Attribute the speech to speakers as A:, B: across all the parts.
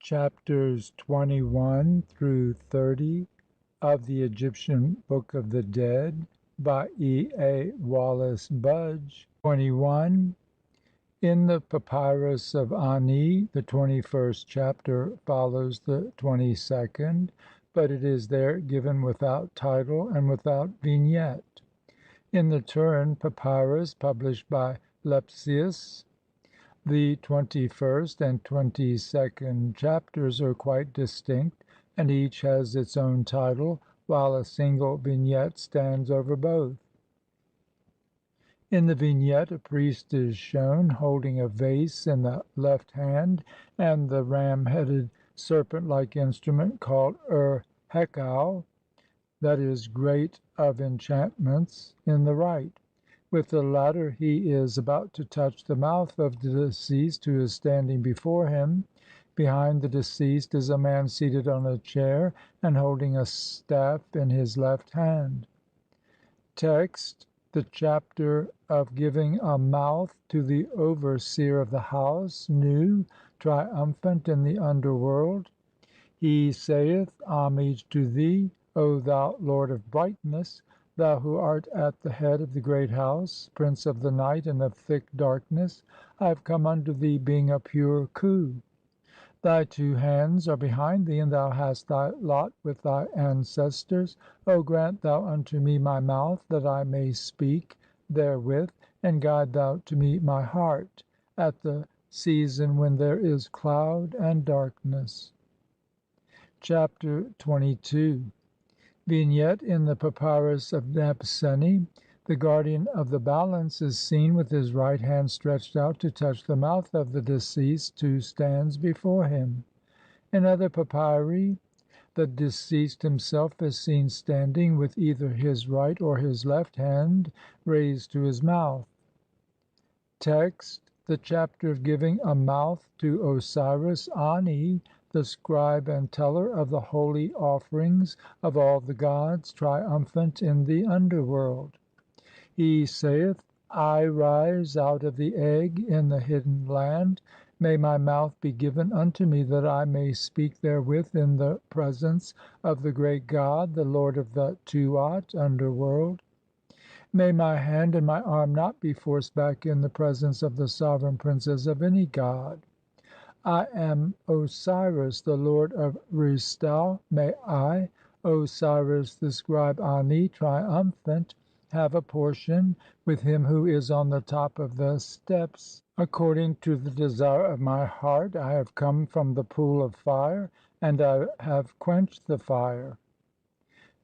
A: Chapters 21 through 30 of the Egyptian Book of the Dead by E. A. Wallis Budge. 21. In the Papyrus of Ani, the 21st chapter follows the 22nd, but it is there given without title and without vignette. In the Turin Papyrus, published by Lepsius, the 21st and 22nd chapters are quite distinct, and each has its own title, while a single vignette stands over both. In the vignette, a priest is shown holding a vase in the left hand and the ram-headed serpent-like instrument called hekau, that is, great of enchantments, in the right. With the latter he is about to touch the mouth of the deceased, who is standing before him. Behind the deceased is a man seated on a chair and holding a staff in his left hand. Text: the chapter of giving a mouth to the overseer of the house, Nu, triumphant in the underworld. He saith, Homage to thee, O thou Lord of brightness, thou who art at the head of the great house, Prince of the night and of thick darkness. I have come unto thee being a pure Khu. Thy two hands are behind thee, and thou hast thy lot with thy ancestors. O grant thou unto me my mouth, that I may speak therewith, and guide thou to me my heart at the season when there is cloud and darkness. Chapter 22. Vignette: in the Papyrus of Nebseni, the guardian of the balance is seen with his right hand stretched out to touch the mouth of the deceased who stands before him. In other papyri, the deceased himself is seen standing with either his right or his left hand raised to his mouth. Text: the chapter of giving a mouth to Osiris Ani, the scribe and teller of the holy offerings of all the gods, triumphant in the underworld. He saith, I rise out of the egg in the hidden land. May my mouth be given unto me, that I may speak therewith in the presence of the great God, the Lord of the Tuat (underworld). May my hand and my arm not be forced back in the presence of the sovereign princes of any god. I am Osiris, the Lord of Re stau. May I, Osiris the scribe Ani, triumphant, have a portion with him who is on the top of the steps. According to the desire of my heart, I have come from the pool of fire, and I have quenched the fire.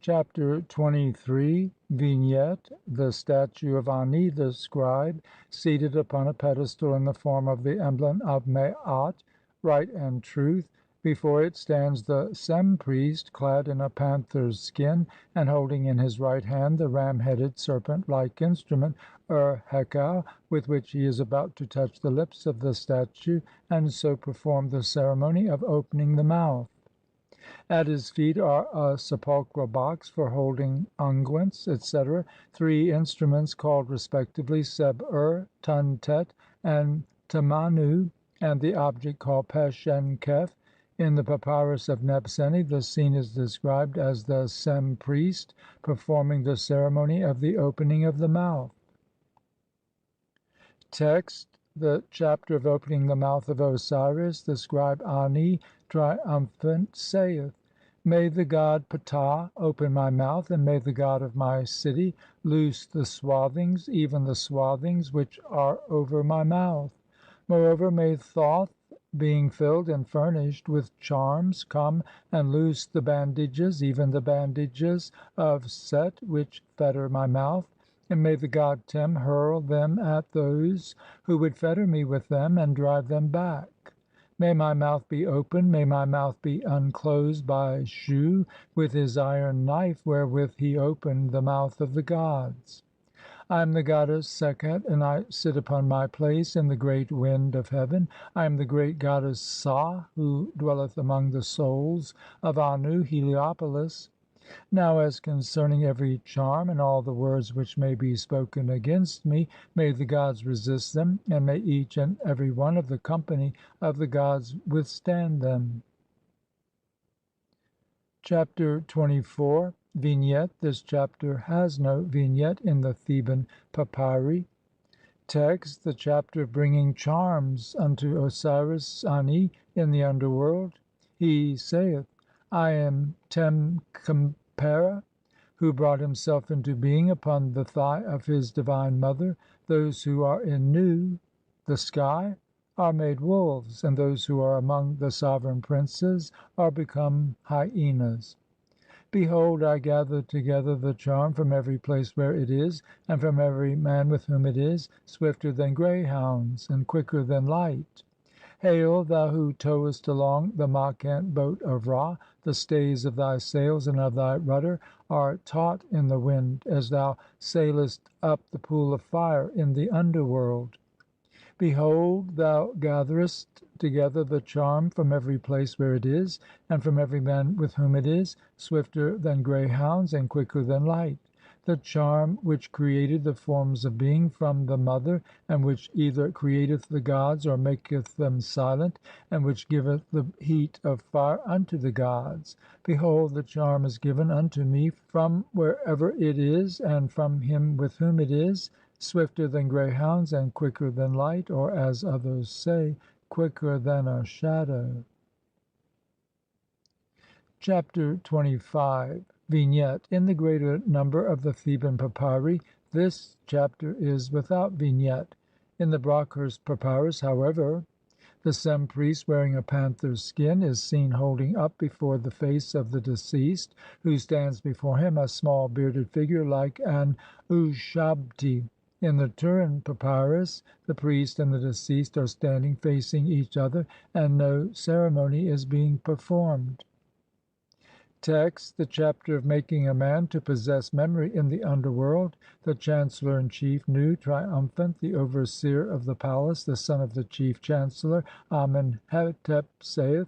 A: Chapter 23. Vignette: the statue of Ani, the scribe, seated upon a pedestal in the form of the emblem of Maat, right and truth. Before it stands the Sem priest, clad in a panther's skin, and holding in his right hand the ram-headed serpent-like instrument hekau, with which he is about to touch the lips of the statue, and so perform the ceremony of opening the mouth. At his feet are a sepulchral box for holding unguents, etc., three instruments called respectively Tun-tet, and Temanu, and the object called Pesh-en-Kef. In the Papyrus of Nebseni, the scene is described as the Sem priest performing the ceremony of the opening of the mouth. Text: the chapter of opening the mouth of Osiris, the scribe Ani, triumphant, saith, May the god Ptah open my mouth, and may the god of my city loose the swathings, even the swathings which are over my mouth. Moreover, may Thoth, being filled and furnished with charms, come and loose the bandages, even the bandages of Set, which fetter my mouth. And may the god Tem hurl them at those who would fetter me with them, and drive them back. May my mouth be opened, may my mouth be unclosed by Shu with his iron knife wherewith he opened the mouth of the gods. I am the goddess Sekhet, and I sit upon my place in the great wind of heaven. I am the great goddess Sa, who dwelleth among the souls of Annu (Heliopolis). Now as concerning every charm, and all the words which may be spoken against me, may the gods resist them, and may each and every one of the company of the gods withstand them. Chapter 24. Vignette. This chapter has no vignette in the Theban papyri. Text: the chapter of bringing charms unto Osiris Ani in the underworld. He saith: I am Tem Khepera, who brought himself into being upon the thigh of his divine mother. Those who are in Nu, the sky, are made wolves, and those who are among the sovereign princes are become hyenas. Behold, I gather together the charm from every place where it is, and from every man with whom it is, swifter than greyhounds, and quicker than light. Hail, thou who towest along the Makhent boat of Ra! The stays of thy sails and of thy rudder are taut in the wind, as thou sailest up the pool of fire in the underworld. Behold, thou gatherest together the charm from every place where it is, and from every man with whom it is, swifter than greyhounds, and quicker than light. The charm which created the forms of being from the mother, and which either createth the gods or maketh them silent, and which giveth the heat of fire unto the gods. Behold, the charm is given unto me from wherever it is, and from him with whom it is, swifter than greyhounds, and quicker than light, or, as others say, quicker than a shadow. Chapter 25. Vignette. In the greater number of the Theban papyri this chapter is without vignette. In the Brockhurst Papyrus, however, the Sem priest, wearing a panther's skin, is seen holding up before the face of the deceased, who stands before him, a small bearded figure like an Ushabti. In the Turin Papyrus the priest and the deceased are standing facing each other, and no ceremony is being performed. Text: the chapter of making a man to possess memory in the underworld. The chancellor in chief, Nu, triumphant, the overseer of the palace, the son of the chief chancellor, Amenhetep, saith: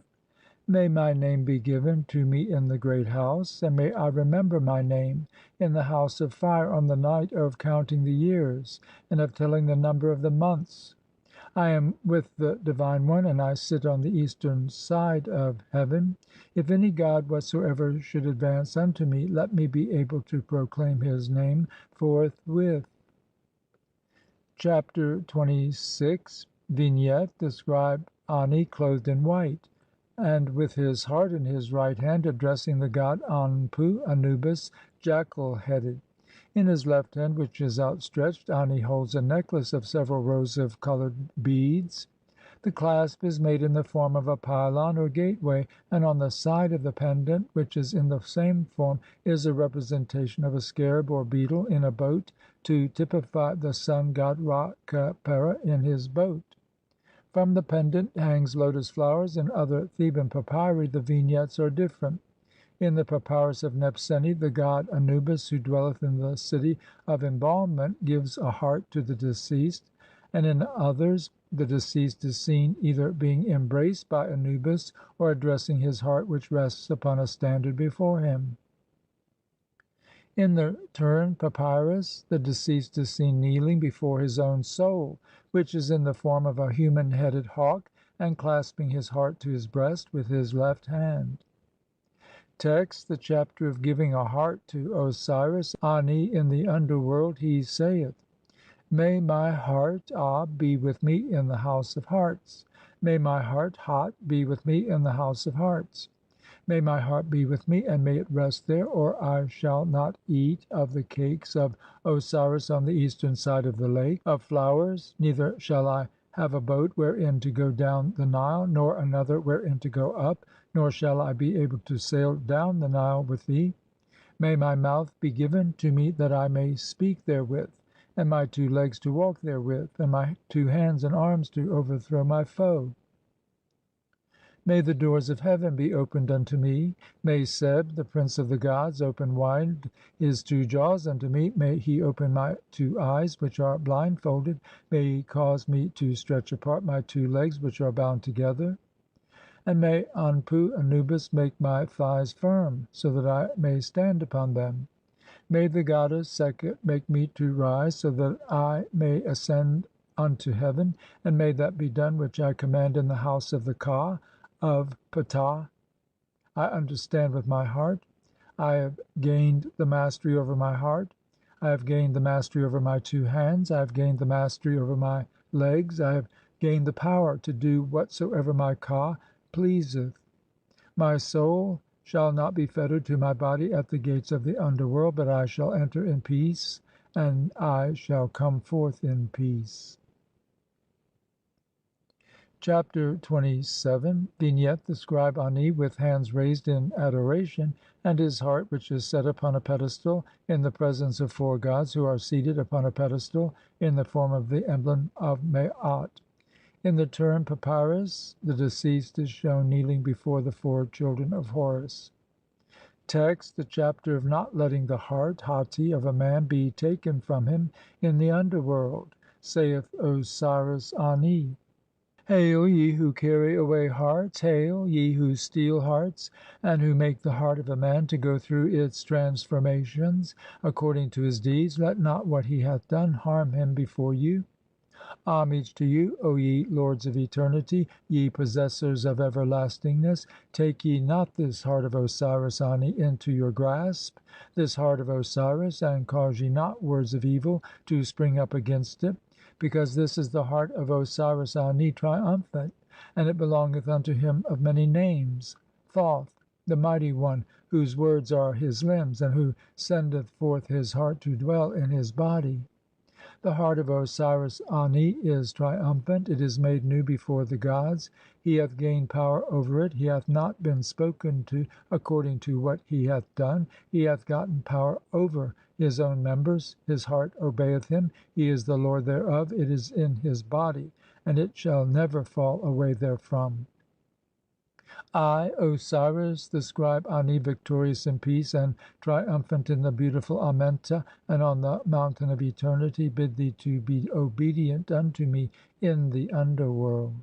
A: May my name be given to me in the great house, and may I remember my name in the house of fire on the night of counting the years, and of telling the number of the months. I am with the Divine One, and I sit on the eastern side of heaven. If any god whatsoever should advance unto me, let me be able to proclaim his name forthwith. Chapter 26. Vignette. The scribe Ani, clothed in white, and with his heart in his right hand, addressing the god Anpu, Anubis, jackal-headed. In his left hand, which is outstretched, Ani holds a necklace of several rows of coloured beads. The clasp is made in the form of a pylon or gateway, and on the side of the pendant, which is in the same form, is a representation of a scarab or beetle in a boat, to typify the sun god Ra Khepera in his boat. From the pendant hangs lotus flowers. In other Theban papyri the vignettes are different. In the Papyrus of Nebseni, the god Anubis, who dwelleth in the city of embalmment, gives a heart to the deceased, and in others the deceased is seen either being embraced by Anubis or addressing his heart, which rests upon a standard before him. In the Turin Papyrus the deceased is seen kneeling before his own soul, which is in the form of a human-headed hawk, and clasping his heart to his breast with his left hand. Text: the chapter of giving a heart to Osiris Ani in the underworld. He saith: May my heart Ab be with me in the house of hearts. May my heart Hot be with me in the house of hearts. May my heart be with me, and may it rest there, or I shall not eat of the cakes of Osiris on the eastern side of the lake of flowers, neither shall I have a boat wherein to go down the Nile, nor another wherein to go up, nor shall I be able to sail down the Nile with thee. May my mouth be given to me that I may speak therewith, and my 2 legs to walk therewith, and my 2 hands and arms to overthrow my foe. May the doors of heaven be opened unto me. May Seb, the prince of the gods, open wide his 2 jaws unto me. May he open my 2 eyes, which are blindfolded. May he cause me to stretch apart my 2 legs, which are bound together. And may Anpu Anubis make my thighs firm, so that I may stand upon them. May the goddess Sekhet make me to rise, so that I may ascend unto heaven, and may that be done which I command in the house of the Ka of Ptah. I understand with my heart. I have gained the mastery over my heart. I have gained the mastery over my two hands. I have gained the mastery over my legs. I have gained the power to do whatsoever my ka pleaseth. My soul shall not be fettered to my body at the gates of the underworld, but I shall enter in peace, and I shall come forth in peace. Chapter 27. Vignette: the scribe Ani with hands raised in adoration, and his heart which is set upon a pedestal in the presence of four gods who are seated upon a pedestal in the form of the emblem of Maat. In the Turin Papyrus the deceased is shown kneeling before the four children of Horus. Text: the chapter of not letting the heart (hati) of a man be taken from him in the underworld. Saith Osiris Ani: "Hail, ye who carry away hearts! Hail, ye who steal hearts, and who make the heart of a man to go through its transformations according to his deeds! Let not what he hath done harm him before you. Homage to you, O ye lords of eternity, ye possessors of everlastingness! Take ye not this heart of Osiris Ani into your grasp, this heart of Osiris, and cause ye not words of evil to spring up against it. Because this is the heart of Osiris Ani, triumphant, and it belongeth unto him of many names, Thoth, the mighty one, whose words are his limbs, and who sendeth forth his heart to dwell in his body. The heart of Osiris Ani is triumphant, it is made new before the gods. He hath gained power over it, he hath not been spoken to according to what he hath done, he hath gotten power over his own members, his heart obeyeth him, he is the lord thereof, it is in his body, and it shall never fall away therefrom. I, Osiris, the scribe Ani, victorious in peace and triumphant in the beautiful Amenta and on the mountain of eternity, bid thee to be obedient unto me in the underworld."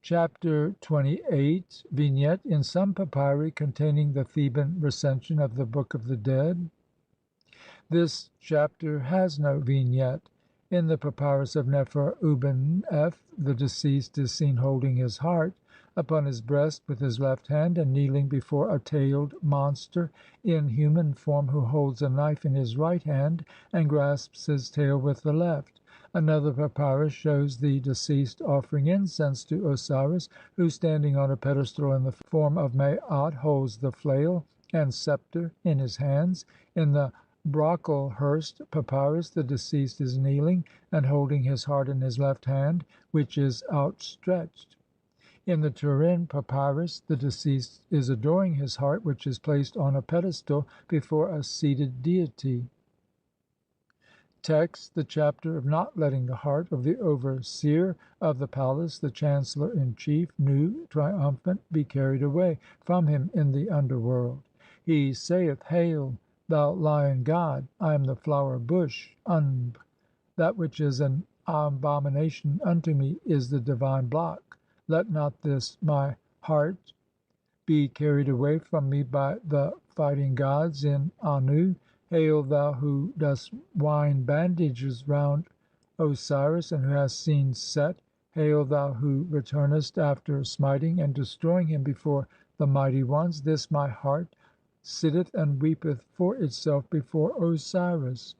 A: Chapter 28. Vignette: in some papyri containing the Theban recension of the Book of the Dead. This Chapter has no vignette. In the Papyrus of Nefer Uben F, the deceased is seen holding his heart upon his breast with his left hand, and kneeling before a tailed monster in human form, who holds a knife in his right hand and grasps his tail with the left. Another papyrus shows the deceased offering incense to Osiris, who, standing on a pedestal in the form of Maat, holds the flail and scepter in his hands. In the Brocklehurst Papyrus the deceased is kneeling and holding his heart in his left hand, which is outstretched. In the Turin Papyrus the deceased is adoring his heart, which is placed on a pedestal before a seated deity. Text: the chapter of not letting the heart of the overseer of the palace, the chancellor in chief, Nu, triumphant, be carried away from him in the underworld. He saith: "Hail, thou lion god! I am the flower bush Unb. That which is an abomination unto me is the divine block. Let not this my heart be carried away from me by the fighting gods in Annu. Hail, thou who dost wind bandages round Osiris, and who hast seen Set! Hail, thou who returnest after smiting and destroying him before the mighty ones! This my heart sitteth and weepeth for itself before Osiris.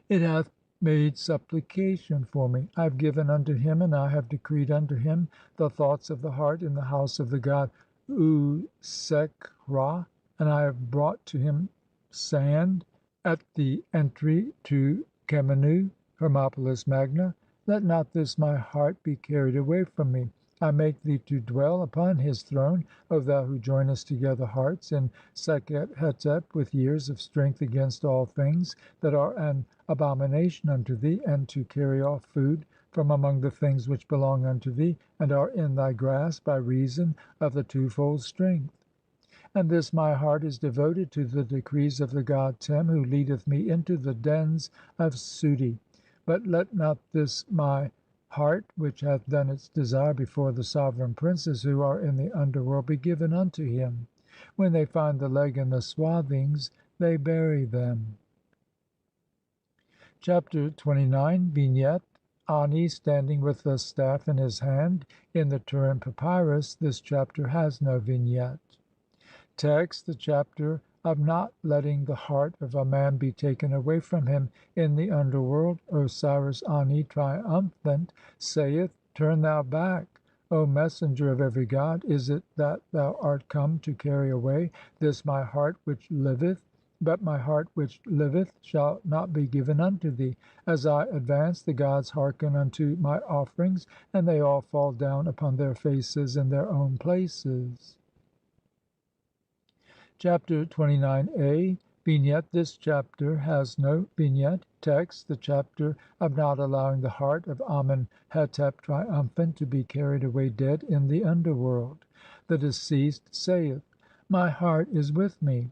A: It hath made supplication for me. I have given unto him, and I have decreed unto him the thoughts of the heart in the house of the god Usekra, and I have brought to him sand at the entry to Khemennu, Hermopolis Magna. Let not this my heart be carried away from me. I make thee to dwell upon his throne, O thou who joinest together hearts in Sekhet Hetep with years of strength against all things that are an abomination unto thee, and to carry off food from among the things which belong unto thee, and are in thy grasp by reason of the twofold strength. And this my heart is devoted to the decrees of the god Tem, who leadeth me into the dens of Suti. But let not this my heart, which hath done its desire before the sovereign princes who are in the underworld, be given unto him. When they find the leg and the swathings, they bury them." Chapter 29. Vignette: Ani standing with the staff in his hand in the Turin Papyrus. This chapter has no vignette. Text: the chapter of not letting the heart of a man be taken away from him in the underworld. Osiris Ani, triumphant, saith: "Turn thou back, O messenger of every god. Is it that thou art come to carry away this my heart which liveth? But my heart which liveth shall not be given unto thee. As I advance, the gods hearken unto my offerings, and they all fall down upon their faces in their own places." Chapter XXIX. Vignette: this chapter has no vignette. Text: the chapter of not allowing the heart of Amen hetep, triumphant, to be carried away dead in the underworld. The deceased saith: "My heart is with me,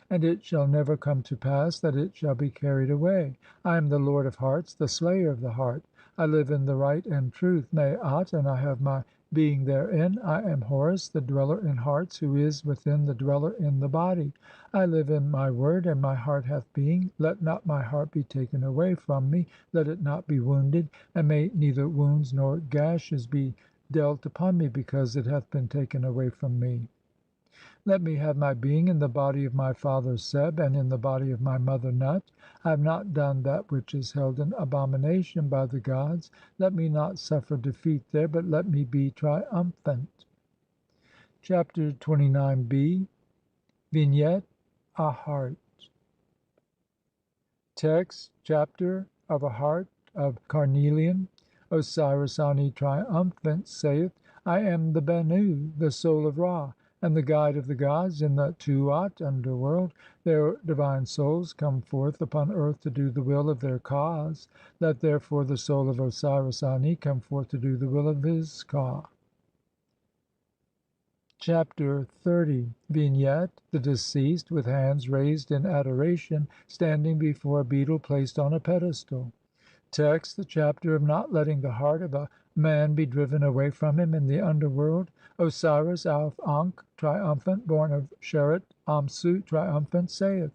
A: and it shall never come to pass that it shall be carried away. I am the Lord of hearts, the slayer of the heart. I live in the right and truth, Maat, and I have my being therein. I am Horus, the dweller in hearts, who is within the dweller in the body. I live in my word, and my heart hath being. Let not my heart be taken away from me, let it not be wounded, and may neither wounds nor gashes be dealt upon me, because it hath been taken away from me. Let me have my being in the body of my father Seb, and in the body of my mother Nut. I have not done that which is held an abomination by the gods. Let me not suffer defeat there, but let me be triumphant." Chapter XXIX. Vignette: a heart. Text: chapter of a heart of carnelian. Osiris Ani, triumphant, saith: "I am the Bennu, the soul of Ra, and the guide of the gods in the Tuat (underworld). Their divine souls come forth upon earth to do the will of their Kas. Let therefore the soul of Osiris Ani come forth to do the will of his Ka." Chapter XXX. Vignette: the deceased, with hands raised in adoration, standing before a beetle placed on a pedestal. Text: the chapter of not letting the heart of a man be driven away from him in the underworld. Osiris Auf Ankh, triumphant, born of Sheret Amsu, triumphant, saith: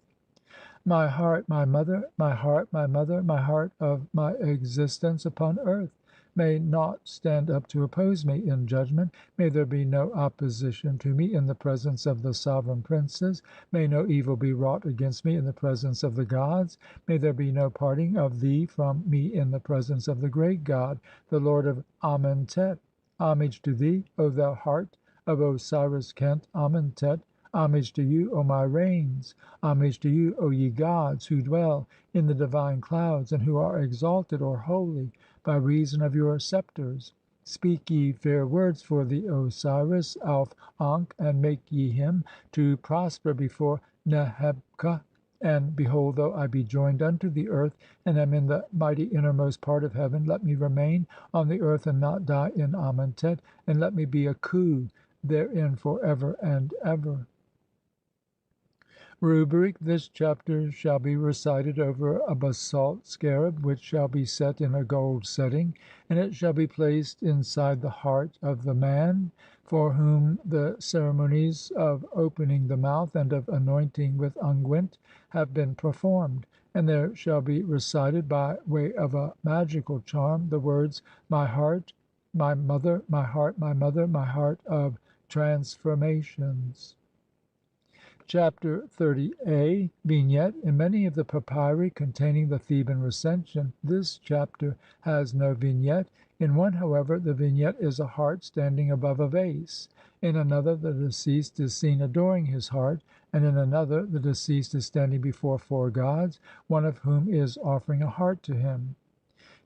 A: "My heart, my mother, my heart, my mother, my heart of my existence upon earth. May naught stand up to oppose me in judgment. May there be no opposition to me in the presence of the sovereign princes. May no evil be wrought against me in the presence of the gods. May there be no parting of thee from me in the presence of the great God, the Lord of Amentet. Homage to thee, O thou heart of Osiris Kent Amentet. Homage to you, O my reins. Homage to you, O ye gods, who dwell in the divine clouds, and who are exalted or holy by reason of your scepters. Speak ye fair words for the Osiris Auf Ankh, and make ye him to prosper before Nehebka. And behold, though I be joined unto the earth, and am in the mighty innermost part of heaven, let me remain on the earth and not die in Amentet, and let me be a Khu therein for ever and ever." Rubric: this chapter shall be recited over a basalt scarab, which shall be set in a gold setting, and it shall be placed inside the heart of the man for whom the ceremonies of opening the mouth and of anointing with unguent have been performed, and there shall be recited, by way of a magical charm, the words: "My heart, my mother, my heart, my mother, my heart of transformations." Chapter XXXa. Vignette: in many of the papyri containing the Theban Recension, this chapter has no vignette. In one, however, the vignette is a heart standing above a vase. In another, the deceased is seen adoring his heart, and in another, the deceased is standing before four gods, one of whom is offering a heart to him.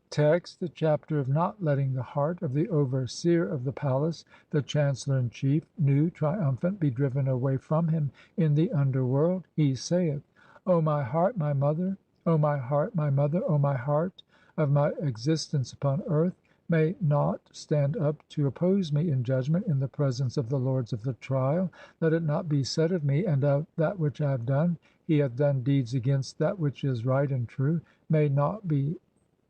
A: Text: the chapter of not letting the heart of the overseer of the palace, the chancellor in chief, Nu, triumphant, be driven away from him in the underworld. He saith: "O my heart, my mother, O my heart, my mother, O my heart of my existence upon earth, may naught stand up to oppose me in judgment in the presence of the lords of the trial. Let it not be said of me and of that which I have done, he hath done deeds against that which is right and true. May naught be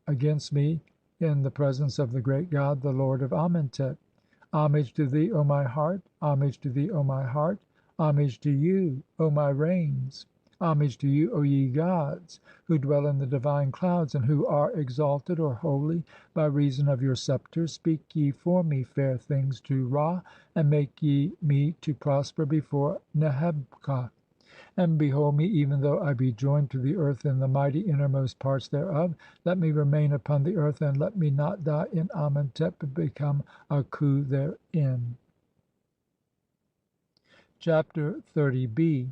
A: against me in the presence of the great God, the Lord of Amentet. Homage to thee, O my heart! Homage to thee, O my heart! Homage to you, O my reins! Homage to you, O ye gods, who dwell in the divine clouds, and who are exalted or holy by reason of your sceptres. Speak ye for me fair things to Ra, and make ye me to prosper before Nehebka. And behold me, even though I be joined to the earth in the mighty innermost parts thereof. Let me remain upon the earth, and let me not die in Amentet, but become a khu therein. Chapter 30b.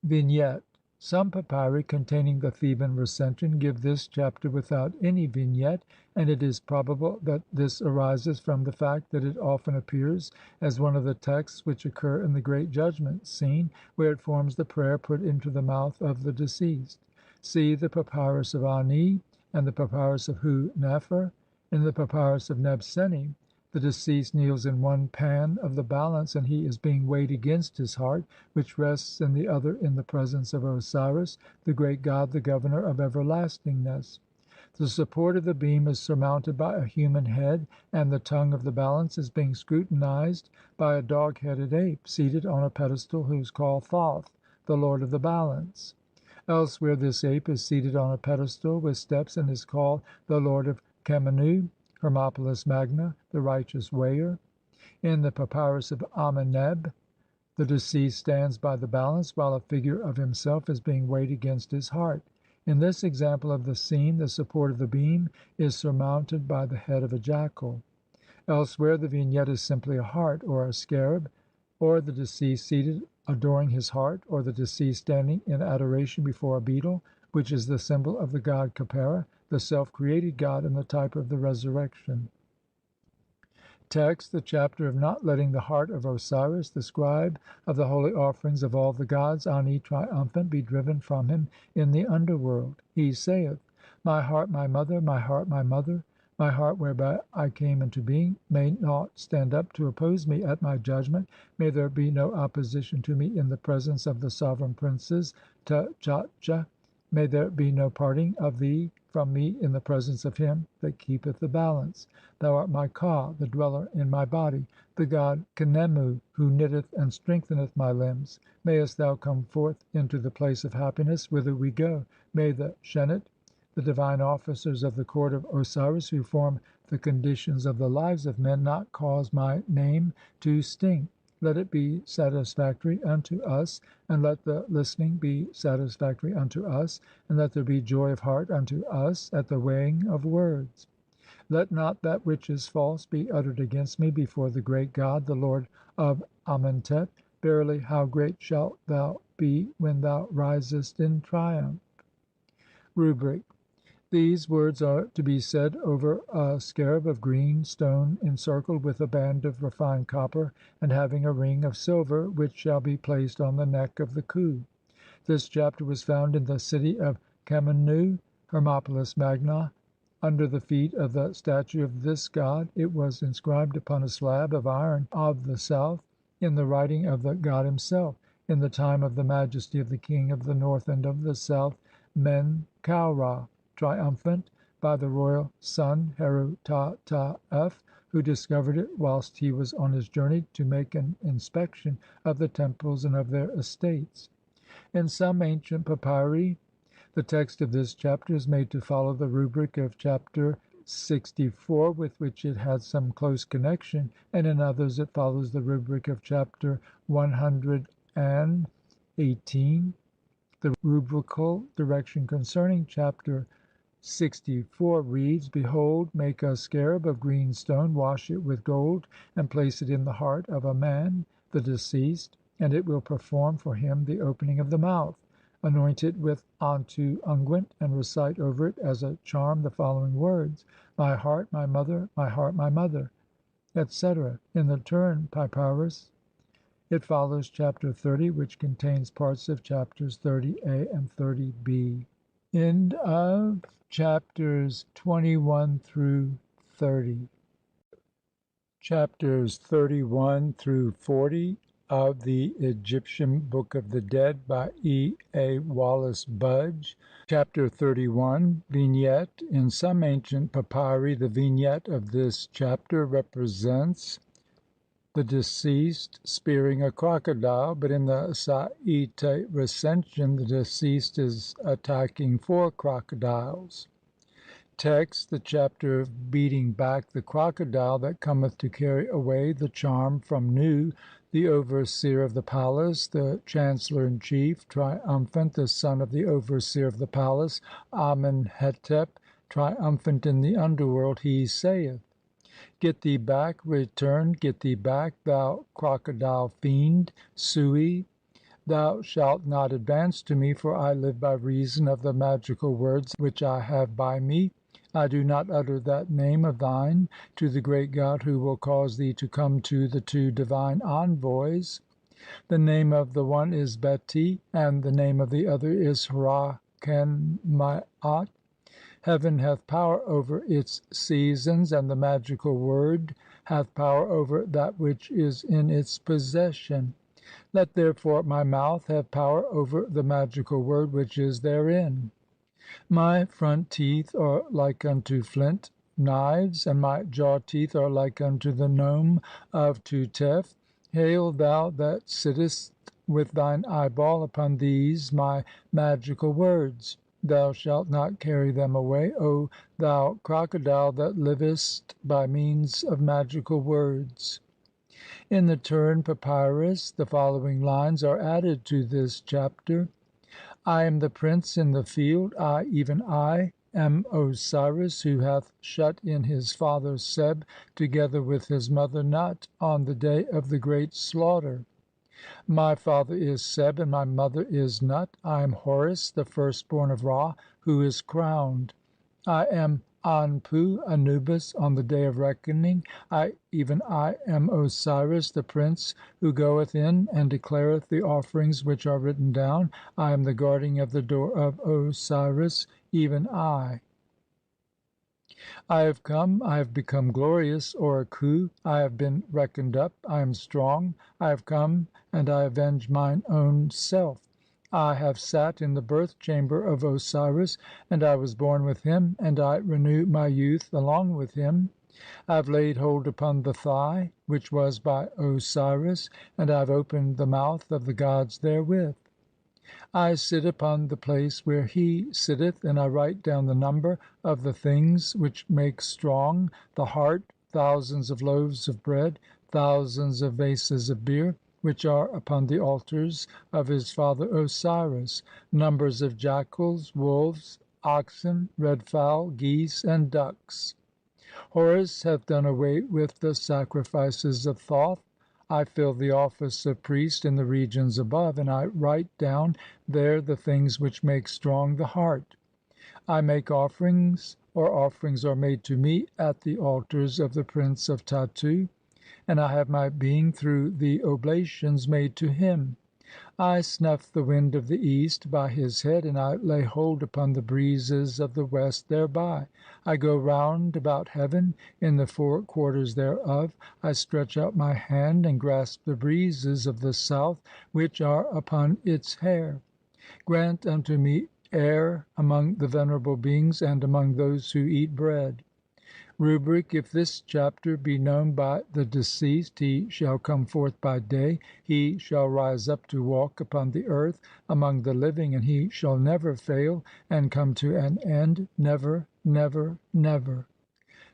A: Vignette. Some papyri containing the Theban Recension give this Chapter without any vignette, and it is probable that this arises from the fact that it often appears as one of the texts which occur in the Great Judgment Scene, where it forms the prayer put into the mouth of the deceased. See the Papyrus of Ani and the Papyrus of Hu Nefer. In the Papyrus of Nebseni, the deceased kneels in one pan of the balance, and he is being weighed against his heart, which rests in the other in the presence of Osiris, the great god, the governor of everlastingness. The support of the beam is surmounted by a human head, and the tongue of the balance is being scrutinized by a dog-headed ape, seated on a pedestal, who is called Thoth, the lord of the balance. Elsewhere this ape is seated on a pedestal with steps, and is called the lord of Khemennu, Hermopolis Magna, the righteous weigher. In the Papyrus of Ameneb, the deceased stands by the balance, while a figure of himself is being weighed against his heart. In this example of the scene, the support of the beam is surmounted by the head of a jackal. Elsewhere the vignette is simply a heart, or a scarab, or the deceased seated adoring his heart, or the deceased standing in adoration before a beetle, which is the symbol of the god Khepera, the self-created god and the type of the resurrection. Text: the Chapter of not letting the heart of Osiris, the scribe of the holy offerings of all the gods, Ani triumphant, be driven from him in the underworld. He saith: My heart, my mother, my heart, my mother, my heart whereby I came into being, may naught stand up to oppose me at my judgment, may there be no opposition to me in the presence of the sovereign princes Tchatcha, may there be no parting of thee from me in the presence of him that keepeth the balance. Thou art my Ka, the dweller in my body, the god Khnemu, who knitteth and strengtheneth my limbs. Mayest thou come forth into the place of happiness, whither we go. May the Shenit, the divine officers of the court of Osiris, who form the conditions of the lives of men, not cause my name to stink. Let it be satisfactory unto us, and let the listening be satisfactory unto us, and let there be joy of heart unto us at the weighing of words. Let not that which is false be uttered against me before the great God, the Lord of Amentet. Verily, how great shalt thou be when thou risest in triumph. Rubric. These words are to be said over a scarab of green stone encircled with a band of refined copper, and having a ring of silver, which shall be placed on the neck of the khu. This Chapter was found in the city of Khemennu, Hermopolis Magna. Under the feet of the statue of this god it was inscribed upon a slab of iron of the south, in the writing of the god himself, in the time of the majesty of the king of the north and of the south, Men kau Ra, triumphant, by the royal son Heru Ta Ta F, who discovered it whilst he was on his journey to make an inspection of the temples and of their estates. In some ancient papyri, the text of this Chapter is made to follow the rubric of Chapter 64, with which it had some close connection, and in others it follows the rubric of Chapter 118. The rubrical direction concerning Chapter 64 reads: Behold, make a scarab of green stone, wash it with gold, and place it in the heart of a man, the deceased, and it will perform for him the opening of the mouth. Anoint it with Antu unguent, and recite over it as a charm the following words: My heart, my mother, my heart, my mother, etc. In the Turin Papyrus it follows Chapter 30, which contains parts of Chapters 30a and 30b. End of chapters 21 through 30. Chapters 31 through 40 of the Egyptian Book of the Dead by E. A. Wallis Budge. Chapter 31. Vignette. In some ancient papyri, the vignette of this chapter represents the deceased spearing a crocodile, but in the Sa'ite Recension the deceased is attacking 4 crocodiles. Text: the chapter of beating back the crocodile that cometh to carry away the charm from Nu, the overseer of the palace, the chancellor in chief, triumphant, the son of the overseer of the palace, Amenhetep, triumphant in the underworld. He saith: "Get thee back, return, get thee back, thou crocodile fiend, Sui. Thou shalt not advance to me, for I live by reason of the magical words which I have by me. I do not utter that name of thine to the great God who will cause thee to come to the 2 divine envoys. The name of the one is Beti, and the name of the other is Hra Kenmaat. Heaven hath power over its seasons, and the magical word hath power over that which is in its possession. Let therefore my mouth have power over the magical word which is therein. My front teeth are like unto flint knives, and my jaw teeth are like unto the nome of Tutef. Hail, thou that sittest with thine eyeball upon these my magical words. Thou shalt not carry them away, O thou crocodile that livest by means of magical words." In the Turin Papyrus the following lines are added to this Chapter: "I am the prince in the field, I, even I, am Osiris, who hath shut in his father Seb together with his mother Nut on the day of the great slaughter. My father is Seb, and my mother is Nut. I am Horus, the firstborn of Ra, who is crowned. I am Anpu (Anubis) on the day of reckoning. I, even I, am Osiris, the prince who goeth in and declareth the offerings which are written down. I am the guardian of the door of Osiris, even I. I have come, I have become glorious, or Aku, I have been reckoned up, I am strong, I have come, and I avenge mine own self. I have sat in the birth chamber of Osiris, and I was born with him, and I renew my youth along with him. I have laid hold upon the thigh which was by Osiris, and I have opened the mouth of the gods therewith. I sit upon the place where he sitteth, and I write down the number of the things which make strong the heart, thousands of loaves of bread, thousands of vases of beer, which are upon the altars of his father Osiris, numbers of jackals, wolves, oxen, red fowl, geese, and ducks. Horus hath done away with the sacrifices of Thoth. I fill the office of priest in the regions above, and I write down there the things which make strong the heart. I make offerings, or offerings are made to me at the altars of the prince of Tatu, and I have my being through the oblations made to him. I snuff the wind of the east by his head, and I lay hold upon the breezes of the west thereby. I go round about heaven in the 4 quarters thereof. I stretch out my hand and grasp the breezes of the south which are upon its hair. Grant unto me air among the venerable beings and among those who eat bread. Rubric: if this chapter be known by the deceased, he shall come forth by day, he shall rise up to walk upon the earth among the living, and he shall never fail and come to an end, never, never, never.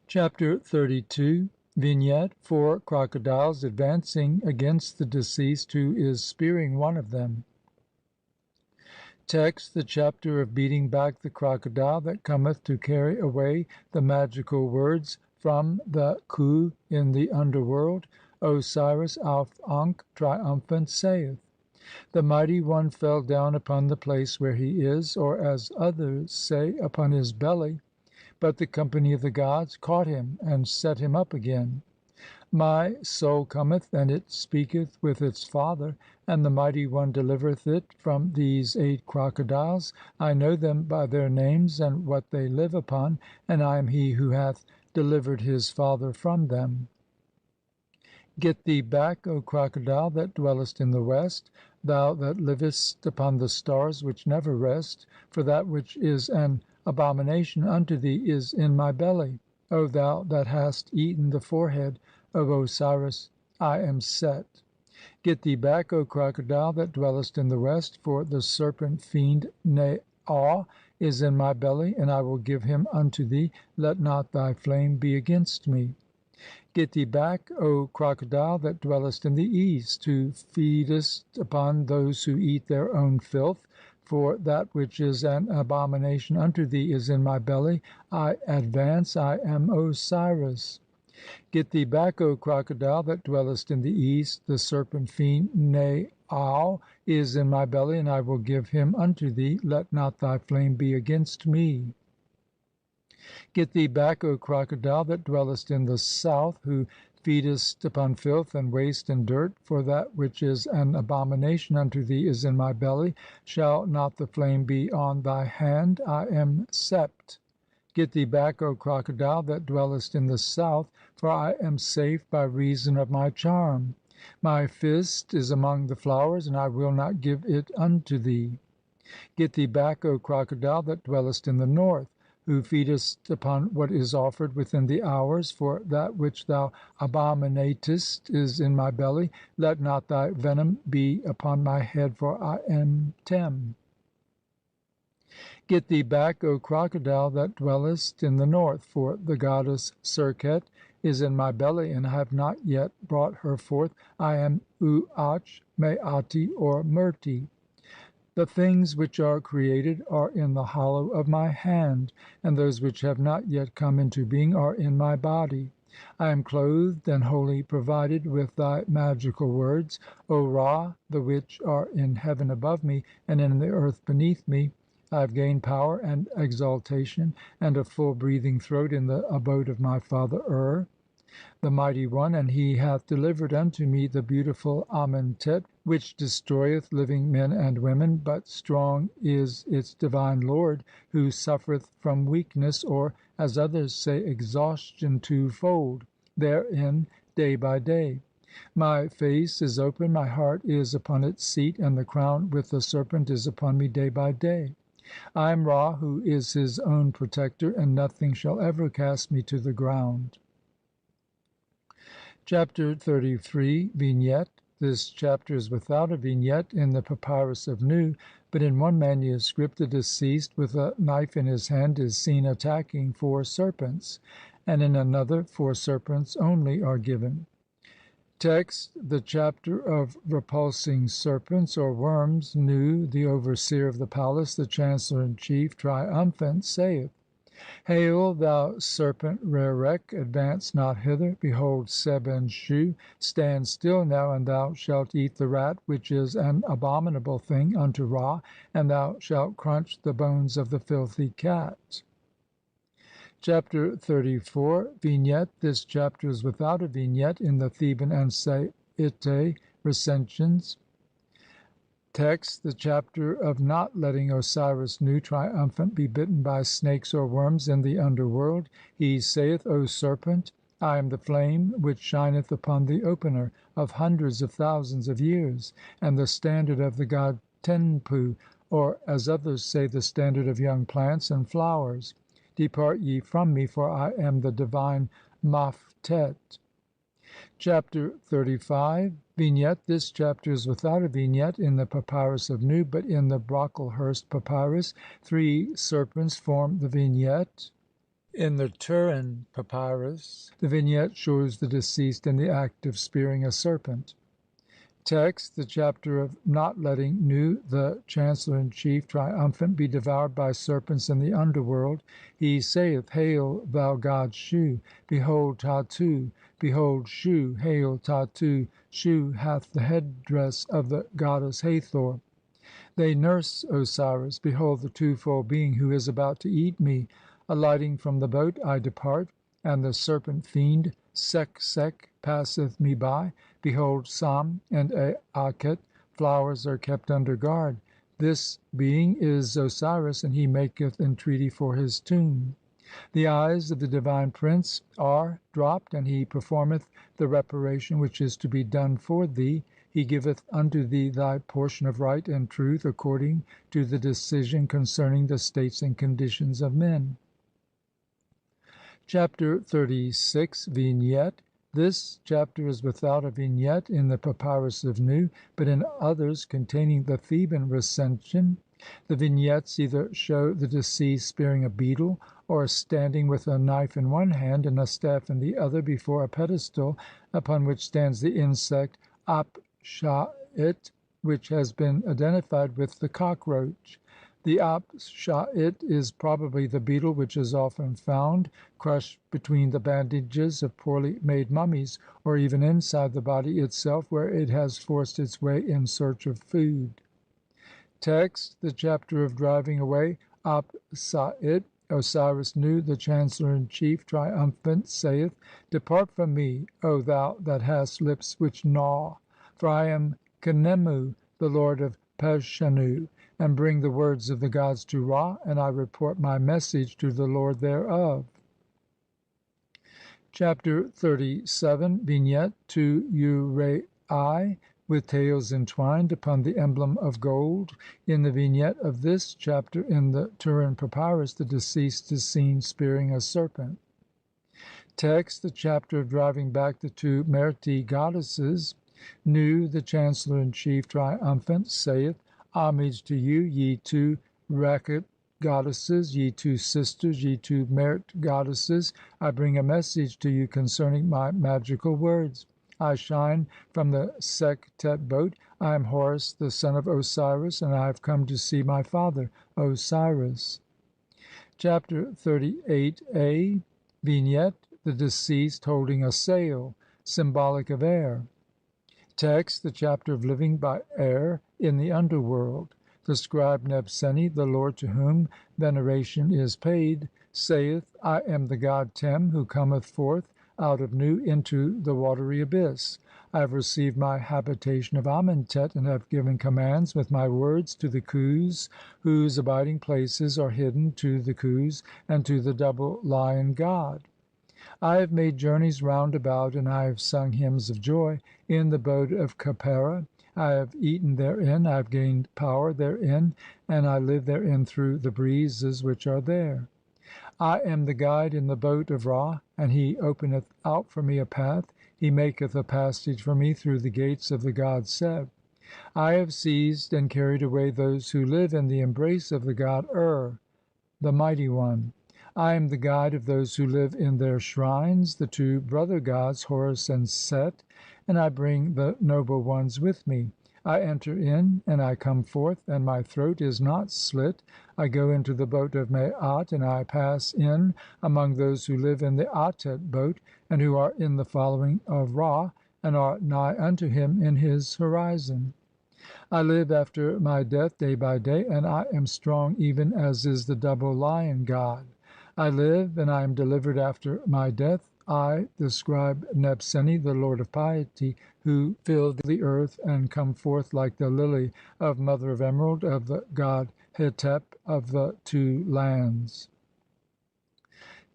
A: Chapter XXXII. Vignette: 4 crocodiles advancing against the deceased, who is spearing one of them. Text: the chapter of beating back the crocodile that cometh to carry away the magical words from the Khu in the underworld. Osiris Auf Ankh, triumphant, saith: "The mighty one fell down upon the place where he is, or as others say, upon his belly, but the company of the gods caught him and set him up again. My soul cometh, and it speaketh with its father, and the mighty one delivereth it from these 8 crocodiles. I know them by their names and what they live upon, and I am he who hath delivered his father from them. Get thee back, O crocodile that dwellest in the west, thou that livest upon the stars which never rest, for that which is an abomination unto thee is in my belly. O thou that hast eaten the forehead of Osiris I am set. Get thee back, O crocodile that dwellest in the west, for the serpent fiend Naa is in my belly, and I will give him unto thee. Let not thy flame be against me. Get thee back, O crocodile that dwellest in the east, who feedest upon those who eat their own filth, for that which is an abomination unto thee is in my belly. I advance, I am Osiris. Get thee back, O crocodile that dwellest in the east, the serpent fiend Naau is in my belly, and I will give him unto thee. Let not thy flame be against me. Get thee back, O crocodile that dwellest in the south, who feedest upon filth and waste and dirt, for that which is an abomination unto thee is in my belly. Shall not the flame be on thy hand? I am Sept. Get thee back, O crocodile that dwellest in the south, for I am safe by reason of my charm. My fist is among the flowers, and I will not give it unto thee. Get thee back, O crocodile that dwellest in the north, who feedest upon what is offered within the hours, for that which thou abominatest is in my belly. Let not thy venom be upon my head, for I am Tem. Get thee back, O crocodile that dwellest in the north, for the goddess Serqet is in my belly, and I have not yet brought her forth. I am Uach, Maati, or Merti. The things which are created are in the hollow of my hand, and those which have not yet come into being are in my body. I am clothed and wholly provided with thy magical words, O Ra, the which are in heaven above me and in the earth beneath me. I have gained power and exaltation and a full breathing throat in the abode of my father the mighty one, and he hath delivered unto me the beautiful Amentet, which destroyeth living men and women, but strong is its divine lord, who suffereth from weakness, or, as others say, exhaustion twofold, therein day by day. My face is open, my heart is upon its seat, and the crown with the serpent is upon me day by day. I am Ra, who is his own protector, and nothing shall ever cast me to the ground. Chapter 33. Vignette. This chapter is without a vignette in the Papyrus of Nu, but in one manuscript the deceased, with a knife in his hand, is seen attacking 4 serpents, and in another 4 serpents only are given. Text: The chapter of repulsing serpents or worms. Nu, the overseer of the palace, the chancellor in chief, triumphant, saith: Hail, thou serpent Rerek, advance not hither. Behold, Seb and Shu, stand still now, and thou shalt eat the rat, which is an abominable thing unto Ra, and thou shalt crunch the bones of the filthy cat. Chapter 34. Vignette. This chapter is without a vignette in the Theban and Saite recensions. Text: The chapter of not letting Osiris Nu, triumphant, be bitten by snakes or worms in the underworld. He saith: O serpent, I am the flame which shineth upon the opener of hundreds of thousands of years, and the standard of the god Tenpu, or, as others say, the standard of young plants and flowers. Depart ye from me, for I am the divine Maftet. Chapter 35. Vignette. This chapter is without a vignette in the Papyrus of Nu, but in the Brocklehurst Papyrus 3 serpents form the vignette. In the Turin Papyrus the vignette shows the deceased in the act of spearing a serpent. Text: The chapter of not letting Nu, the chancellor in chief, triumphant, be devoured by serpents in the underworld. He saith: Hail, thou god Shu! Behold Tatu! Behold Shu! Hail, Tatu! Shu hath the headdress of the goddess Hathor. They nurse Osiris. Behold the twofold being who is about to eat me. Alighting from the boat, I depart, and the serpent fiend Seksek passeth me by. Behold Sam and Aakhet, flowers are kept under guard. This being is Osiris, and he maketh entreaty for his tomb. The eyes of the divine prince are dropped, and he performeth the reparation which is to be done for thee. He giveth unto thee thy portion of right and truth, according to the decision concerning the states and conditions of men. Chapter 36. Vignette. This Chapter is without a vignette in the Papyrus of Nu, but in others containing the Theban Recension the vignettes either show the deceased spearing a beetle, or standing with a knife in one hand and a staff in the other before a pedestal upon which stands the insect Apshait, which has been identified with the cockroach. The Apshait is probably the beetle which is often found crushed between the bandages of poorly made mummies, or even inside the body itself, where it has forced its way in search of food. Text: The Chapter of driving away Apshait. Osiris Nu, the chancellor in chief, triumphant, saith: "Depart from me, O thou that hast lips which gnaw, for I am Khnemu, the lord of Peshenu, and bring the words of the gods to Ra, and I report my message to the lord thereof." Chapter XXXVII. Vignette: Two uraei with tails entwined upon the emblem of gold. In the vignette of this Chapter in the Turin Papyrus the deceased is seen spearing a serpent. Text: The Chapter of driving back the two Merti goddesses. Nu, the chancellor in chief, triumphant, saith: "Homage to you, ye two Rekht goddesses, ye two sisters, ye two Mert goddesses. I bring a message to you concerning my magical words. I shine from the Sektet boat. I am Horus, the son of Osiris, and I have come to see my father Osiris." Chapter XXXVIII. Vignette: The deceased holding a sail, symbolic of air. Text: The Chapter of living by air in the underworld. The scribe Nebseni, the lord to whom veneration is paid, saith: "I am the god Tem, who cometh forth out of Nu into the watery abyss. I have received my habitation of Amentet, and have given commands with my words to the Khus, whose abiding places are hidden, to the Khus, and to the double Lion god. I have made journeys round about, and I have sung hymns of joy in the abode of Khepera. I have eaten therein, I have gained power therein, and I live therein through the breezes which are there. I am the guide in the boat of Ra, and he openeth out for me a path. He maketh a passage for me through the gates of the god Seb. I have seized and carried away those who live in the embrace of the god the mighty one. I am the guide of those who live in their shrines, the two brother gods Horus and Set, and I bring the noble ones with me. I enter in and I come forth, and my throat is not slit. I go into the boat of Maat, and I pass in among those who live in the Atet boat, and who are in the following of Ra, and are nigh unto him in his horizon. I live after my death day by day, and I am strong even as is the double Lion god. I live, and I am delivered after my death. I, the scribe Nebseni, the lord of piety, who fill the earth and come forth like the lily of mother of emerald of the god Hetep of the two lands.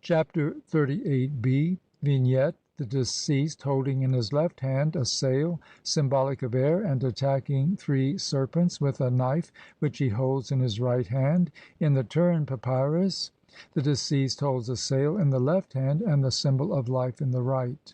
A: Chapter XXXVIIIb. Vignette: The deceased holding in his left hand a sail, symbolic of air, and attacking three serpents with a knife which he holds in his right hand. In the Turin Papyrus the deceased holds a sail in the left hand and the symbol of life in the right.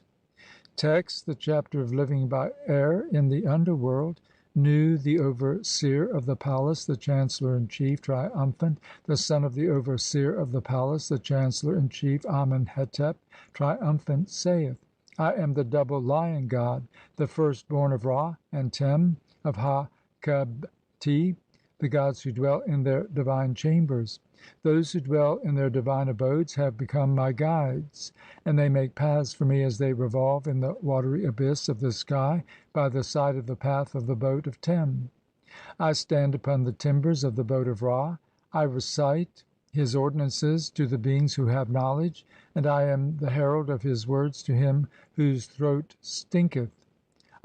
A: Text: The Chapter of living by air in the underworld. Nu, the overseer of the palace, the chancellor in chief, triumphant, the son of the overseer of the palace, the chancellor in chief, Amenhetep, triumphant, saith: "I am the double Lion god, the firstborn of Ra and Tem of Ha Khebti, the gods who dwell in their divine chambers. Those who dwell in their divine abodes have become my guides, and they make paths for me as they revolve in the watery abyss of the sky by the side of the path of the boat of Tem. I stand upon the timbers of the boat of Ra. I recite his ordinances to the beings who have knowledge, and I am the herald of his words to him whose throat stinketh.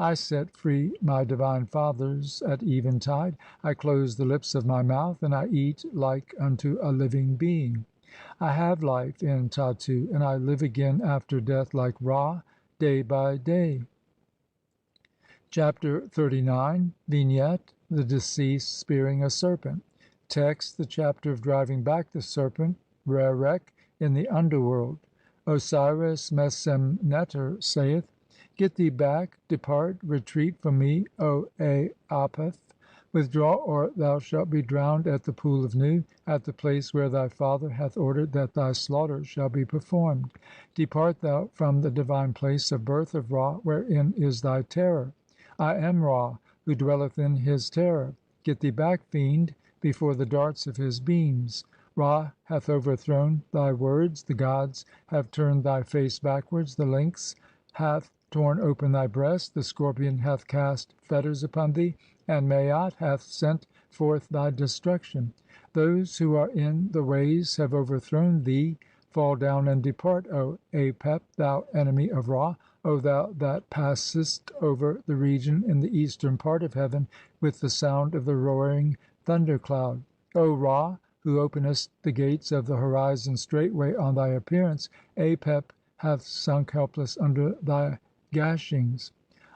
A: I set free my divine fathers at eventide. I close the lips of my mouth, and I eat like unto a living being. I have life in Tatu, and I live again after death like Ra, day by day." Chapter XXXIX. Vignette: The deceased spearing a serpent. Text: The Chapter of driving back the serpent Rerek in the underworld. Osiris Mesemneter saith, "Get thee back, depart, retreat from me, O Apep. Withdraw, or thou shalt be drowned at the Pool of Nu, at the place where thy father hath ordered that thy slaughter shall be performed. Depart thou from the divine place of birth of Ra, wherein is thy terror. I am Ra, who dwelleth in his terror. Get thee back, fiend, before the darts of his beams. Ra hath overthrown thy words, the gods have turned thy face backwards, the lynx hath torn open thy breast, the scorpion hath cast fetters upon thee, and Maat hath sent forth thy destruction. Those who are in the ways have overthrown thee. Fall down and depart, O Apep, thou enemy of Ra, O thou that passest over the region in the eastern part of heaven with the sound of the roaring thundercloud. O Ra, who openest the gates of the horizon straightway on thy appearance, Apep hath sunk helpless under thy gashings.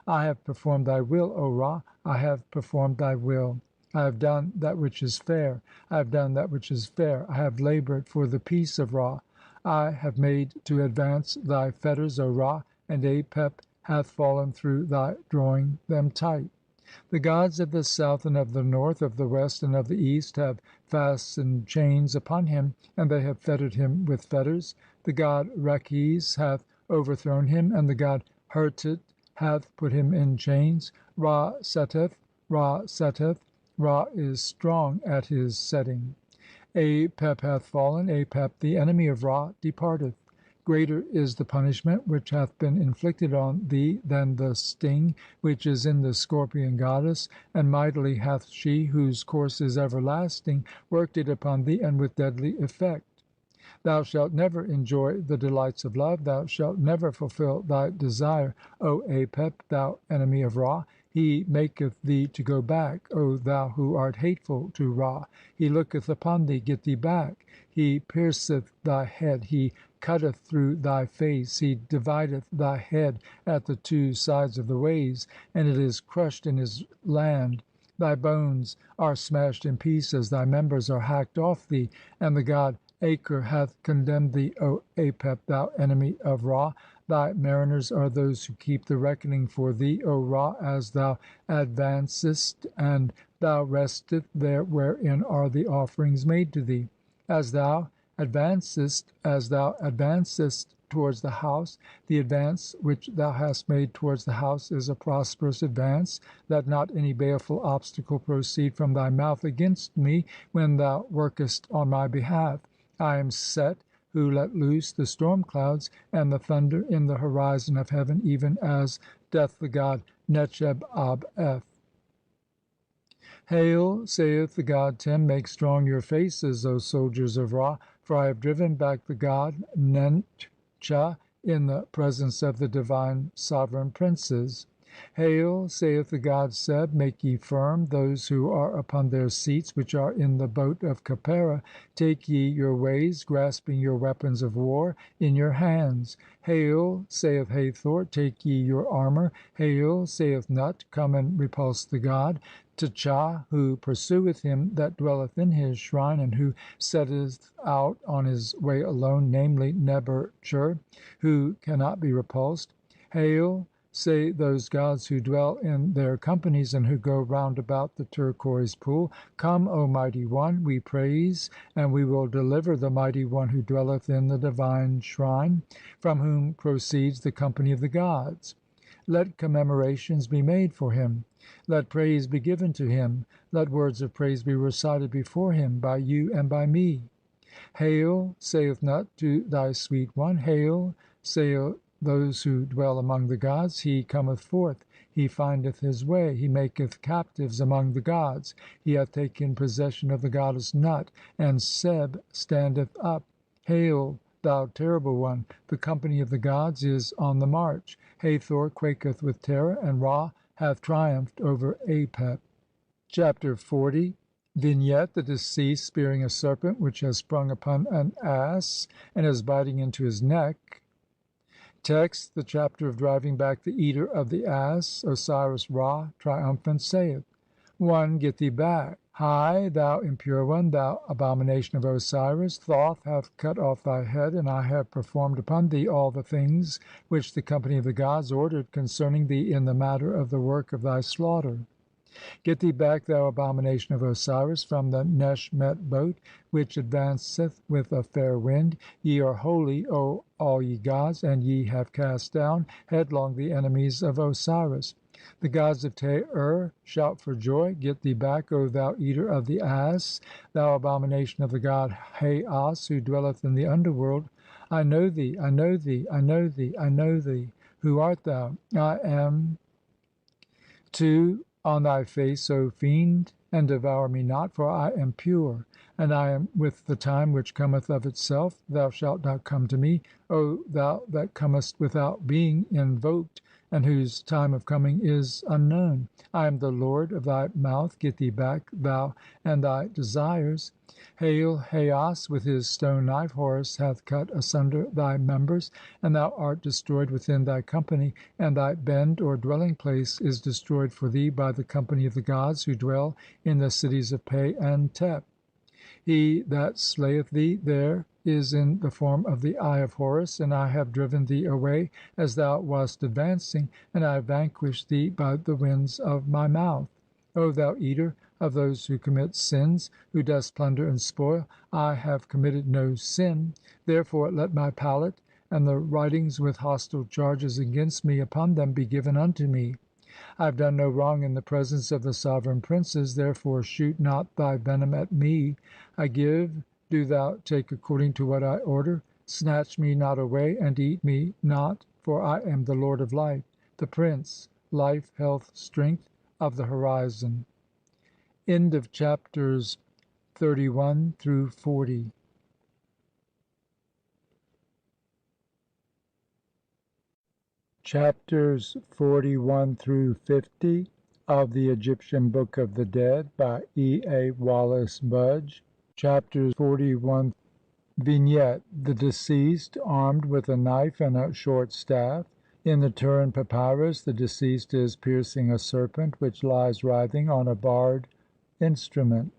A: I have performed thy will, O Ra, I have performed thy will. I have done that which is fair, I have done that which is fair, I have laboured for the peace of Ra. I have made to advance thy fetters, O Ra, and Apep hath fallen through thy drawing them tight. The gods of the south and of the north, of the west and of the east have fastened chains upon him, and they have fettered him with fetters. The god Rekes hath overthrown him, and the god Hertit hath put him in chains. Ra setteth, Ra setteth, Ra is strong at his setting. Apep hath fallen, Apep the enemy of Ra departeth. Greater is the punishment which hath been inflicted on thee than the sting which is in the scorpion goddess, and mightily hath she, whose course is everlasting, worked it upon thee, and with deadly effect. Thou shalt never enjoy the delights of love, thou shalt never fulfil thy desire, O Apep, thou enemy of Ra. He maketh thee to go back, O thou who art hateful to Ra. He looketh upon thee, get thee back. He pierceth thy head, he cutteth through thy face, he divideth thy head at the two sides of the ways, and it is crushed in his land. Thy bones are smashed in pieces, thy members are hacked off thee, and the god Acre hath condemned thee, O Apep, thou enemy of Ra. Thy mariners are those who keep the reckoning for thee, O Ra, as thou advancest, and thou resteth there wherein are the offerings made to thee. As thou advancest towards the house, the advance which thou hast made towards the house is a prosperous advance. Let not any baleful obstacle proceed from thy mouth against me when thou workest on my behalf. I am Set, who let loose the storm clouds and the thunder in the horizon of heaven, even as doth the god Necheb ab F. "Hail," saith the god Tem, "make strong your faces, O soldiers of Ra, for I have driven back the god Nentcha in the presence of the divine sovereign princes." "Hail," saith the god Seb, "make ye firm those who are upon their seats which are in the boat of Khepera. Take ye your ways, grasping your weapons of war in your hands." "Hail," saith Hathor, "take ye your armour." "Hail," saith Nut, "come and repulse the god." Tcha, who pursueth him that dwelleth in his shrine, and who setteth out on his way alone, namely, Neb er tcher, who cannot be repulsed. "Hail," say those gods who dwell in their companies and who go round about the turquoise pool. "Come, O mighty one, we praise, and we will deliver the mighty one who dwelleth in the divine shrine, from whom proceeds the company of the gods. Let commemorations be made for him, let praise be given to him, let words of praise be recited before him by you and by me." "Hail," saith Nut, "to thy sweet one." "Hail," say those who dwell among the gods. "He cometh forth, he findeth his way, he maketh captives among the gods. He hath taken possession of the goddess Nut, and Seb standeth up." "Hail, thou terrible one, the company of the gods is on the march." Hathor quaketh with terror, and Ra hath triumphed over Apep. Chapter 40. Vignette: the deceased spearing a serpent which has sprung upon an ass and is biting into his neck. Text: the chapter of driving back the eater of the ass. Osiris Ra, triumphant, saith: 1. Get thee back. Hi, thou impure one, thou abomination of Osiris. Thoth hath cut off thy head, and I have performed upon thee all the things which the company of the gods ordered concerning thee in the matter of the work of thy slaughter. Get thee back, thou abomination of Osiris, from the Neshmet boat, which advanceth with a fair wind. Ye are holy, O all ye gods, and ye have cast down headlong the enemies of Osiris. The gods of Ur shout for joy. Get thee back, O thou eater of the ass, thou abomination of the god Haas, who dwelleth in the underworld. I know thee, I know thee, I know thee, I know thee. Who art thou? I am. 2. On thy face, O fiend, and devour me not, for I am pure, and I am with the time which cometh of itself. Thou shalt not come to me, O thou that comest without being invoked, and whose time of coming is unknown. I am the Lord of thy mouth. Get thee back, thou and thy desires. Hail, Haos, with his stone knife. Horus hath cut asunder thy members, and thou art destroyed within thy company, and thy bend or dwelling place is destroyed for thee by the company of the gods who dwell in the cities of Pe and Tep. He that slayeth thee there is in the form of the Eye of Horus, and I have driven thee away as thou wast advancing, and I have vanquished thee by the winds of my mouth. O thou eater of those who commit sins, who dost plunder and spoil, I have committed no sin. Therefore let my palate and the writings with hostile charges against me upon them be given unto me. I have done no wrong in the presence of the sovereign princes, therefore shoot not thy venom at me. I give, do thou take according to what I order. Snatch me not away, and eat me not, for I am the Lord of life, the Prince, life, health, strength of the horizon. End of chapters 31 through 40. Chapters 41 through 50 of the Egyptian Book of the Dead by E. A. Wallis Budge. Chapters 41. Vignette: the deceased armed with a knife and a short staff. In the Turin Papyrus the deceased is piercing a serpent which lies writhing on a barred instrument.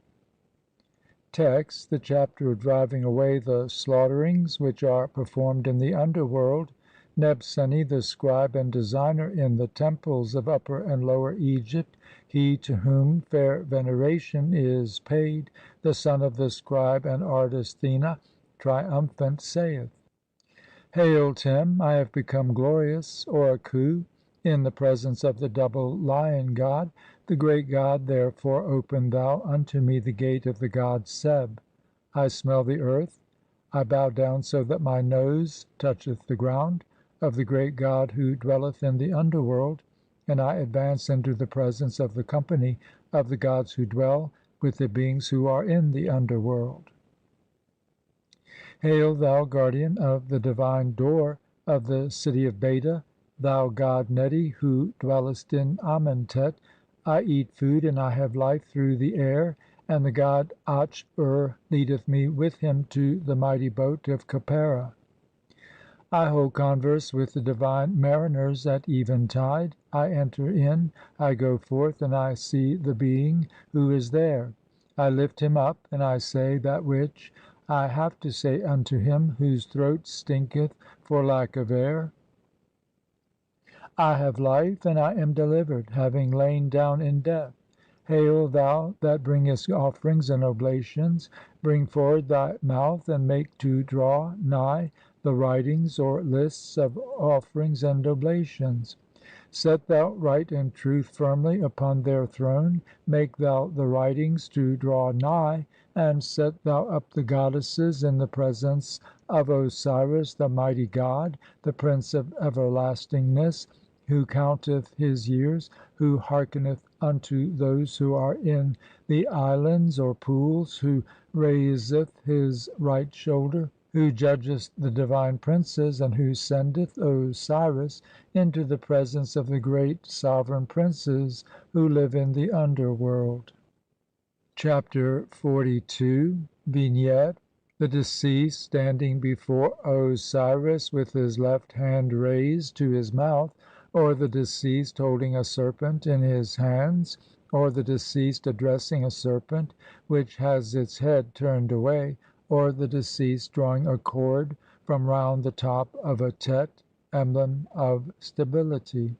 A: Text: the chapter of driving away the slaughterings which are performed in the underworld. Nebseni, the scribe and designer in the temples of Upper and Lower Egypt, he to whom fair veneration is paid, the son of the scribe and artist Thena, triumphant, saith: Hail, Tem! I have become glorious, or a khu, in the presence of the double Lion God. The great God, therefore open thou unto me the gate of the god Seb. I smell the earth, I bow down so that my nose toucheth the ground, of the great God who dwelleth in the underworld, and I advance into the presence of the company of the gods who dwell with the beings who are in the underworld. Hail, thou guardian of the divine door of the city of Beta, thou god Neti who dwellest in Amentet. I eat food and I have life through the air, and the god Ach ur leadeth me with him to the mighty boat of Khepera. I hold converse with the divine mariners at eventide. I enter in, I go forth, and I see the being who is there. I lift him up, and I say that which I have to say unto him whose throat stinketh for lack of air. I have life, and I am delivered, having lain down in death. Hail, thou that bringest offerings and oblations, bring forward thy mouth, and make to draw nigh the writings or lists of offerings and oblations. Set thou right and truth firmly upon their throne, make thou the writings to draw nigh, and set thou up the goddesses in the presence of Osiris, the mighty God, the Prince of everlastingness, who counteth his years, who hearkeneth unto those who are in the islands or pools, who raiseth his right shoulder, who judgeth the divine princes, and who sendeth Osiris into the presence of the great sovereign princes who live in the underworld. Chapter 42. Vignette: the deceased standing before Osiris with his left hand raised to his mouth, or the deceased holding a serpent in his hands. or the deceased addressing a serpent which has its head turned away, or the deceased drawing a cord from round the top of a tet, emblem of stability.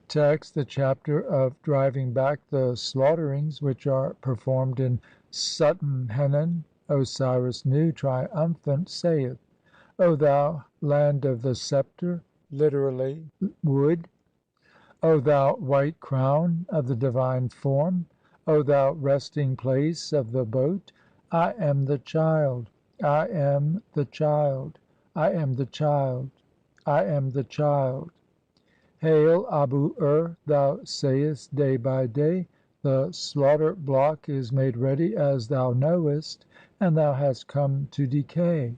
A: Text: The Chapter of driving back the slaughterings which are performed in Suten henen. Osiris Nu, triumphant, saith: O thou land of the scepter (literally, wood), O thou white crown of the divine form, O thou resting place of the boat, I am the child, I am the child, I am the child, I am the child. Hail, Abu Ur, thou sayest day by day, the slaughter block is made ready as thou knowest, and thou hast come to decay.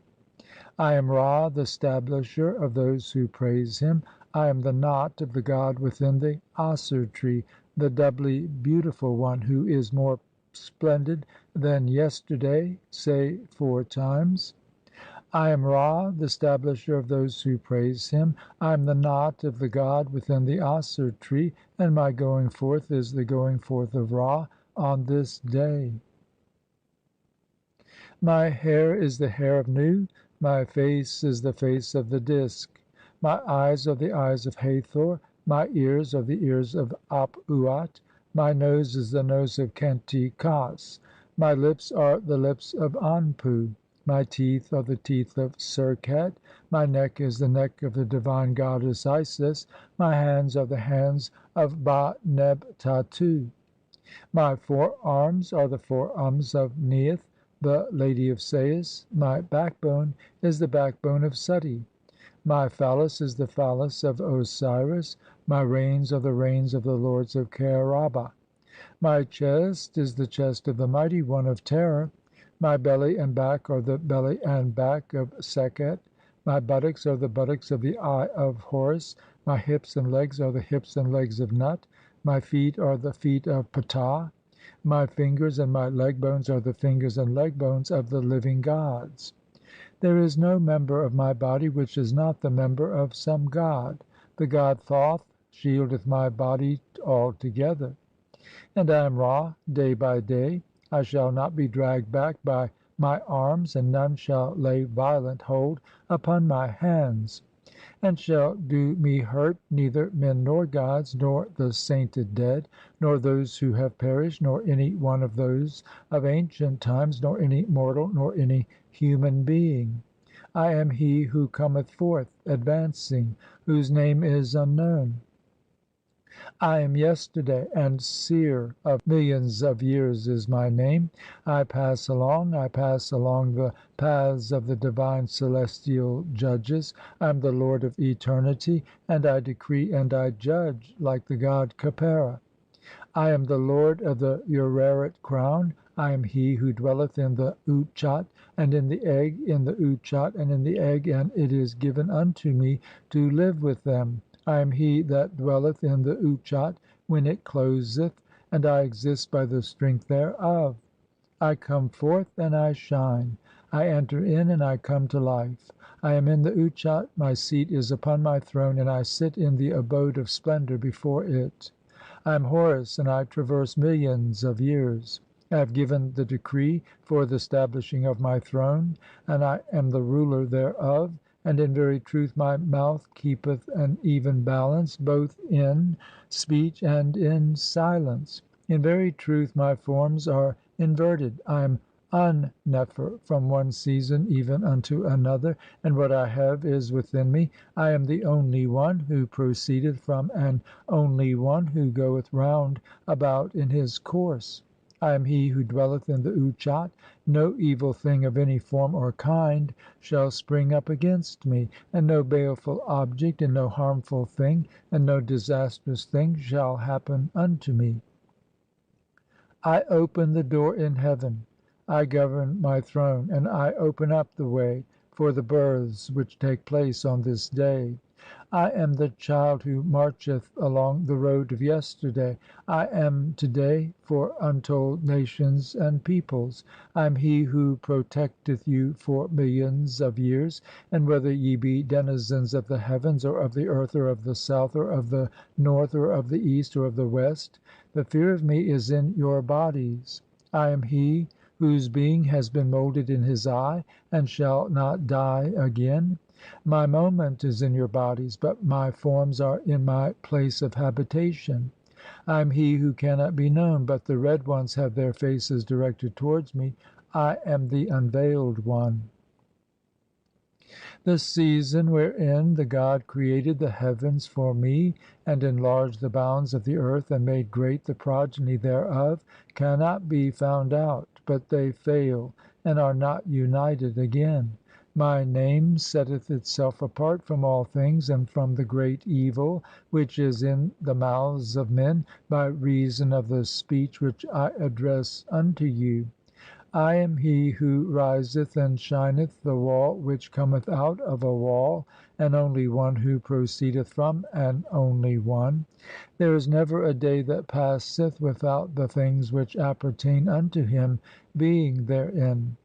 A: I am Ra, the stablisher of those who praise him. I am the knot of the god within the Aser tree, the doubly beautiful one, who is more splendid than yesterday. Say 4 times. I am Ra, the stablisher of those who praise him. I am the knot of the god within the Aser tree, and my going forth is the going forth of Ra on this day. My hair is the hair of Nu, my face is the face of the Disk. My eyes are the eyes of Hathor, my ears are the ears of Ap Uat. My nose is the nose of Khenti Kas. My lips are the lips of Anpu. My teeth are the teeth of Serqet. My neck is the neck of the divine goddess Isis. My hands are the hands of Ba Neb Tatu. My forearms are the forearms of Neith, the lady of Sais. My backbone is the backbone of Suti. My phallus is the phallus of Osiris. My reins are the reins of the lords of Kher aba. My chest is the chest of the mighty one of terror. My belly and back are the belly and back of Sekhet. My buttocks are the buttocks of the Eye of Horus. My hips and legs are the hips and legs of Nut. My feet are the feet of Ptah. My fingers and my leg bones are the fingers and leg bones of the living gods. There is no member of my body which is not the member of some god. The god Thoth shieldeth my body altogether. And I am Ra day by day. I shall not be dragged back by my arms, and none shall lay violent hold upon my hands, and shall do me hurt, neither men nor gods, nor the sainted dead, nor those who have perished, nor any one of those of ancient times, nor any mortal, nor any human being. I am he who cometh forth, advancing, whose name is unknown. I am yesterday, and seer of millions of years is my name. I pass along the paths of the divine celestial judges. I am the Lord of eternity, and I decree and I judge like the god Khepera. I am the Lord of the Ureret crown. I am he who dwelleth in the Utchat and in the egg, in the Utchat and in the egg, and it is given unto me to live with them. I am he that dwelleth in the Utchat when it closeth, and I exist by the strength thereof. I come forth and I shine. I enter in and I come to life. I am in the Utchat, my seat is upon my throne, and I sit in the abode of splendor before it. I am Horus, and I traverse millions of years. I have given the decree for the stablishing of my throne, and I am the ruler thereof. And in very truth my mouth keepeth an even balance, both in speech and in silence. In very truth my forms are inverted. I am Un-nefer from one season even unto another, and what I have is within me. I am the only one, who proceedeth from an only one, who goeth round about in his course. I am he who dwelleth in the Utchat. No evil thing of any form or kind shall spring up against me, and no baleful object, and no harmful thing, and no disastrous thing shall happen unto me. I open the door in heaven, I govern my throne, and I open up the way for the births which take place on this day. I am the child who marcheth along the road of yesterday. I am today for untold nations and peoples. I am he who protecteth you for millions of years, and whether ye be denizens of the heavens, or of the earth, or of the south, or of the north, or of the east, or of the west, the fear of me is in your bodies. I am he whose being has been moulded in his eye, and shall not die again. My moment is in your bodies, but my forms are in my place of habitation. I am he who cannot be known, but the red ones have their faces directed towards me. I am the unveiled one. The season wherein the God created the heavens for me, and enlarged the bounds of the earth, and made great the progeny thereof, cannot be found out, but they fail and are not united again. My name setteth itself apart from all things, and from the great evil which is in the mouths of men, by reason of the speech which I address unto you. I am he who riseth and shineth, the wall which cometh out of a wall, and only one, who proceedeth from an only one. There is never a day that passeth without the things which appertain unto him being therein.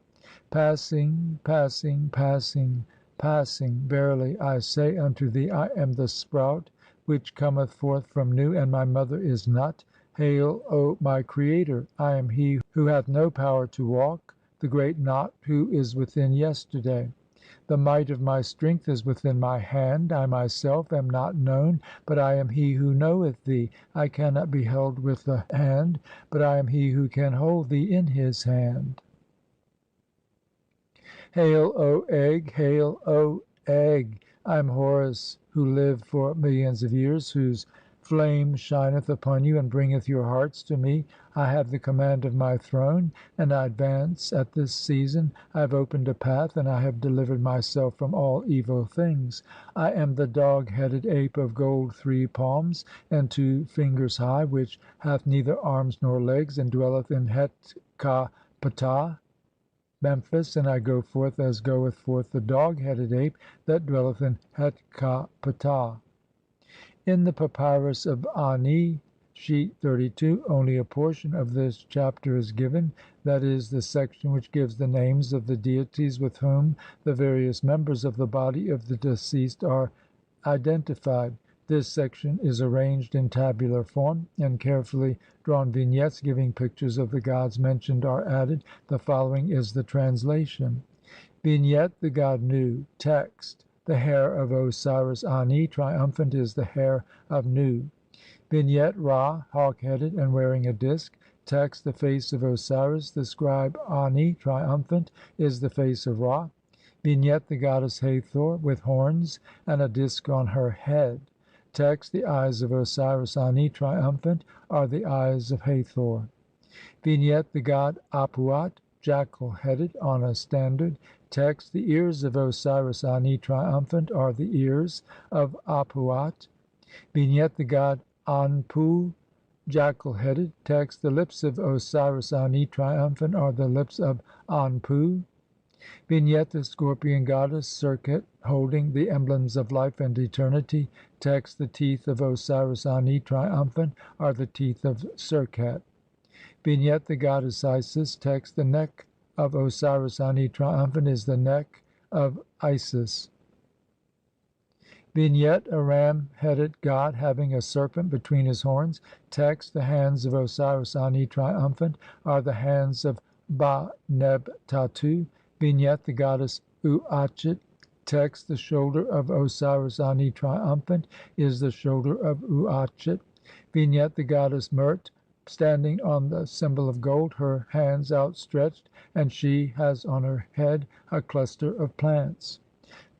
A: Passing, passing, passing, passing. Verily I say unto thee, I am the sprout which cometh forth from Nu, and my mother is Nut. Hail, O my Creator! I am he who hath no power to walk, the great Knot who is within yesterday. The might of my strength is within my hand. I myself am not known, but I am he who knoweth thee. I cannot be held with the hand, but I am he who can hold thee in his hand. Hail, O egg! Hail, O egg! I am Horus, who lived for millions of years, whose flame shineth upon you, and bringeth your hearts to me. I have the command of my throne, and I advance at this season. I have opened a path, and I have delivered myself from all evil things. I am the dog-headed ape of gold 3 palms and 2 fingers high, which hath neither arms nor legs, and dwelleth in Het Ka Ptah, Memphis, and I go forth as goeth forth the dog-headed ape that dwelleth in Het Ka Ptah. In the Papyrus of Ani, sheet 32, only a portion of this chapter is given, that is, the section which gives the names of the deities with whom the various members of the body of the deceased are identified. This section is arranged in tabular form, and carefully drawn vignettes giving pictures of the gods mentioned are added. The following is the translation. Vignette: the god Nu. Text: the hair of Osiris Ani, triumphant, is the hair of Nu. Vignette: Ra, hawk-headed and wearing a disk. Text: the face of Osiris, the scribe Ani, triumphant, is the face of Ra. Vignette: the goddess Hathor, with horns and a disk on her head. Text: the eyes of Osiris Ani, triumphant, are the eyes of Hathor. Vignette: the god Ap uat, jackal-headed, on a standard. Text: the ears of Osiris Ani, triumphant, are the ears of Ap uat. Vignette: the god Anpu, jackal-headed. Text: the lips of Osiris Ani, triumphant, are the lips of Anpu. Vignette: the scorpion goddess Serqet, holding the emblems of life and eternity. Text: the teeth of Osiris Ani, triumphant, are the teeth of Serqet. Vignette: the goddess Isis. Text: the neck of Osiris Ani, triumphant, is the neck of Isis. Vignette: a ram-headed god having a serpent between his horns. Text: the hands of Osiris Ani, triumphant, are the hands of Ba neb Tatu. Vignette: the goddess Uatchet. Text: the shoulder of Osiris Ani, triumphant, is the shoulder of Uatchet. Vignette: the goddess Mert, standing on the symbol of gold, her hands outstretched, and she has on her head a cluster of plants.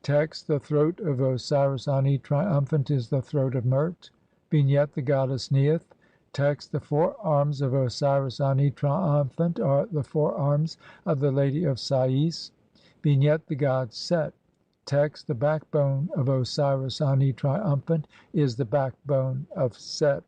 A: Text: the throat of Osiris Ani, triumphant, is the throat of Mert. Vignette: the goddess Neith. Text: the forearms of Osiris Ani, triumphant, are the forearms of the lady of Sais. Vignette: the god Set. Text: the backbone of Osiris Ani, triumphant, is the backbone of Set.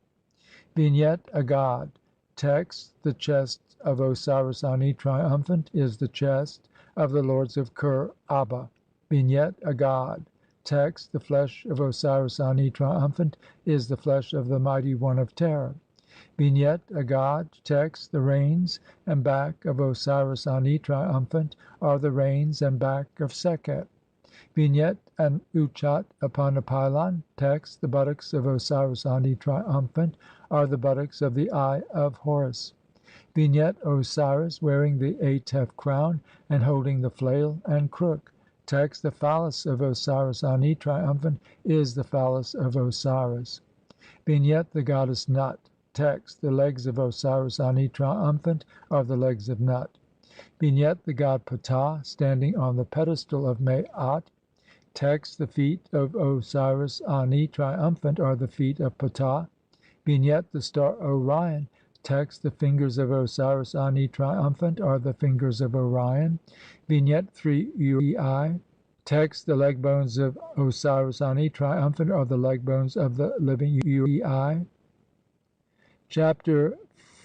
A: Vignette: a god. Text: the chest of Osiris Ani, triumphant, is the chest of the lords of Kher aba. Vignette: a god. Text: the flesh of Osiris Ani, triumphant, is the flesh of the mighty one of terror. Vignette: a god. Text: the reins and back of Osiris Ani, triumphant, are the reins and back of Sekhet. Vignette: an Utchat upon a pylon. Text: the buttocks of Osiris Ani, triumphant, are the buttocks of the Eye of Horus. Vignette: Osiris wearing the Atef crown and holding the flail and crook. Text: the phallus of Osiris Ani, triumphant, is the phallus of Osiris. Vignette: the goddess Nut. Text: the legs of Osiris Ani, triumphant, are the legs of Nut. Vignette: the god Ptah standing on the pedestal of Maat. Text: the feet of Osiris Ani, triumphant, are the feet of Ptah. Vignette: the star Orion. Text: the fingers of Osiris Ani, triumphant, are the fingers of Orion. Vignette: 3 Ui. Text: the leg bones of Osiris Ani, triumphant, are the leg bones of the living Ui. Chapter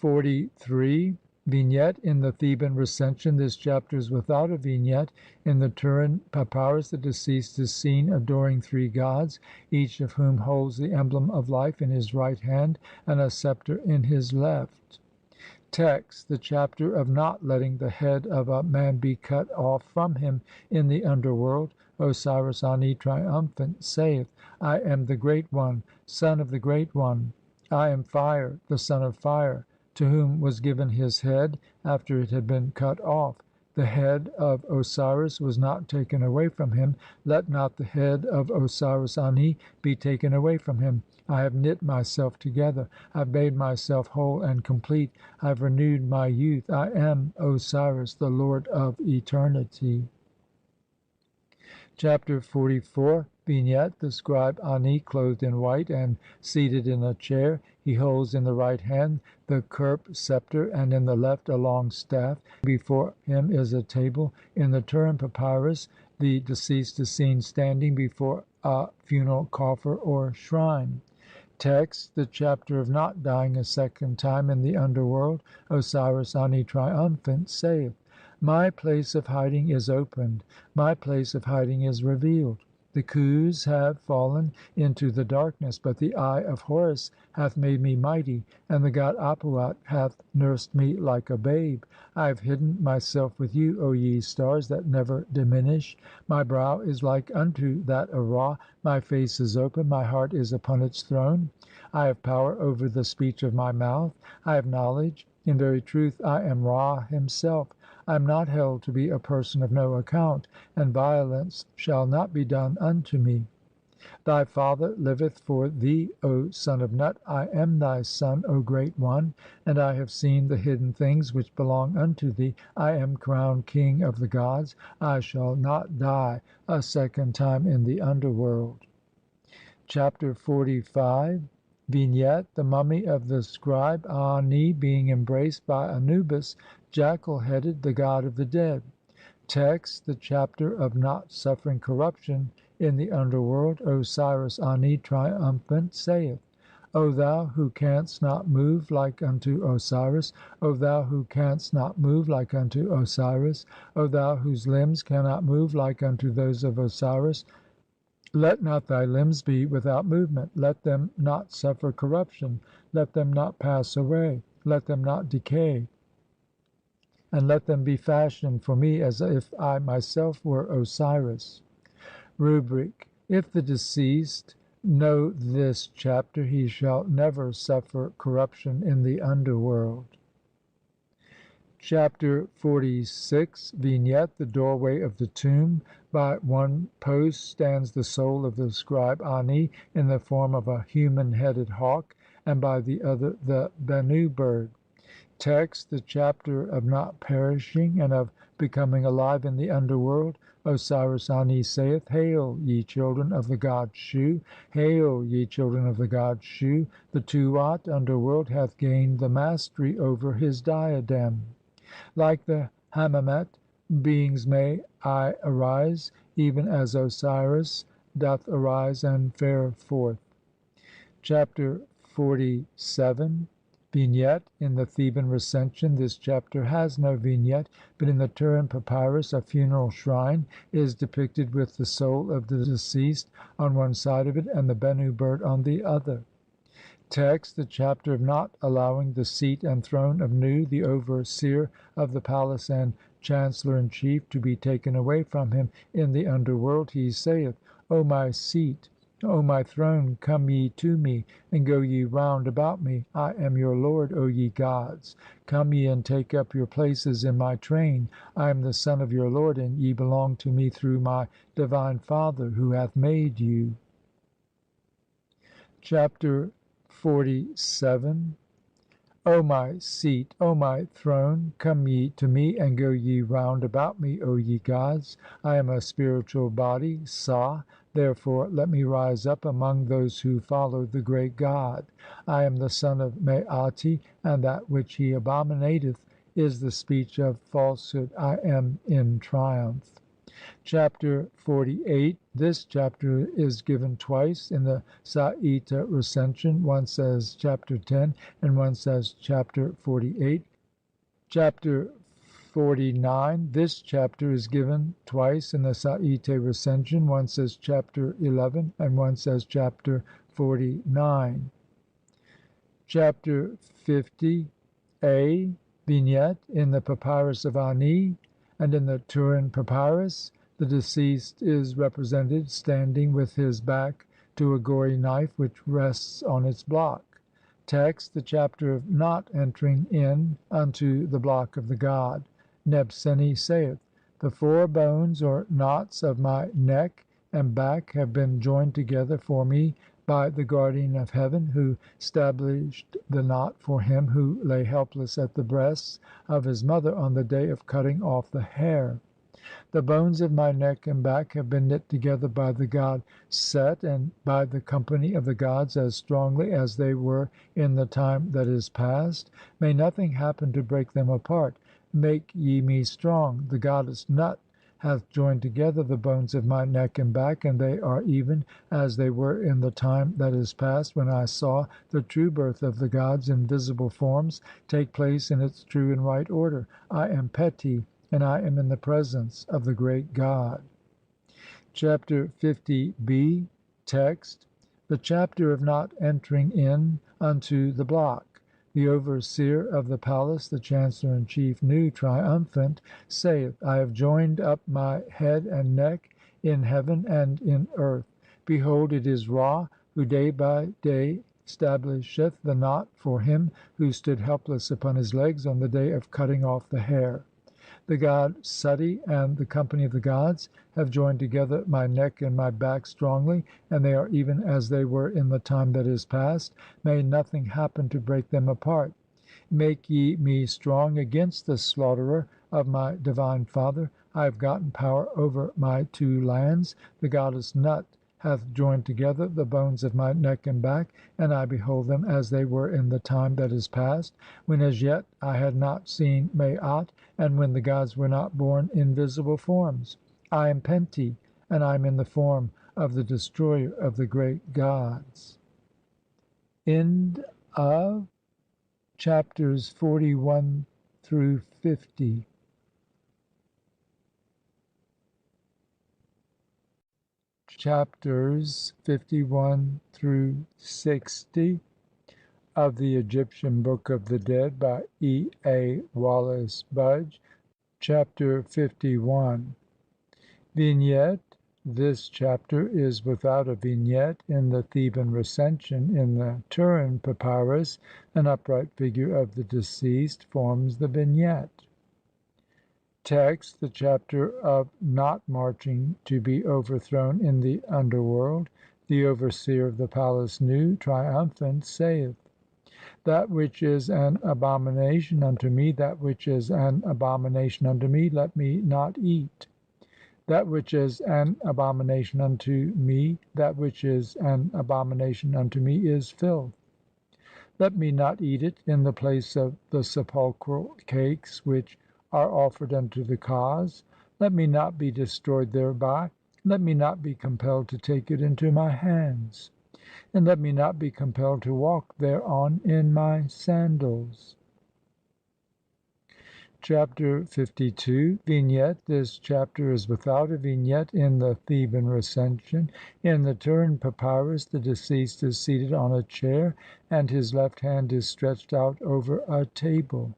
A: XLIII. Vignette: in the Theban Recension this chapter is without a vignette. In the Turin Papyrus the deceased is seen adoring three gods, each of whom holds the emblem of life in his right hand and a scepter in his left. Text: the chapter of not letting the head of a man be cut off from him in the underworld. Osiris Ani, triumphant, saith: I am the Great One, son of the Great One. I am Fire, the son of Fire, to whom was given his head after it had been cut off. The head of Osiris was not taken away from him. Let not the head of Osiris Ani be taken away from him. I have knit myself together. I have made myself whole and complete. I have renewed my youth. I am Osiris, the Lord of eternity. Chapter XLIV. Vignette: the scribe Ani, clothed in white and seated in a chair. He holds in the right hand the Kerp scepter, and in the left a long staff. Before him is a table. In the Turin Papyrus the deceased is seen standing before a funeral coffer or shrine. Text: the chapter of not dying a second time in the underworld. Osiris Ani, triumphant, saith: My place of hiding is opened, my place of hiding is revealed. The Khus have fallen into the darkness, but the Eye of Horus hath made me mighty, and the god Ap uat hath nursed me like a babe. I have hidden myself with you, O ye stars that never diminish. My brow is like unto that of Ra, my face is open, my heart is upon its throne. I have power over the speech of my mouth, I have knowledge. In very truth I am Ra himself. I am not held to be a person of no account, and violence shall not be done unto me. Thy father liveth for thee, O son of Nut. I am thy son, O Great One, and I have seen the hidden things which belong unto thee. I am crowned king of the gods. I shall not die a second time in the underworld. Chapter XLV. Vignette: the mummy of the scribe Ani being embraced by Anubis, jackal-headed, the god of the dead. Text: the chapter of not suffering corruption in the underworld. Osiris Ani, triumphant, saith: O thou who canst not move like unto Osiris, O thou who canst not move like unto Osiris, O thou whose limbs cannot move like unto those of Osiris, let not thy limbs be without movement, let them not suffer corruption, let them not pass away, let them not decay, and let them be fashioned for me as if I myself were Osiris. Rubric: if the deceased know this chapter, he shall never suffer corruption in the underworld. Chapter XLVI. Vignette: the doorway of the tomb. By one post stands the soul of the scribe Ani in the form of a human-headed hawk, and by the other the Bennu bird. Text: the chapter of not perishing and of becoming alive in the underworld. Osiris Ani saith: Hail, ye children of the god Shu! Hail, ye children of the god Shu! The Tuat (underworld) hath gained the mastery over his diadem. Like the Hammemet, beings may I arise, even as Osiris doth arise and fare forth. Chapter XLVII. Vignette: in the Theban Recension this Chapter has no vignette, but in the Turin Papyrus a funeral shrine is depicted with the soul of the deceased on one side of it and the Bennu bird on the other. Text: the Chapter of not allowing the seat and throne of Nu, the overseer of the palace and chancellor in chief, to be taken away from him in the underworld. He saith: "O my seat, O my throne, come ye to me, and go ye round about me. I am your lord, O ye gods. Come ye and take up your places in my train. I am the son of your lord, and ye belong to me through my divine Father who hath made you." Chapter XLVII. O my seat, O my throne, come ye to me, and go ye round about me, O ye gods. I am a spiritual body, Sa, therefore let me rise up among those who follow the great God. I am the son of Maati, and that which he abominateth is the speech of falsehood. I am in triumph. Chapter XLVIII. This Chapter is given twice in the Saïta Recension, once as Chapter 10 and once as Chapter 48. Chapter XLIX. This Chapter is given twice in the Saïte Recension, once as Chapter 11 and once as Chapter 49. Chapter 50. A. Vignette: in the Papyrus of Ani and in the Turin Papyrus the deceased is represented standing with his back to a gory knife which rests on its block. Text: the Chapter of not entering in unto the block of the god. Nebseni saith: "The four bones or knots of my neck and back have been joined together for me by the guardian of heaven, who stablished the knot for him who lay helpless at the breasts of his mother on the day of cutting off the hair. The bones of my neck and back have been knit together by the god Set and by the company of the gods as strongly as they were in the time that is past. May nothing happen to break them apart. Make ye me strong. The goddess Nut hath joined together the bones of my neck and back, and they are even as they were in the time that is past, when I saw the true birth of the gods in visible forms take place in its true and right order. I am Peti, and I am in the presence of the great God." Chapter 50b. Text: the Chapter of not entering in unto the block. The overseer of the palace, the chancellor in chief, Nu, triumphant, saith: "I have joined up my head and neck in heaven and in earth. Behold, it is Ra who day by day stablisheth the knot for him who stood helpless upon his legs on the day of cutting off the hair. The god Suti and the company of the gods have joined together my neck and my back strongly, and they are even as they were in the time that is past. May nothing happen to break them apart. Make ye me strong against the slaughterer of my divine father. I have gotten power over my two lands. The goddess Nut hath joined together the bones of my neck and back, and I behold them as they were in the time that is past, when as yet I had not seen Maat, and when the gods were not born in visible forms. I am Penti, and I am in the form of the destroyer of the great gods." End of chapters 41 through 50. Chapters 51 through 60 of the Egyptian Book of the Dead by E. A. Wallis Budge. Chapter 51. Vignette: this Chapter is without a vignette in the Theban Recension. In the Turin Papyrus an upright figure of the deceased forms the vignette. Text: the Chapter of not marching to be overthrown in the underworld. The overseer of the palace Nu, triumphant, saith: "That which is an abomination unto me, that which is an abomination unto me, let me not eat. That which is an abomination unto me, that which is an abomination unto me is filth. Let me not eat it in the place of the sepulchral cakes which are offered unto the Kas. Let me not be destroyed thereby. Let me not be compelled to take it into my hands. and let me not be compelled to walk thereon in my sandals. Chapter 52. Vignette: This Chapter is without a vignette in the Theban Recension. In the Turin Papyrus the deceased is seated on a chair, and his left hand is stretched out over a table.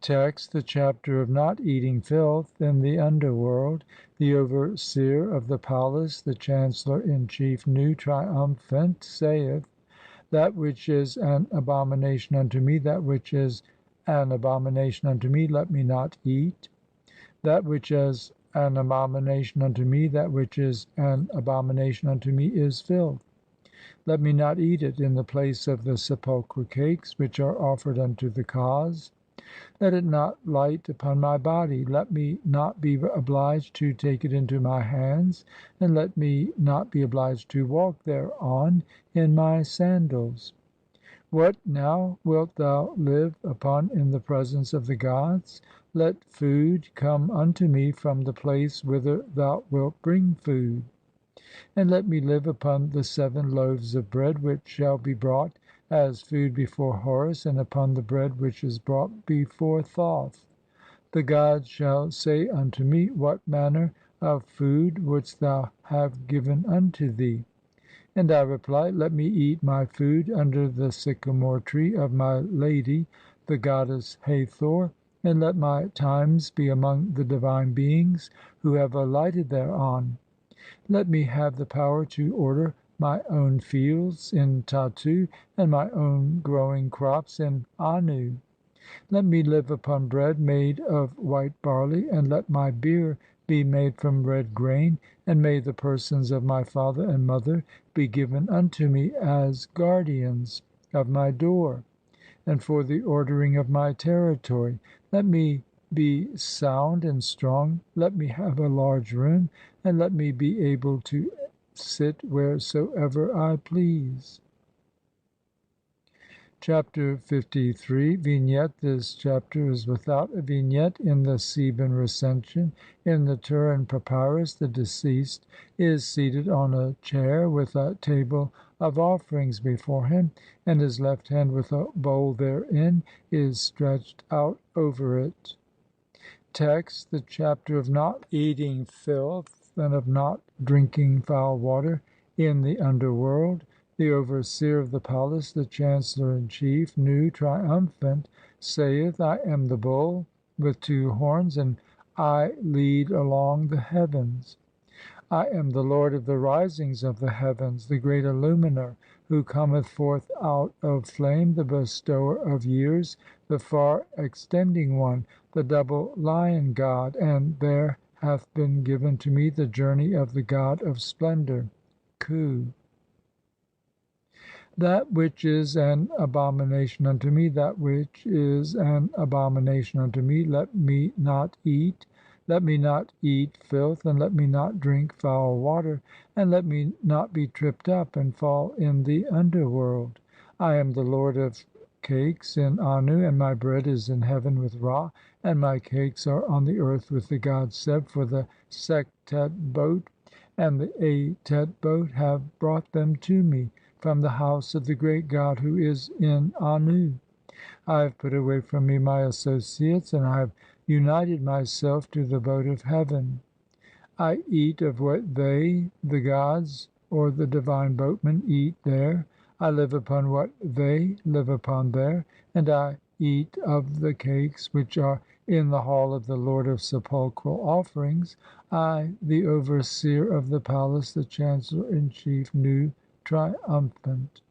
A: Text: The Chapter of not eating filth in the underworld. The overseer of the palace, the chancellor in chief, Nu, triumphant, saith: That which is an abomination unto me, that which is an abomination unto me, let me not eat. That which is an abomination unto me, that which is an abomination unto me, is filth. Let me not eat it in the place of the sepulchral cakes which are offered unto the Kas. Let it not light upon my body. Let me not be obliged to take it into my hands, and let me not be obliged to walk thereon in my sandals. What now wilt thou live upon in the presence of the gods? Let food come unto me from the place whither thou wilt bring food. And let me live upon the 7 loaves of bread which shall be brought as food before Horus, and upon the bread which is brought before Thoth. The gods shall say unto me, What manner of food wouldst thou have given unto thee? And I reply, Let me eat my food under the sycamore tree of my lady, the goddess Hathor, and let my times be among the divine beings who have alighted thereon. Let me have the power to order my own fields in Tatu, and my own growing crops in Annu. Let me live upon bread made of white barley, and let my beer be made from red grain, and may the persons of my father and mother be given unto me as guardians of my door, and for the ordering of my territory. Let me be sound and strong, let me have a large room, and let me be able to sit wheresoever I please. Chapter 53. Vignette: This Chapter is without a vignette in the Theban Recension. In the Turin Papyrus the deceased is seated on a chair with a table of offerings before him, and his left hand with a bowl therein is stretched out over it. Text: The Chapter of not eating filth and of not drinking foul water in the underworld. The overseer of the palace, the chancellor in chief, Nu, triumphant, saith: I am the bull with 2 horns, and I lead along the heavens. I am the lord of the risings of the heavens, the great illuminer, who cometh forth out of flame, the bestower of years, the far extending one, the double lion god, and there hath been given to me the journey of the god of splendor, Khu. That which is an abomination unto me, that which is an abomination unto me, let me not eat. Let me not eat filth, and let me not drink foul water, and let me not be tripped up and fall in the underworld. I am the lord of cakes in Annu, and my bread is in heaven with Ra, and my cakes are on the earth with the god Seb, for the Sektet boat and the Atet boat have brought them to me from the house of the great god who is in Annu. I have put away from me my associates, and I have united myself to the boat of heaven. I eat of what they, the gods, or the divine boatmen, eat there. I live upon what they live upon there, and I eat of the cakes which are in the hall of the Lord of sepulchral offerings. I, the overseer of the palace, the chancellor in chief, Nu, triumphant.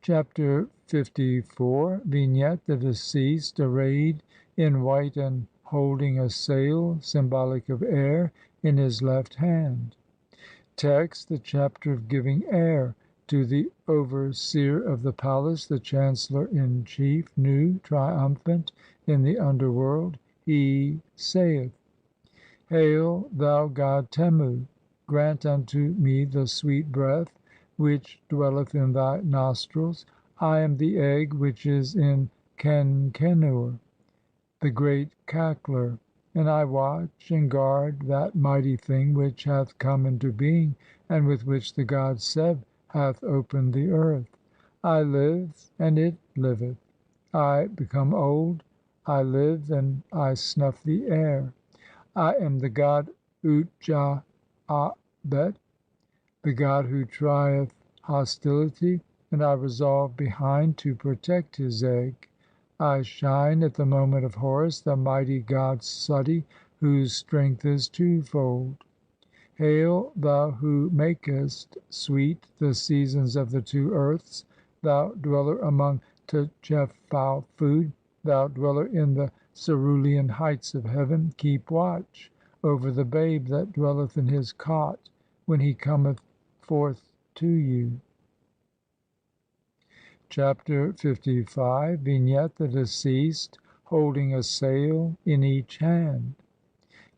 A: Chapter 54. Vignette: The deceased, arrayed in white and holding a sail symbolic of air in his left hand. Text: The Chapter of giving air to the overseer of the palace, the chancellor in chief, Nu, triumphant, in the underworld. He saith: Hail, thou god Temu! Grant unto me the sweet breath which dwelleth in thy nostrils. I am the egg which is in Kenkenur, the great cackler, and I watch and guard that mighty thing which hath come into being and with which the god Seb hath opened the earth. I live, and it liveth. I become old, I live, and I snuff the air. I am the god Utja Abet, the god who trieth hostility, and I resolve behind to protect his egg. I shine at the moment of Horus, the mighty god Suti, whose strength is twofold. Hail, thou who makest sweet the seasons of the two earths, thou dweller among Tchefau food, thou dweller in the cerulean heights of heaven, keep watch over the babe that dwelleth in his cot when he cometh forth to you. Chapter 55. Vignette: the deceased holding a sail in each hand.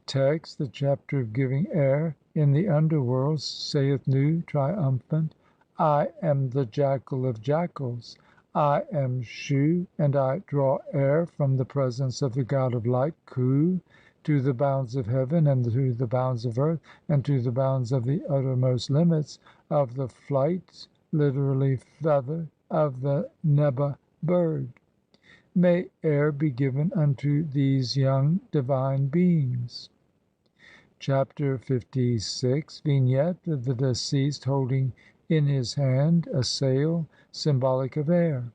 A: Text: the chapter of giving air in the underworld. Saith Nu, triumphant: I am the jackal of jackals, I am Shu, and I draw air from the presence of the god of light Khu to the bounds of heaven, and to the bounds of earth, and to the bounds of the uttermost limits of the flight (literally feather) of the Neba bird. May air be given unto these young divine beings. Chapter 56. Vignette: the deceased holding in his hand a sail, symbolic of air.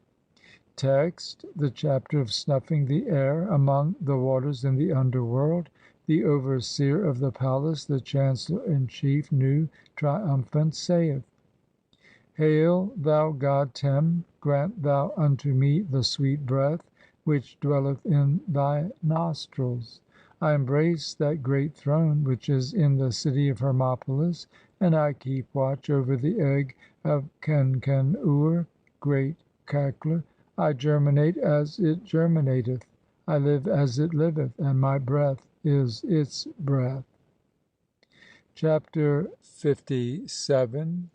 A: Text: the chapter of snuffing the air among the waters in the underworld. The overseer of the palace, the chancellor in chief, Nu, triumphant, saith: Hail, thou god Tem, grant thou unto me the sweet breath which dwelleth in thy nostrils. I embrace that great throne which is in the city of Hermopolis, and I keep watch over the egg of Kenken Ur, great cackler. I germinate as it germinateth, I live as it liveth, and my breath is its breath. Chapter 57.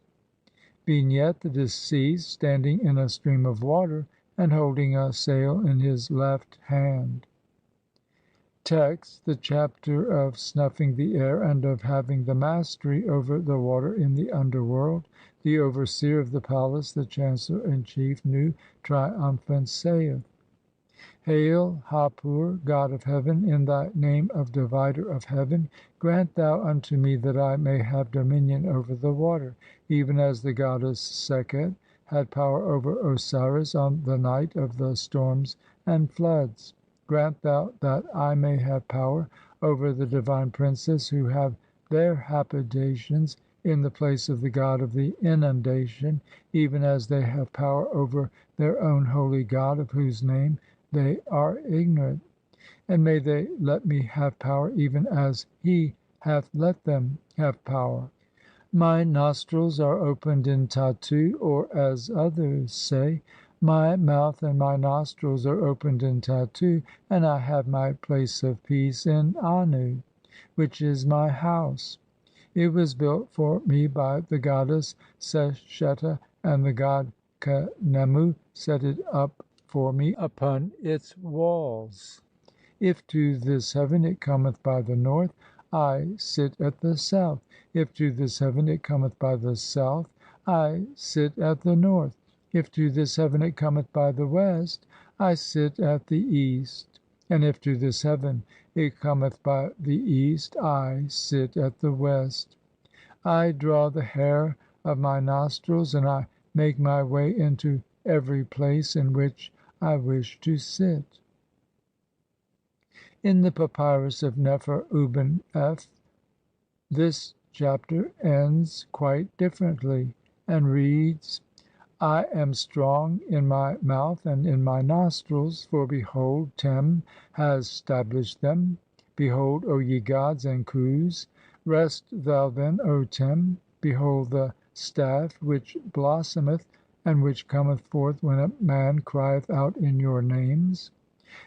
A: Vignette: the deceased standing in a stream of water and holding a sail in his left hand. Text: the chapter of snuffing the air and of having the mastery over the water in the underworld. The overseer of the palace, the chancellor in chief, Nu, triumphant, saith: Hail, Hapur, god of heaven, in thy name of divider of heaven, grant thou unto me that I may have dominion over the water, even as the goddess Sekhet had power over Osiris on the night of the storms and floods. Grant thou that I may have power over the divine princes who have their habitations in the place of the god of the inundation, even as they have power over their own holy god, of whose name they are ignorant. And may they let me have power even as he hath let them have power. My nostrils are opened in Tatu, or as others say, my mouth and my nostrils are opened in Tatu, and I have my place of peace in Annu, which is my house. It was built for me by the goddess Sesheta, and the god Khnemu set it up for me upon its walls. If to this heaven it cometh by the north, I sit at the south. If to this heaven it cometh by the south, I sit at the north. If to this heaven it cometh by the west, I sit at the east. And if to this heaven it cometh by the east, I sit at the west. I draw the hair of my nostrils, and I make my way into every place in which I wish to sit. In the Papyrus of Nefer Uben F, this chapter ends quite differently, and reads: I am strong in my mouth and in my nostrils, for behold, Tem has stablished them. Behold, O ye gods and Khus, rest thou then, O Tem. Behold the staff which blossometh, and which cometh forth when a man crieth out in your names.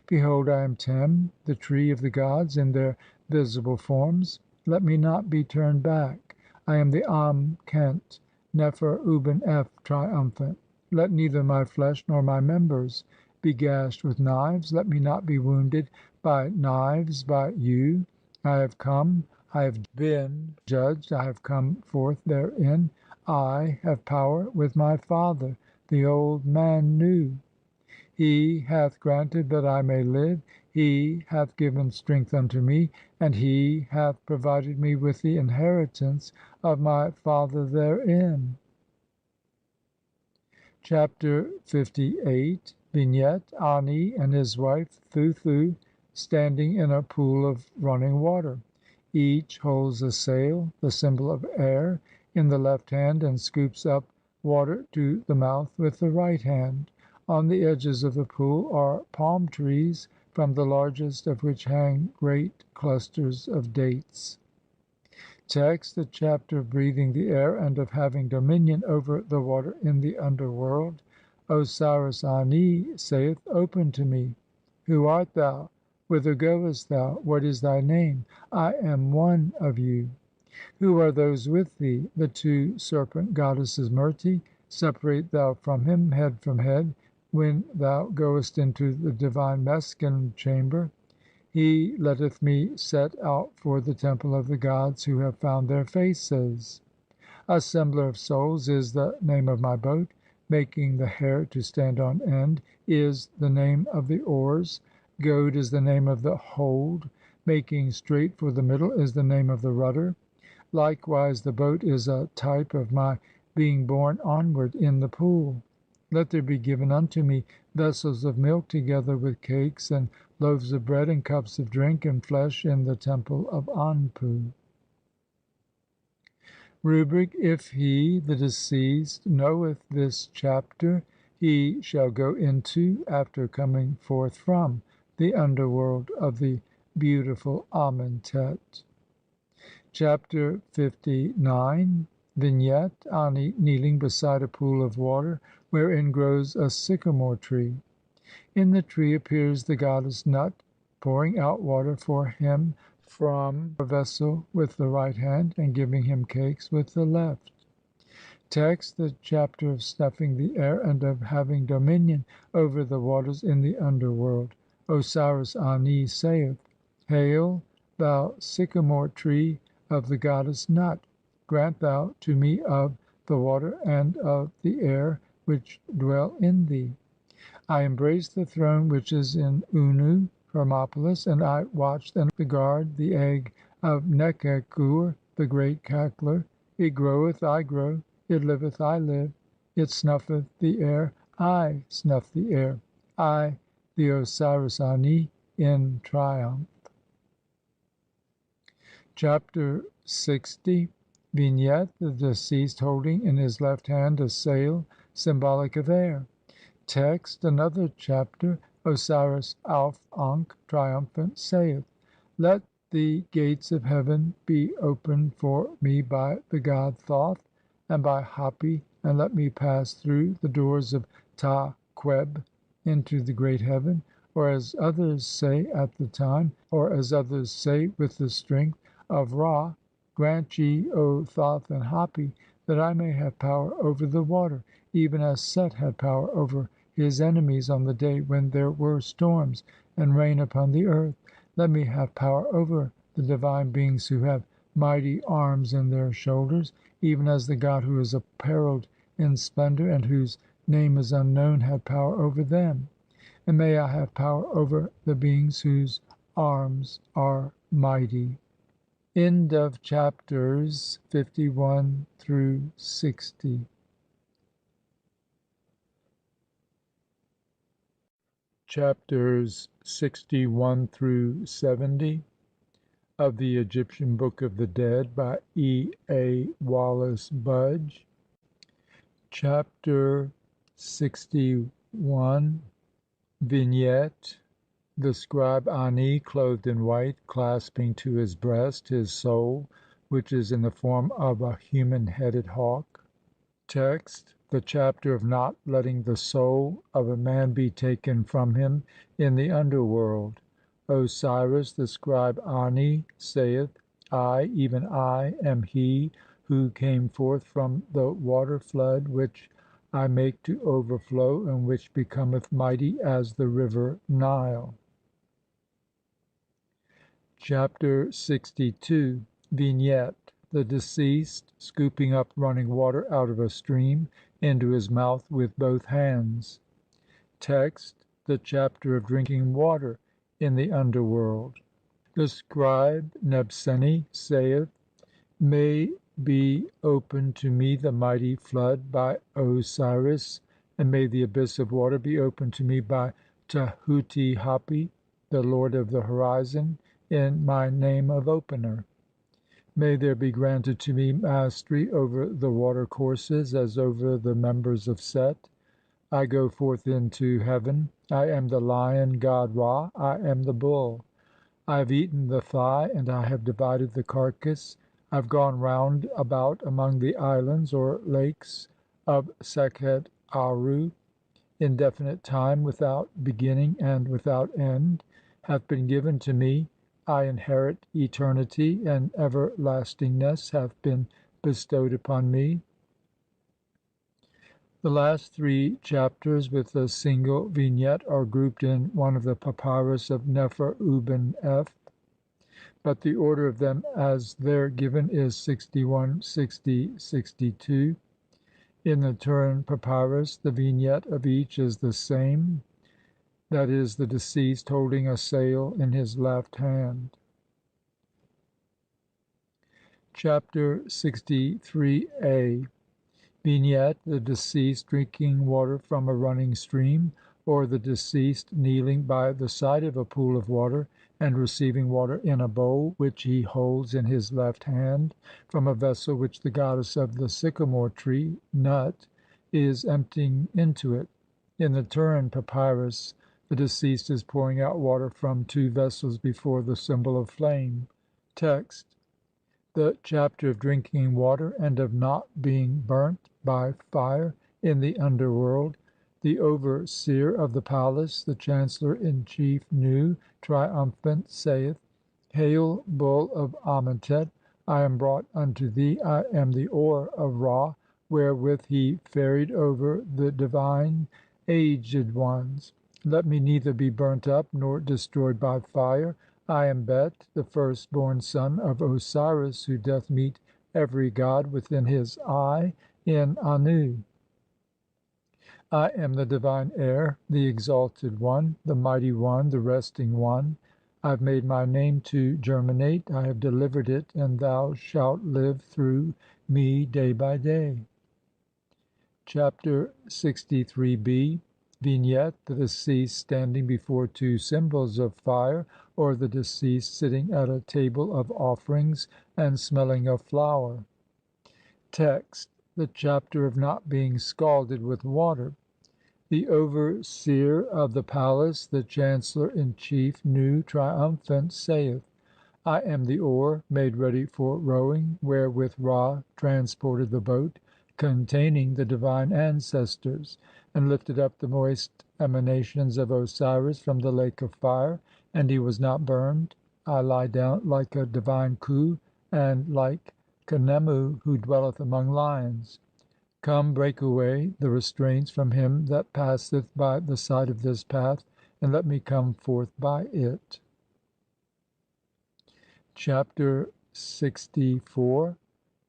A: Behold, I am Tem, the tree of the gods in their visible forms. Let me not be turned back. I am the Am Kent, Nefer Uben F, triumphant. Let neither my flesh nor my members be gashed with knives. Let me not be wounded by knives by you. I have come, I have been judged, I have come forth therein. I have power with my father, the old Manu. He hath granted that I may live, he hath given strength unto me, and he hath provided me with the inheritance of my father therein. Chapter 58. Vignette: Ani and his wife Thuthu standing in a pool of running water. Each holds a sail, the symbol of air, in the left hand, and scoops up water to the mouth with the right hand. On the edges of the pool are palm trees, from the largest of which hang great clusters of dates. Text: the Chapter of breathing the air and of having dominion over the water in the underworld. Osiris Ani saith: Open to me. Who art thou? Whither goest thou? What is thy name? I am one of you. Who are those with thee? The two serpent goddesses Merti. Separate thou from him, head from head, when thou goest into the divine Meskin chamber. He letteth me set out for the temple of the gods who have found their faces. Assembler of souls is the name of my boat. Making the hair to stand on end is the name of the oars. Goad is the name of the hold. Making straight for the middle is the name of the rudder. Likewise the boat is a type of my being borne onward in the pool. Let there be given unto me vessels of milk together with cakes, and loaves of bread, and cups of drink, and flesh in the temple of Anpu. Rubric: if he, the deceased, knoweth this chapter, he shall go into, after coming forth from, the underworld of the beautiful Amentet. Chapter 59. Vignette: Ani kneeling beside a pool of water wherein grows a sycamore tree. In the tree appears the goddess Nut, pouring out water for him from a vessel with the right hand, and giving him cakes with the left. Text: the Chapter of snuffing the air and of having dominion over the waters in the underworld. Osiris Ani saith: Hail, thou sycamore tree of the goddess Nut! Grant thou to me of the water and of the air which dwell in thee. I embrace the throne which is in Unnu (Hermopolis), and I watch and guard the egg of Nekek-ur, the great cackler. It groweth, I grow; it liveth, I live; it snuffeth the air, I snuff the air. I, the Osiris Ani, in triumph. Chapter 60. Vignette: the deceased holding in his left hand a sail symbolic of air. Text: another chapter. Osiris Auf Ankh, triumphant, saith: Let the gates of heaven be opened for me by the god Thoth and by Hapi, and let me pass through the doors of Ta Qeb into the great heaven, or as others say at the time, or as others say with the strength of Ra. Grant ye, O Thoth and Hapi, that I may have power over the water, even as Set had power over his enemies on the day when there were storms and rain upon the earth. Let me have power over the divine beings who have mighty arms in their shoulders, even as the god who is apparelled in splendor and whose name is unknown had power over them. And may I have power over the beings whose arms are mighty. End of chapters 51 through 60. Chapters 61 through 70 of the Egyptian Book of the Dead by E. A. Wallis Budge. Chapter 61. Vignette: the scribe Ani, clothed in white, clasping to his breast his soul, which is in the form of a human-headed hawk. Text: the Chapter of not letting the soul of a man be taken from him in the underworld. Osiris, the scribe Ani, saith: I, even I, am he who came forth from the water flood which I make to overflow, and which becometh mighty as the river Nile. Chapter 62. Vignette: the deceased scooping up running water out of a stream into his mouth with both hands. Text: the Chapter of drinking water in the underworld. The scribe Nebseni saith: May be opened to me the mighty flood by Osiris, and may the abyss of water be opened to me by Tahuti Hapi, the Lord of the Horizon, in my name of Opener. May there be granted to me mastery over the water courses as over the members of Set. I go forth into heaven. I am the lion god Ra. I am the bull. I have eaten the thigh, and I have divided the carcass. I have gone round about among the islands or lakes of Sekhet Aru. Indefinite time without beginning and without end hath been given to me. I inherit eternity, and everlastingness hath been bestowed upon me. The last 3 chapters with a single vignette are grouped in one of the Papyrus of Nefer Uben F, but the order of them as there given is 61, 60, 62. In the Turin Papyrus the vignette of each is the same, that is, the deceased holding a sail in his left hand. Chapter 63a. Vignette: the deceased drinking water from a running stream, or the deceased kneeling by the side of a pool of water and receiving water in a bowl which he holds in his left hand from a vessel which the goddess of the sycamore tree Nut is emptying into it. In the Turin Papyrus the deceased is pouring out water from 2 vessels before the symbol of flame. Text: the Chapter of drinking water and of not being burnt by fire in the underworld. The overseer of the palace, the chancellor in chief Nu, triumphant, saith: Hail, bull of Amentet! I am brought unto thee. I am the oar of Ra, wherewith he ferried over the divine aged ones. Let me neither be burnt up nor destroyed by fire. I am Bet, the firstborn son of Osiris, who doth meet every god within his eye in Annu. I am the divine heir, the exalted one, the mighty one, the resting one. I have made my name to germinate, I have delivered it, and thou shalt live through me day by day. Chapter 63b. Vignette: the deceased standing before 2 symbols of fire, or the deceased sitting at a table of offerings and smelling of flour. Text: the Chapter of not being scalded with water. The overseer of the palace, the chancellor in chief, Nu, triumphant, saith: I am the oar made ready for rowing, wherewith Ra transported the boat containing the divine ancestors, and lifted up the moist emanations of Osiris from the lake of fire, and he was not burned. I lie down like a divine Khu, and like Khnemu who dwelleth among lions. Come, break away the restraints from him that passeth by the side of this path, and let me come forth by it. Chapter 64.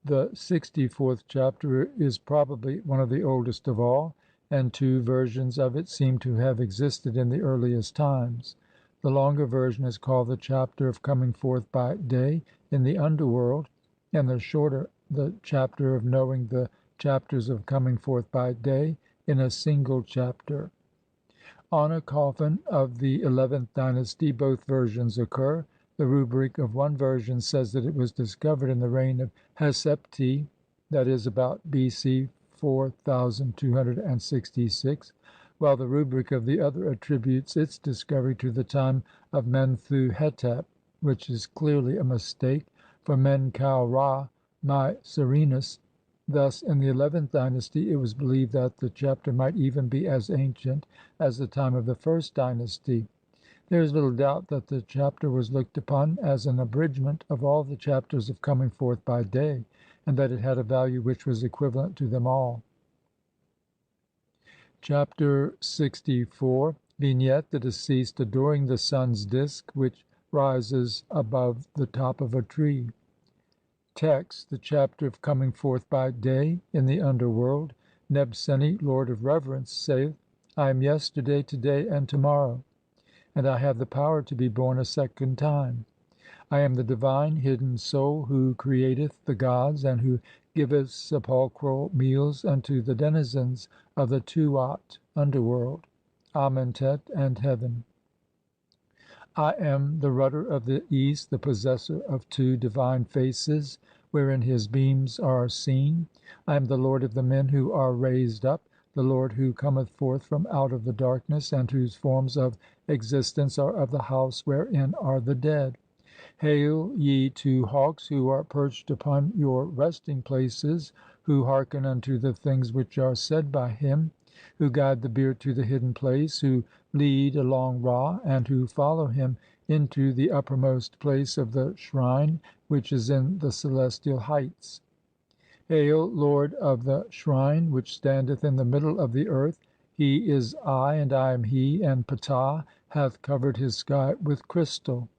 A: The 64th chapter is probably one of the oldest of all, and 2 versions of it seem to have existed in the earliest times. The longer version is called the Chapter of coming forth by day in the underworld, and the shorter the Chapter of knowing the chapters of coming forth by day in a single chapter. On a coffin of the 11th dynasty both versions occur. The rubric of one version says that it was discovered in the reign of Hesepti, that is, about B.C. 4266, while the rubric of the other attributes its discovery to the time of Menthu Hetep, which is clearly a mistake, for Men Kau Ra, my Serenus. Thus, in the 11th dynasty, it was believed that the chapter might even be as ancient as the time of the 1st dynasty. There is little doubt that the chapter was looked upon as an abridgment of all the chapters of coming forth by day, and that it had a value which was equivalent to them all. Chapter 64. Vignette: the deceased adoring the sun's disk which rises above the top of a tree. Text: the chapter of coming forth by day in the underworld. Nebseni, Lord of Reverence, saith: I am yesterday, today, and tomorrow, and I have the power to be born a second time. I am the divine hidden soul who createth the gods, and who giveth sepulchral meals unto the denizens of the Tuat (underworld), Amentet, and heaven. I am the rudder of the East, the possessor of two divine faces, wherein his beams are seen. I am the Lord of the men who are raised up, the Lord who cometh forth from out of the darkness, and whose forms of existence are of the house wherein are the dead. Hail, ye two hawks, who are perched upon your resting places, who hearken unto the things which are said by him, who guide the bier to the hidden place, who lead along Ra, and who follow him into the uppermost place of the shrine which is in the celestial heights. Hail, Lord of the shrine which standeth in the middle of the earth. He is I, and I am he, and Ptah hath covered his sky with crystal.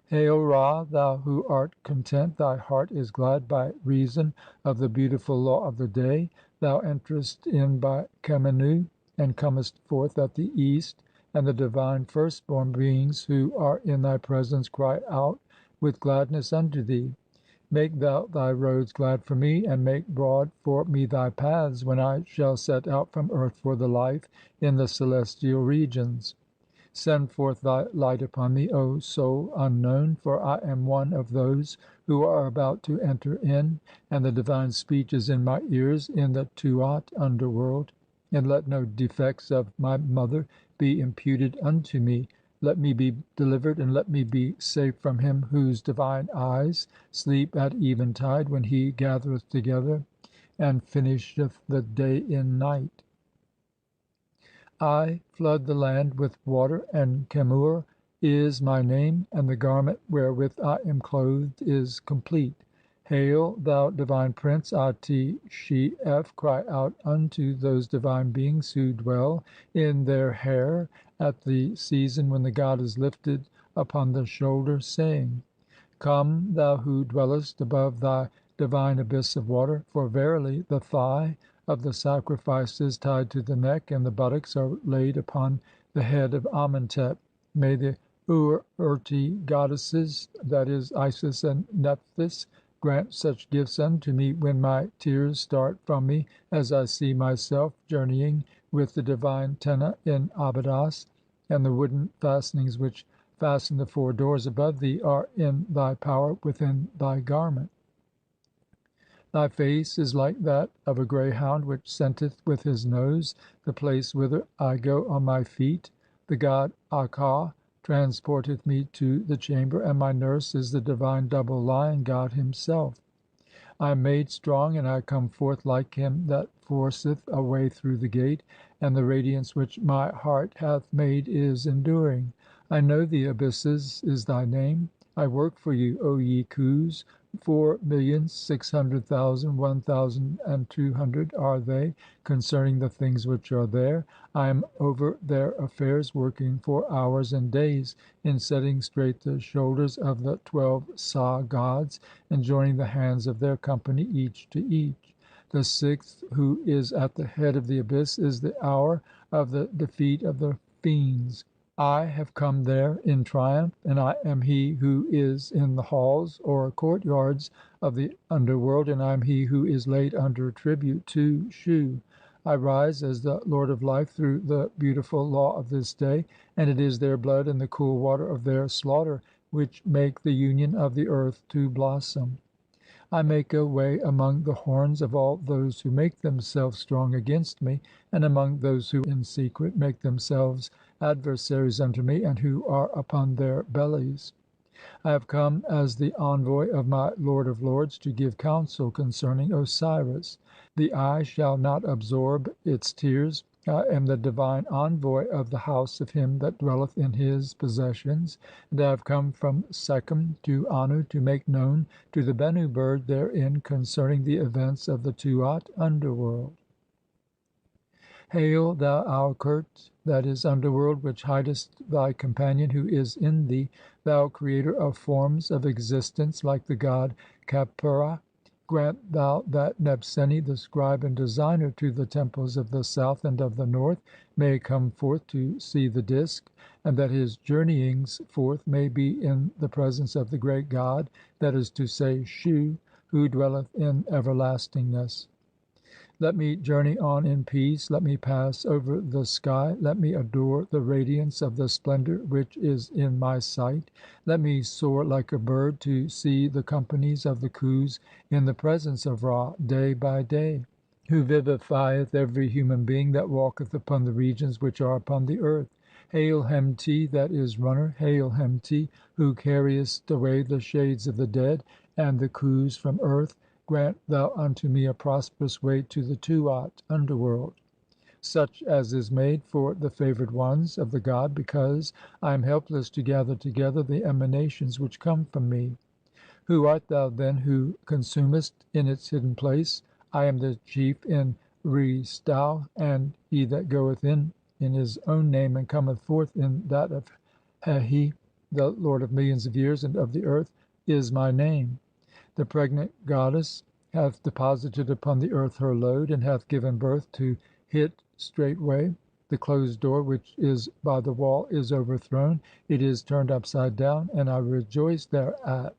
A: Hail, Ra, thou who art content, thy heart is glad by reason of the beautiful law of the day. Thou enterest in by Khemennu, and comest forth at the east, and the divine firstborn beings who are in thy presence cry out with gladness unto thee. Make thou thy roads glad for me, and make broad for me thy paths when I shall set out from earth for the life in the celestial regions. Send forth thy light upon me, O soul unknown, for I am one of those who are about to enter in, and the divine speech is in my ears in the Tuat (underworld). And let no defects of my mother be imputed unto me. Let me be delivered, and let me be safe from him whose divine eyes sleep at eventide, when he gathereth together and finisheth the day in night. I flood the land with water, and Kemur is my name, and the garment wherewith I am clothed is complete. Hail, thou divine prince Ati Shef, cry out unto those divine beings who dwell in their hair at the season when the god is lifted upon the shoulder, saying: Come, thou who dwellest above thy divine abyss of water, for verily the thigh of the sacrifice is tied to the neck, and the buttocks are laid upon the head of Amentet. May the Urti goddesses, that is, Isis and Nephthys, grant such gifts unto me when my tears start from me, as I see myself journeying with the divine Tenna in Abydos, and the wooden fastenings which fasten the four doors above thee are in thy power within thy garment. Thy face is like that of a greyhound which scenteth with his nose the place whither I go on my feet. The god Akau transporteth me to the chamber, and my nurse is the divine double lion god himself. I am made strong, and I come forth like him that forceth a way through the gate, and the radiance which my heart hath made is enduring. I know the abysses is thy name. I work for you, O ye Khus. 4,600,000, 1,200 are they, concerning the things which are there. I am over their affairs, working for hours and days in setting straight the shoulders of the 12 Sa gods, and joining the hands of their company each to each. The sixth, who is at the head of the abyss, is the hour of the defeat of the fiends. I have come there in triumph, and I am he who is in the halls or courtyards of the underworld, and I am he who is laid under tribute to Shu. I rise as the Lord of Life through the beautiful law of this day, and it is their blood and the cool water of their slaughter which make the union of the earth to blossom. I make a way among the horns of all those who make themselves strong against me, and among those who in secret make themselves adversaries unto me, and who are upon their bellies. I have come as the envoy of my Lord of Lords to give counsel concerning Osiris. The eye shall not absorb its tears. I am the divine envoy of the house of him that dwelleth in his possessions, and I have come from Sekhem to Annu to make known to the Bennu bird therein concerning the events of the Tuat (underworld). Hail, thou Aukert, that is, underworld, which hidest thy companion who is in thee, thou creator of forms of existence like the god Khepera. Grant thou that Nebseni, the scribe and designer to the temples of the south and of the north, may come forth to see the Disk, and that his journeyings forth may be in the presence of the great God, that is to say, Shu, who dwelleth in everlastingness. Let me journey on in peace, let me pass over the sky, let me adore the radiance of the splendour which is in my sight. Let me soar like a bird to see the companies of the Khus in the presence of Ra day by day, who vivifieth every human being that walketh upon the regions which are upon the earth. Hail Hemti, that is runner, hail Hemti, who carriest away the shades of the dead and the Khus from earth. Grant thou unto me a prosperous way to the Tuat (underworld), such as is made for the favoured ones of the God, because I am helpless to gather together the emanations which come from me. Who art thou then who consumest in its hidden place? I am the chief in Re stau, and he that goeth in his own name and cometh forth in that of Hehi, the Lord of millions of years and of the earth, is my name. The pregnant goddess hath deposited upon the earth her load, and hath given birth to Hit straightway. The closed door which is by the wall is overthrown, it is turned upside down, and I rejoice thereat.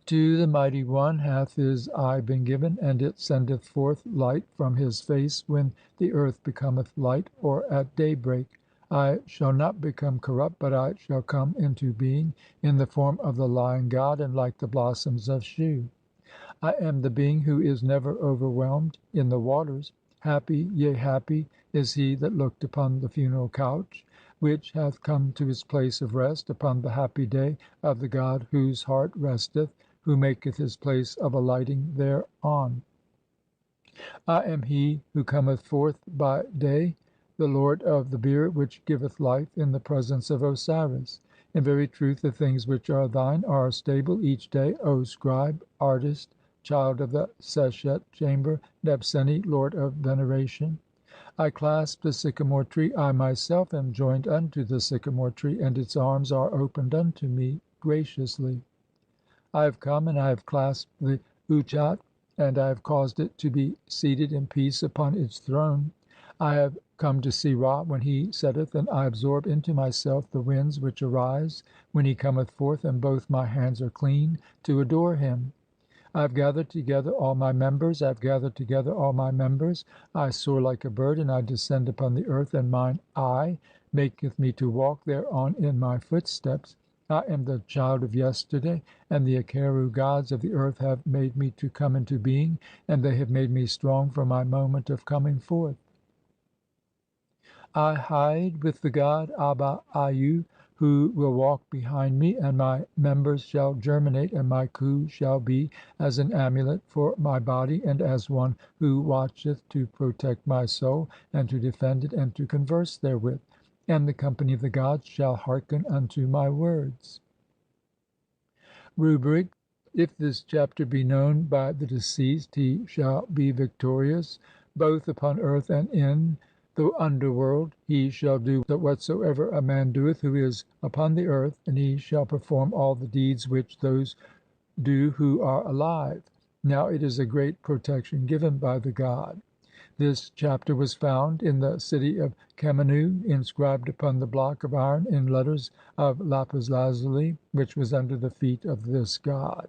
A: To the Mighty One hath his eye been given, and it sendeth forth light from his face when the earth becometh light, or at daybreak. I shall not become corrupt, but I shall come into being in the form of the Lion God, and like the blossoms of Shu. I am the being who is never overwhelmed in the waters. Happy, yea happy, is he that looked upon the funeral couch, which hath come to its place of rest, upon the happy day of the God whose heart resteth, who maketh his place of alighting thereon. I am he who cometh forth by day, the Lord of the bier which giveth life in the presence of Osiris. In very truth the things which are thine are stable each day, O scribe, artist, child of the Seshet chamber, Nebseni, Lord of veneration. I clasp the sycamore tree, I myself am joined unto the sycamore tree, and its arms are opened unto me graciously. I have come, and I have clasped the Utchat, and I have caused it to be seated in peace upon its throne. I have come to see Ra when he setteth, and I absorb into myself the winds which arise when he cometh forth, and both my hands are clean to adore him. I have gathered together all my members, I have gathered together all my members. I soar like a bird, and I descend upon the earth, and mine eye maketh me to walk thereon in my footsteps. I am the child of yesterday, and the Akeru gods of the earth have made me to come into being, and they have made me strong for my moment of coming forth. I hide with the god Aba Ayu, who will walk behind me, and my members shall germinate, and my khu shall be as an amulet for my body, and as one who watcheth to protect my soul, and to defend it, and to converse therewith, and the company of the gods shall hearken unto my words. Rubric: if this chapter be known by the deceased, he shall be victorious both upon earth and in the underworld. He shall do whatsoever a man doeth who is upon the earth, and he shall perform all the deeds which those do who are alive. Now it is a great protection given by the God. This chapter was found in the city of Khemennu, inscribed upon the block of iron in letters of lapis lazuli, which was under the feet of this god.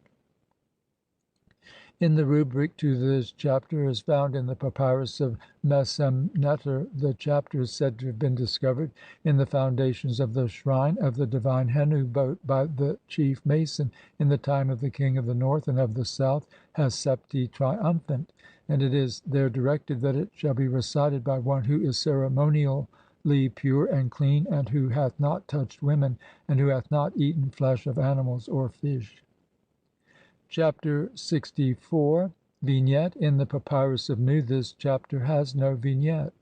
A: In the rubric to this chapter is found in the Papyrus of Mesemneter. The chapter is said to have been discovered in the foundations of the shrine of the divine Hennu boat by the chief mason in the time of the king of the north and of the south, Hesepti triumphant, and it is there directed that it shall be recited by one who is ceremonially pure and clean, and who hath not touched women, and who hath not eaten flesh of animals or fish. Chapter 64. Vignette. In the Papyrus of Nu this chapter has no vignette.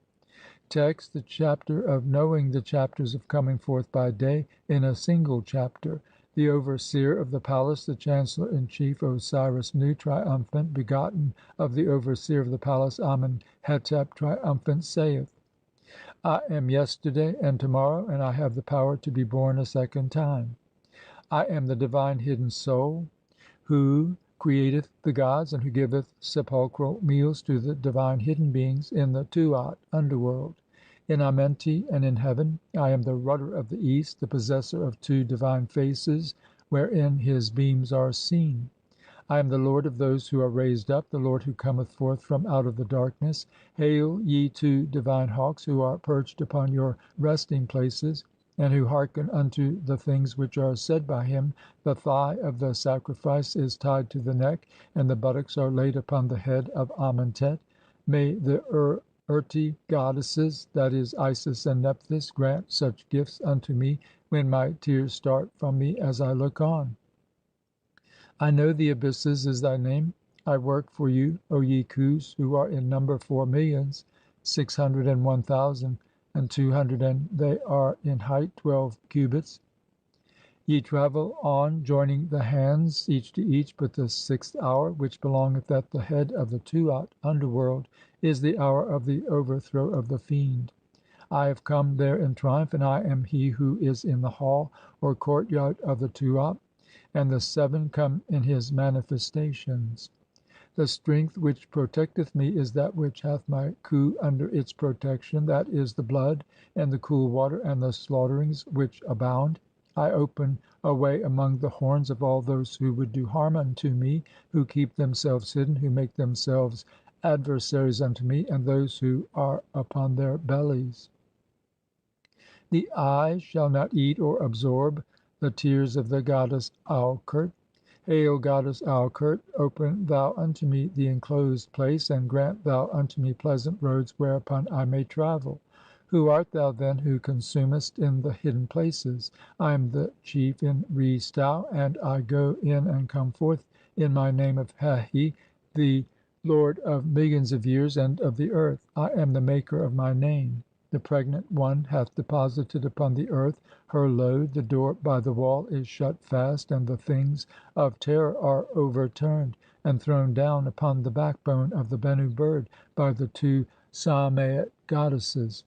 A: Text: the chapter of knowing the chapters of coming forth by day in a single chapter. The overseer of the palace, the chancellor in chief, Osiris Nu, triumphant, begotten of the overseer of the palace, Amen Hetep, triumphant, saith: I am yesterday and tomorrow, and I have the power to be born a second time. I am the divine hidden soul who createth the gods, and who giveth sepulchral meals to the divine hidden beings in the Tuat (underworld). In Amenti and in heaven I am the rudder of the East, the possessor of two divine faces wherein his beams are seen. I am the lord of those who are raised up, the lord who cometh forth from out of the darkness. Hail, ye two divine hawks, who are perched upon your resting places, and who hearken unto the things which are said by him. The thigh of the sacrifice is tied to the neck, and the buttocks are laid upon the head of Amentet. May the Urti goddesses, that is, Isis and Nephthys, grant such gifts unto me when my tears start from me as I look on. I know the abysses is thy name. I work for you, O ye Khus, who are in number 4,601,200, and they are in height 12 cubits. Ye travel on, joining the hands each to each, but the sixth hour, which belongeth at the head of the Tuat (underworld), is the hour of the overthrow of the fiend. I have come there in triumph, and I am he who is in the hall or courtyard of the Tuat, and the seven come in his manifestations. The strength which protecteth me is that which hath my Khu under its protection, that is, the blood, and the cool water, and the slaughterings which abound. I open a way among the horns of all those who would do harm unto me, who keep themselves hidden, who make themselves adversaries unto me, and those who are upon their bellies. The eye shall not eat or absorb the tears of the goddess Aukert. Hail, goddess Aukert, open thou unto me the enclosed place, and grant thou unto me pleasant roads whereupon I may travel. Who art thou, then, who consumest in the hidden places? I am the chief in Re stau, and I go in and come forth in my name of Hehi, the lord of millions of years and of the earth. I am the maker of my name. The pregnant one hath deposited upon the earth her load, the door by the wall is shut fast, and the things of terror are overturned and thrown down upon the backbone of the Bennu bird by the two Samet goddesses.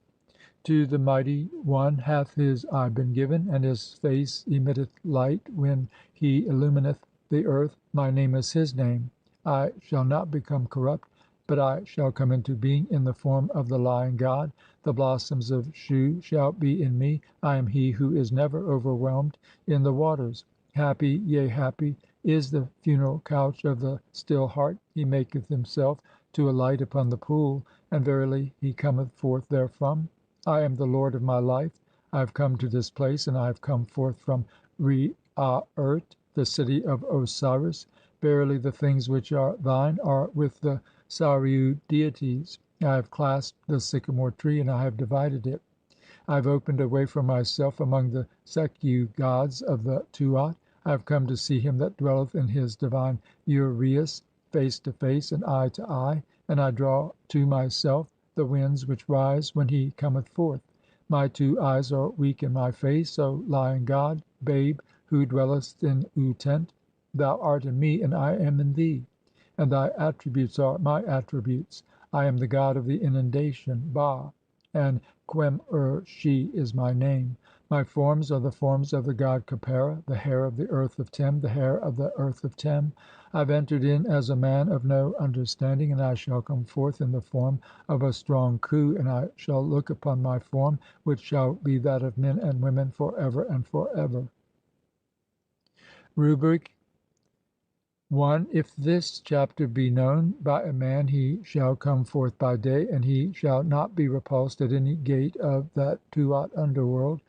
A: To the mighty one hath his eye been given, and his face emitteth light when he illumineth the earth. My name is his name. I shall not become corrupt, but I shall come into being in the form of the Lion god. The blossoms of Shu shall be in me. I am he who is never overwhelmed in the waters. Happy, yea, happy is the funeral couch of the still heart. He maketh himself to alight upon the pool, and verily he cometh forth therefrom. I am the lord of my life. I have come to this place, and I have come forth from Re-a-urt, the city of Osiris. Verily the things which are thine are with the Sariu deities. I have clasped the sycamore tree, and I have divided it. I have opened a way for myself among the Sekhu gods of the Tuat. I have come to see him that dwelleth in his divine uraeus, face to face and eye to eye, and I draw to myself the winds which rise when he cometh forth. My two eyes are weak in my face, O Lion god, babe, who dwellest in Utent. Thou art in me, and I am in thee, and thy attributes are my attributes. I am the god of the inundation, Ba, and Quem She is my name. My forms are the forms of the god Khepera, the hair of the earth of Tem, the hair of the earth of Tem. I have entered in as a man of no understanding, and I shall come forth in the form of a strong Khu, and I shall look upon my form, which shall be that of men and women for ever and for ever. Rubric 1. If this chapter be known by a man, he shall come forth by day, and he shall not be repulsed at any gate of that Tuat underworld,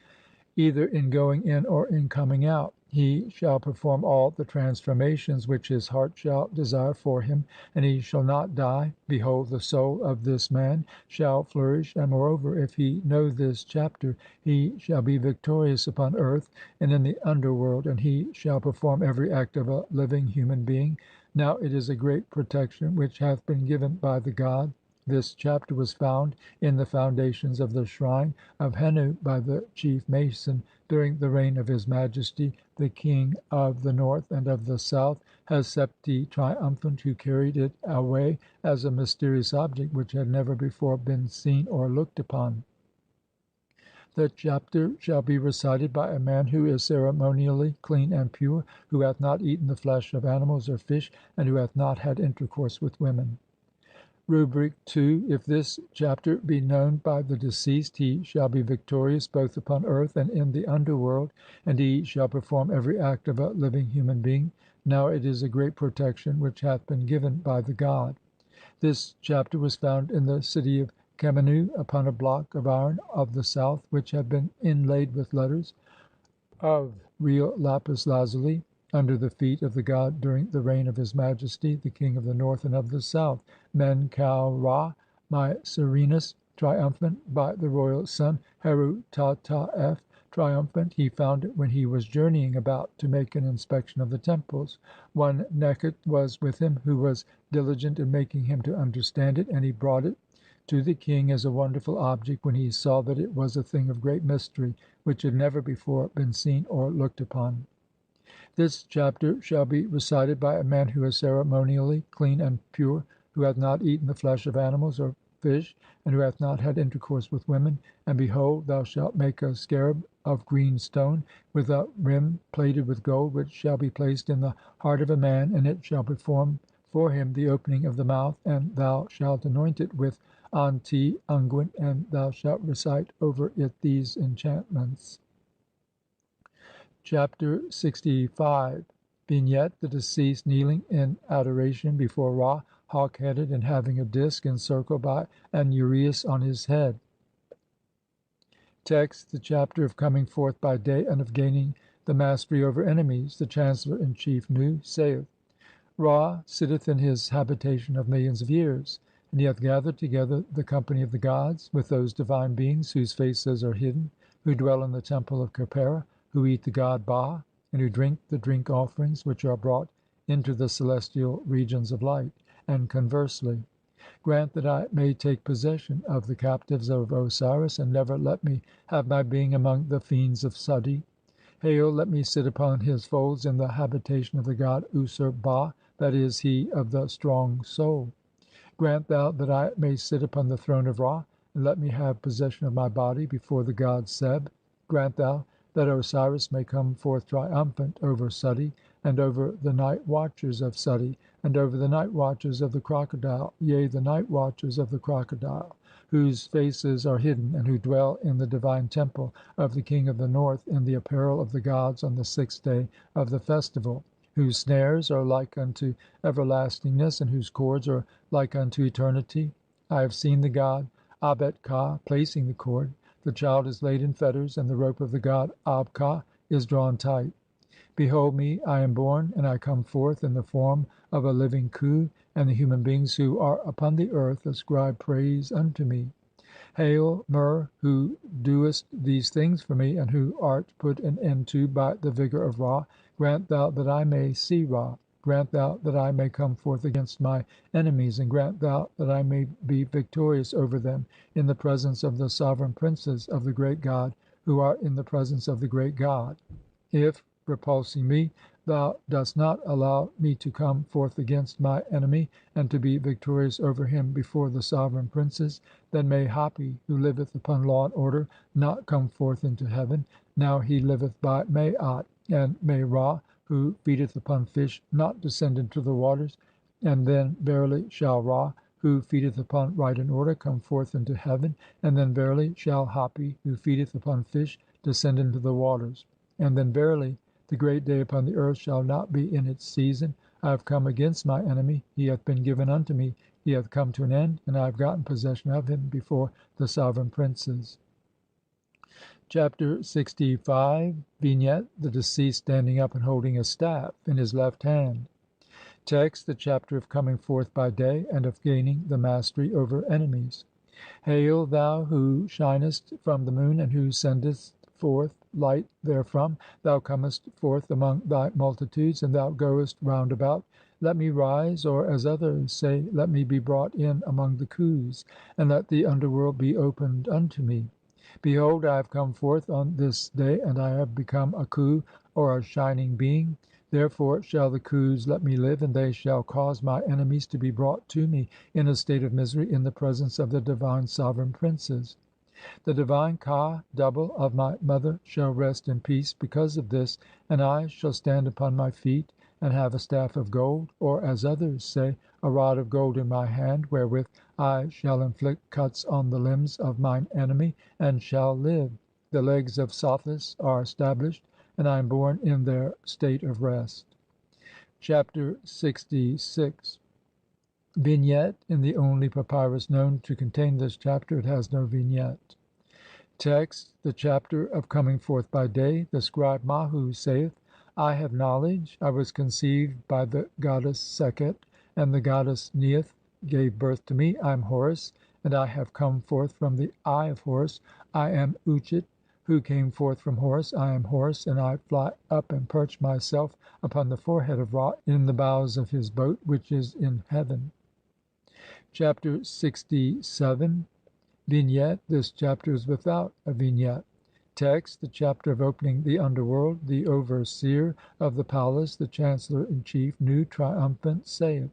A: either in going in or in coming out. He shall perform all the transformations which his heart shall desire for him, and he shall not die. Behold, the soul of this man shall flourish, and moreover, if he know this chapter, he shall be victorious upon earth and in the underworld, and he shall perform every act of a living human being. Now it is a great protection which hath been given by the god. This chapter was found in the foundations of the shrine of Hennu by the chief mason during the reign of His Majesty the King of the North and of the South, Hesepti Triumphant, who carried it away as a mysterious object which had never before been seen or looked upon. The chapter shall be recited by a man who is ceremonially clean and pure, who hath not eaten the flesh of animals or fish, and who hath not had intercourse with women. Rubric 2. If this chapter be known by the deceased, he shall be victorious both upon earth and in the underworld, and he shall perform every act of a living human being. Now it is a great protection which hath been given by the god. This chapter was found in the city of Kemenu upon a block of iron of the south, which had been inlaid with letters of real lapis lazuli, under the feet of the god during the reign of his majesty, the king of the north and of the south, Men kau Ra, Mycerinus, triumphant, by the royal son Heru Tata F, triumphant. He found it when he was journeying about to make an inspection of the temples. One Nekhet was with him, who was diligent in making him to understand it, and he brought it to the king as a wonderful object when he saw that it was a thing of great mystery, which had never before been seen or looked upon. This chapter shall be recited by a man who is ceremonially clean and pure, who hath not eaten the flesh of animals or fish, and who hath not had intercourse with women. And behold, thou shalt make a scarab of green stone, with a rim plated with gold, which shall be placed in the heart of a man, and it shall perform for him the opening of the mouth, and thou shalt anoint it with anti unguent, and thou shalt recite over it these enchantments. Chapter 65. Vignette: the deceased kneeling in adoration before Ra, hawk-headed, and having a disk encircled by an uraeus on his head. Text: the chapter of coming forth by day and of gaining the mastery over enemies. The chancellor in chief Nu saith: Ra sitteth in his habitation of millions of years, and he hath gathered together the company of the gods, with those divine beings whose faces are hidden, who dwell in the temple of Khepera, who eat the god Ba, and who drink the drink offerings which are brought into the celestial regions of light, and conversely. Grant that I may take possession of the captives of Osiris, and never let me have my being among the fiends of Suti. Hail, let me sit upon his folds in the habitation of the god Usur Ba, that is, he of the strong soul. Grant thou that I may sit upon the throne of Ra, and let me have possession of my body before the god Seb. Grant thou that Osiris may come forth triumphant over Suti, and over the night watchers of Suti, and over the night watchers of the crocodile, yea, the night watchers of the crocodile, whose faces are hidden, and who dwell in the divine temple of the king of the north, in the apparel of the gods on the 6th day of the festival, whose snares are like unto everlastingness, and whose cords are like unto eternity. I have seen the god Abet Ka placing the cord. The child is laid in fetters, and the rope of the god Ab Ka is drawn tight. Behold me, I am born, and I come forth in the form of a living Khu, and the human beings who are upon the earth ascribe praise unto me. Hail, Mer, who doest these things for me, and who art put an end to by the vigour of Ra, grant thou that I may see Ra. Grant thou that I may come forth against my enemies, and grant thou that I may be victorious over them in the presence of the sovereign princes of the great God, who are in the presence of the great God. If, repulsing me, thou dost not allow me to come forth against my enemy, and to be victorious over him before the sovereign princes, then may Hapi, who liveth upon law and order, not come forth into heaven. Now he liveth by Maat, and may Ra, who feedeth upon fish, not descend into the waters, and then verily shall Ra, who feedeth upon right and order, come forth into heaven, and then verily shall Hapi, who feedeth upon fish, descend into the waters, and then verily the great day upon the earth shall not be in its season. I have come against my enemy, he hath been given unto me, he hath come to an end, and I have gotten possession of him before the sovereign princes. Chapter 65. Vignette: the deceased standing up and holding a staff in his left hand. Text: the chapter of coming forth by day and of gaining the mastery over enemies. Hail, thou who shinest from the moon, and who sendest forth light therefrom, thou comest forth among thy multitudes, and thou goest round about. Let me rise, or, as others say, let me be brought in among the Khus, and let the underworld be opened unto me. Behold, I have come forth on this day, and I have become a Khu, or a shining being. Therefore shall the Khus let me live, and they shall cause my enemies to be brought to me in a state of misery in the presence of the divine sovereign princes. The divine Ka, double of my mother, shall rest in peace because of this, and I shall stand upon my feet and have a staff of gold, or, as others say, a rod of gold in my hand, wherewith I shall inflict cuts on the limbs of mine enemy, and shall live. The legs of Sothis are stablished, and I am born in their state of rest. Chapter LXVI. Vignette: in the only papyrus known to contain this chapter, it has no vignette. Text: the chapter of coming forth by day. The scribe Mahu saith: I have knowledge. I was conceived by the goddess Sekhet, and the goddess Neith gave birth to me. I am Horus, and I have come forth from the Eye of Horus. I am Uchit, who came forth from Horus. I am Horus, and I fly up and perch myself upon the forehead of Ra in the bows of his boat which is in heaven. Chapter LXVII. Vignette: this chapter is without a vignette. Text: the chapter of opening the underworld. The overseer of the palace, the chancellor in chief, Nu, triumphant, saith: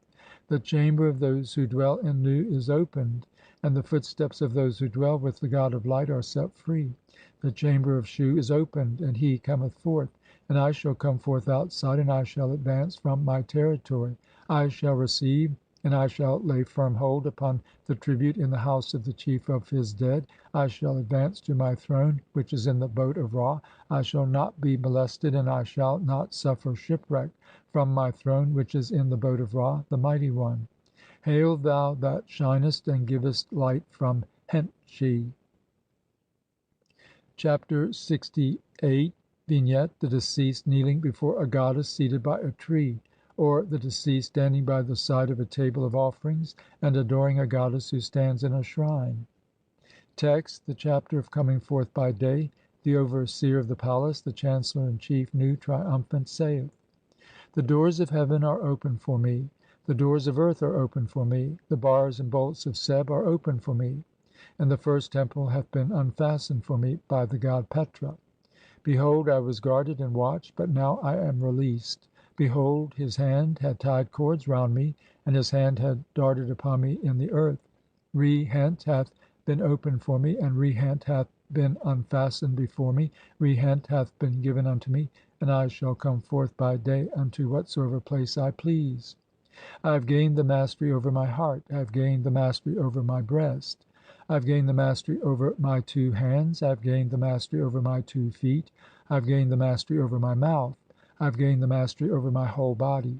A: the chamber of those who dwell in Nu is opened, and the footsteps of those who dwell with the god of light are set free. The chamber of Shu is opened, and he cometh forth, and I shall come forth outside, and I shall advance from my territory. I shall receive, and I shall lay firm hold upon the tribute in the house of the chief of his dead. I shall advance to my throne, which is in the boat of Ra. I shall not be molested, and I shall not suffer shipwreck from my throne, which is in the boat of Ra, the mighty one. Hail, thou that shinest and givest light from Hentchi. Chapter LXVIII. Vignette: the deceased kneeling before a goddess seated by a tree, or the deceased standing by the side of a table of offerings and adoring a goddess who stands in a shrine. Text: the chapter of coming forth by day. The overseer of the palace, the chancellor in chief, Nu, triumphant, saith: the doors of heaven are open for me, the doors of earth are open for me, the bars and bolts of Seb are open for me, and the first temple hath been unfastened for me by the god Petra. Behold, I was guarded and watched, but now I am released. Behold, his hand had tied cords round me, and his hand had darted upon me in the earth. Re-hent hath been opened for me, and Re-hent hath been unfastened before me. Re-hent hath been given unto me, and I shall come forth by day unto whatsoever place I please. I have gained the mastery over my heart. I have gained the mastery over my breast. I have gained the mastery over my 2 hands. I have gained the mastery over my 2 feet. I have gained the mastery over my mouth. I have gained the mastery over my whole body.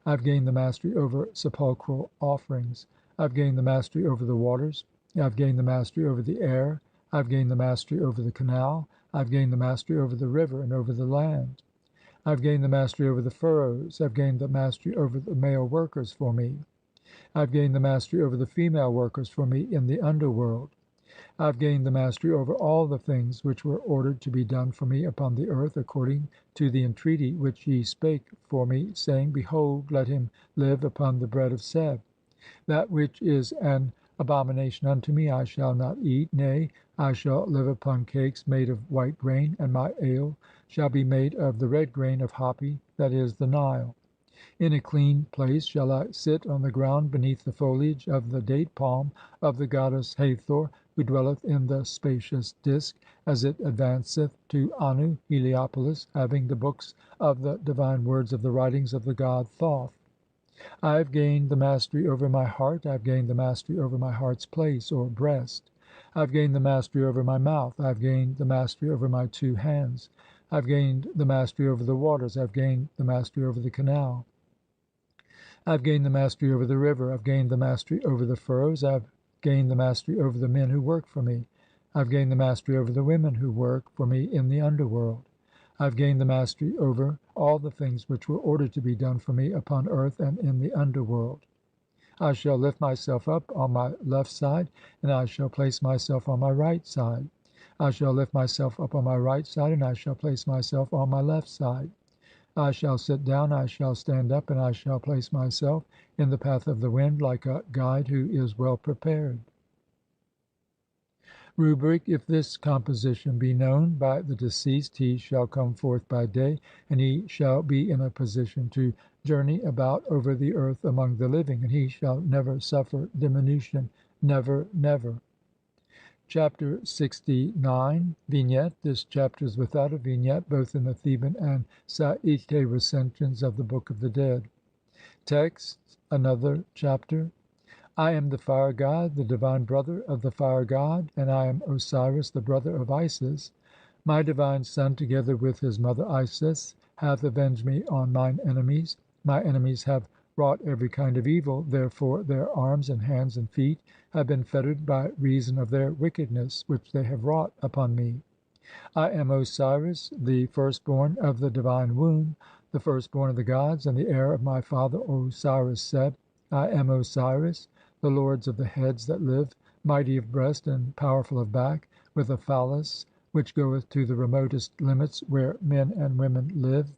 A: I have gained the mastery over sepulchral offerings. I have gained the mastery over the waters. I have gained the mastery over the air. I have gained the mastery over the canal. I have gained the mastery over the river and over the land. I have gained the mastery over the furrows. I have gained the mastery over the male workers for me. I have gained the mastery over the female workers for me in the underworld. I have gained the mastery over all the things which were ordered to be done for me upon the earth, according to the entreaty which ye spake for me, saying, behold, let him live upon the bread of Seb. That which is an abomination unto me I shall not eat, nay, I shall live upon cakes made of white grain, and my ale shall be made of the red grain of Hapi, that is, the Nile. In a clean place shall I sit on the ground beneath the foliage of the date palm of the goddess Hathor, who dwelleth in the spacious disk, as it advanceth to Annu (Heliopolis), having the books of the divine words of the writings of the god Thoth. I have gained the mastery over my heart. I have gained the mastery over my heart's place, or breast. I have gained the mastery over my mouth. I have gained the mastery over my 2 hands. I have gained the mastery over the waters. I have gained the mastery over the canal. I have gained the mastery over the river. I have gained the mastery over the furrows. I have gained the mastery over the men who work for me. I have gained the mastery over the women who work for me in the underworld. I have gained the mastery over all the things which were ordered to be done for me upon earth and in the underworld. I shall lift myself up on my left side, and I shall place myself on my right side. I shall lift myself up on my right side, and I shall place myself on my left side. I shall sit down, I shall stand up, and I shall place myself in the path of the wind, like a guide who is well prepared. Rubric: if this composition be known by the deceased, he shall come forth by day, and he shall be in a position to journey about over the earth among the living, and he shall never suffer diminution, never, never. Chapter 69. Vignette. This chapter is without a vignette, both in the Theban and Sa'ite recensions of the Book of the Dead. Text. Another chapter. I am the Fire God, the divine brother of the Fire God, and I am Osiris, the brother of Isis. My divine son, together with his mother Isis, hath avenged me on mine enemies. My enemies have wrought every kind of evil, therefore their arms and hands and feet have been fettered by reason of their wickedness which they have wrought upon me. I am Osiris, the firstborn of the divine womb, the firstborn of the gods, and the heir of my father Osiris Seb. I am Osiris, the lords of the heads that live, mighty of breast and powerful of back, with a phallus which goeth to the remotest limits where men and women live.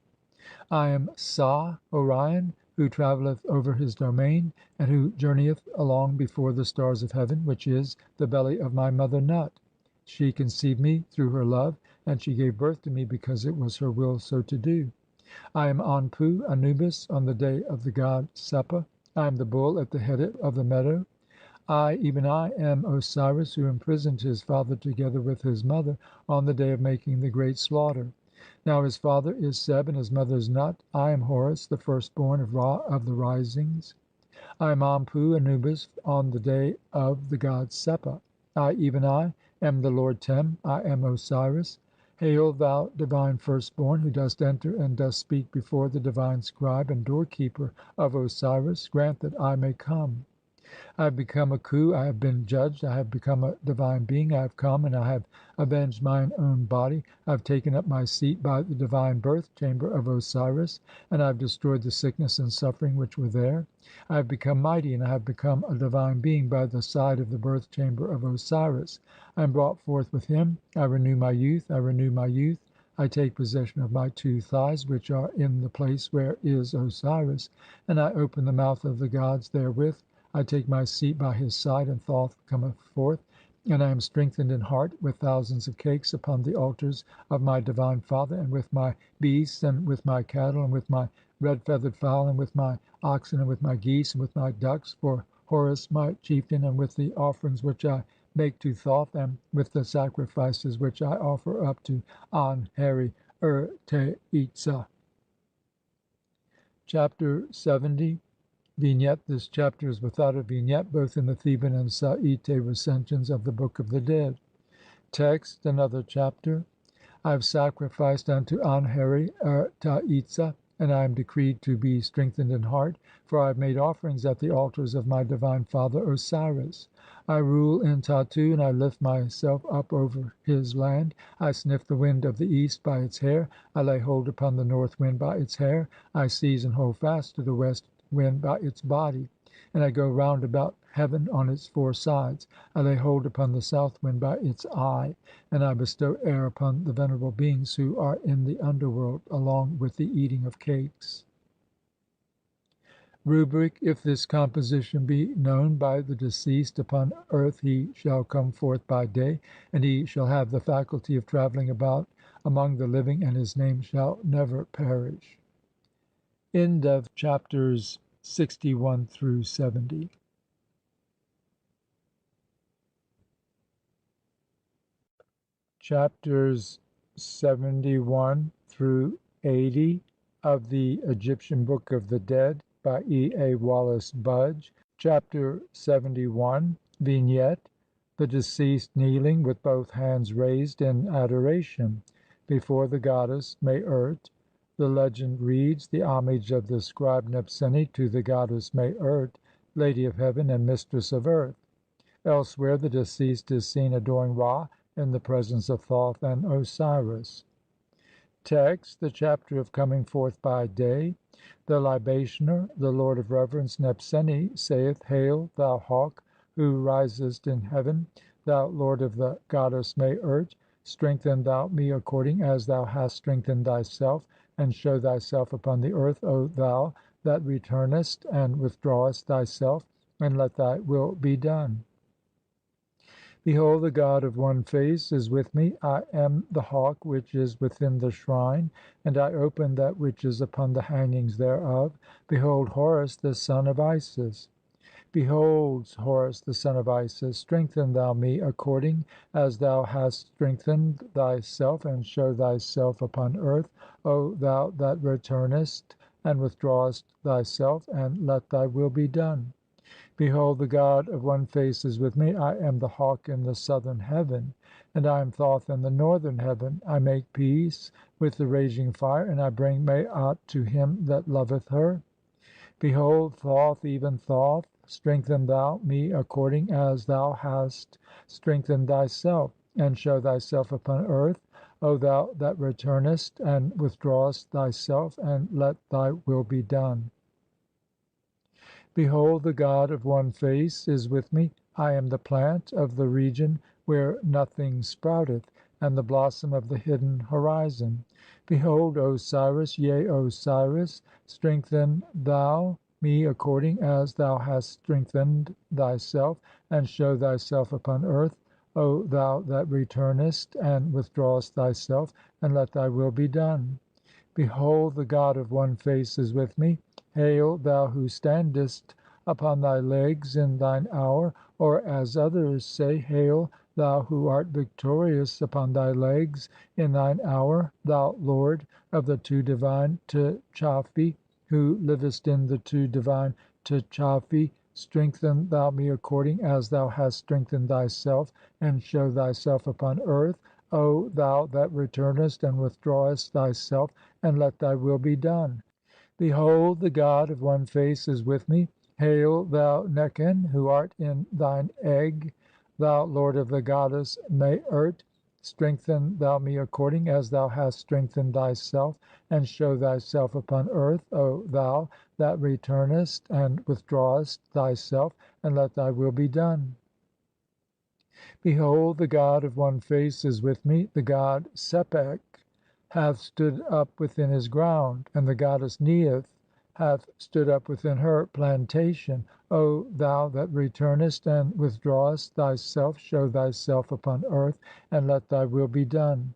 A: I am Sa, Orion, who travelleth over his domain, and who journeyeth along before the stars of heaven, which is the belly of my mother Nut. She conceived me through her love, and she gave birth to me because it was her will so to do. I am Anpu, Anubis, on the day of the god Sepa. I am the bull at the head of the meadow. I, even I, am Osiris, who imprisoned his father together with his mother on the day of making the great slaughter. Now his father is Seb, and his mother is Nut. I am Horus, the firstborn of Ra of the risings. I am Anpu, Anubis, on the day of the god Sepa. I, even I, am the Lord Tem. I am Osiris. Hail, thou divine firstborn, who dost enter and dost speak before the divine scribe and doorkeeper of Osiris, grant that I may come. I have become a Khu, I have been judged, I have become a divine being, I have come, and I have avenged mine own body. I have taken up my seat by the divine birth chamber of Osiris, and I have destroyed the sickness and suffering which were there. I have become mighty, and I have become a divine being by the side of the birth chamber of Osiris. I am brought forth with him. I renew my youth, I renew my youth. I take possession of my two thighs, which are in the place where is Osiris, and I open the mouth of the gods therewith. I take my seat by his side, and Thoth cometh forth, and I am strengthened in heart with thousands of cakes upon the altars of my divine father, and with my beasts, and with my cattle, and with my red-feathered fowl, and with my oxen, and with my geese, and with my ducks, for Horus my chieftain, and with the offerings which I make to Thoth, and with the sacrifices which I offer up to An-Heri Teitsa. Chapter 70. Vignette. This chapter is without a vignette, both in the Theban and Sa'ite recensions of the Book of the Dead. Text. Another chapter. I have sacrificed unto An-Heri Taitsa, and I am decreed to be strengthened in heart, for I have made offerings at the altars of my divine father Osiris. I rule in Tatu, and I lift myself up over his land. I sniff the wind of the east by its hair. I lay hold upon the north wind by its hair. I seize and hold fast to the west wind by its body, and I go round about heaven on its four sides. I lay hold upon the south wind by its eye, and I bestow air upon the venerable beings who are in the underworld, along with the eating of cakes. Rubric: if this composition be known by the deceased upon earth, he shall come forth by day, and he shall have the faculty of travelling about among the living, and his name shall never perish. End of chapters 61 through 70. Chapters 71 through 80 of the Egyptian Book of the Dead by E.A. Wallis Budge. Chapter 71. Vignette: the deceased kneeling with both hands raised in adoration before the goddess Maert. The legend reads: the homage of the scribe Nebseni to the goddess Maert, Lady of Heaven and Mistress of Earth. Elsewhere the deceased is seen adoring Ra in the presence of Thoth and Osiris. Text: the chapter of coming forth by day. The libationer, the Lord of Reverence Nebseni, saith: Hail, thou hawk who risest in heaven, thou Lord of the goddess Maert! Strengthen thou me according as thou hast strengthened thyself, and show thyself upon the earth, O thou that returnest and withdrawest thyself, and let thy will be done. Behold, the god of one face is with me. I am the hawk which is within the shrine, and I open that which is upon the hangings thereof. Behold, Horus, the son of Isis. Behold, Horus, the son of Isis, strengthen thou me according as thou hast strengthened thyself, and show thyself upon earth, O thou that returnest and withdrawest thyself, and let thy will be done. Behold, the god of one face is with me. I am the hawk in the southern heaven, and I am Thoth in the northern heaven. I make peace with the raging fire, and I bring Maat to him that loveth her. Behold, Thoth, even Thoth, strengthen thou me according as thou hast strengthened thyself, and show thyself upon earth, O thou that returnest and withdrawest thyself, and let thy will be done. Behold, the god of one face is with me. I am the plant of the region where nothing sprouteth, and the blossom of the hidden horizon. Behold, Osiris, yea, Osiris, strengthen thou me according as thou hast strengthened thyself, and show thyself upon earth, O thou that returnest and withdrawest thyself, and let thy will be done. Behold, the god of one face is with me. Hail, thou who standest upon thy legs in thine hour, or as others say, Hail, thou who art victorious upon thy legs in thine hour, thou lord of the two divine Tchafi, who livest in the two divine Tchafi, strengthen thou me according as thou hast strengthened thyself, and show thyself upon earth, O thou that returnest and withdrawest thyself, and let thy will be done. Behold, the god of one face is with me. Hail, thou Nekhen, who art in thine egg, thou lord of the goddess Maert, strengthen thou me according as thou hast strengthened thyself, and show thyself upon earth, O thou that returnest and withdrawest thyself, and let thy will be done. Behold, the god of one face is with me. The god Sepek hath stood up within his ground, and the goddess Neith hath stood up within her plantation. O thou that returnest and withdrawest thyself, show thyself upon earth, and let thy will be done.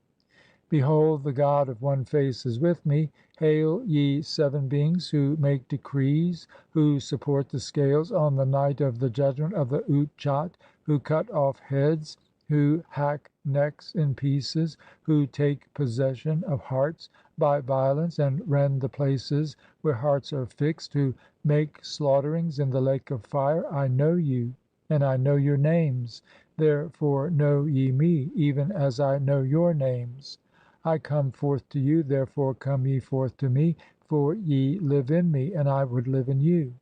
A: Behold, the god of one face is with me. Hail, ye seven beings who make decrees, who support the scales on the night of the judgment of the Utchat, who cut off heads, who hack necks in pieces, who take possession of hearts by violence, and rend the places where hearts are fixed, who make slaughterings in the lake of fire. I know you, and I know your names. Therefore know ye me, even as I know your names. I come forth to you, therefore come ye forth to me, for ye live in me, and I would live in you.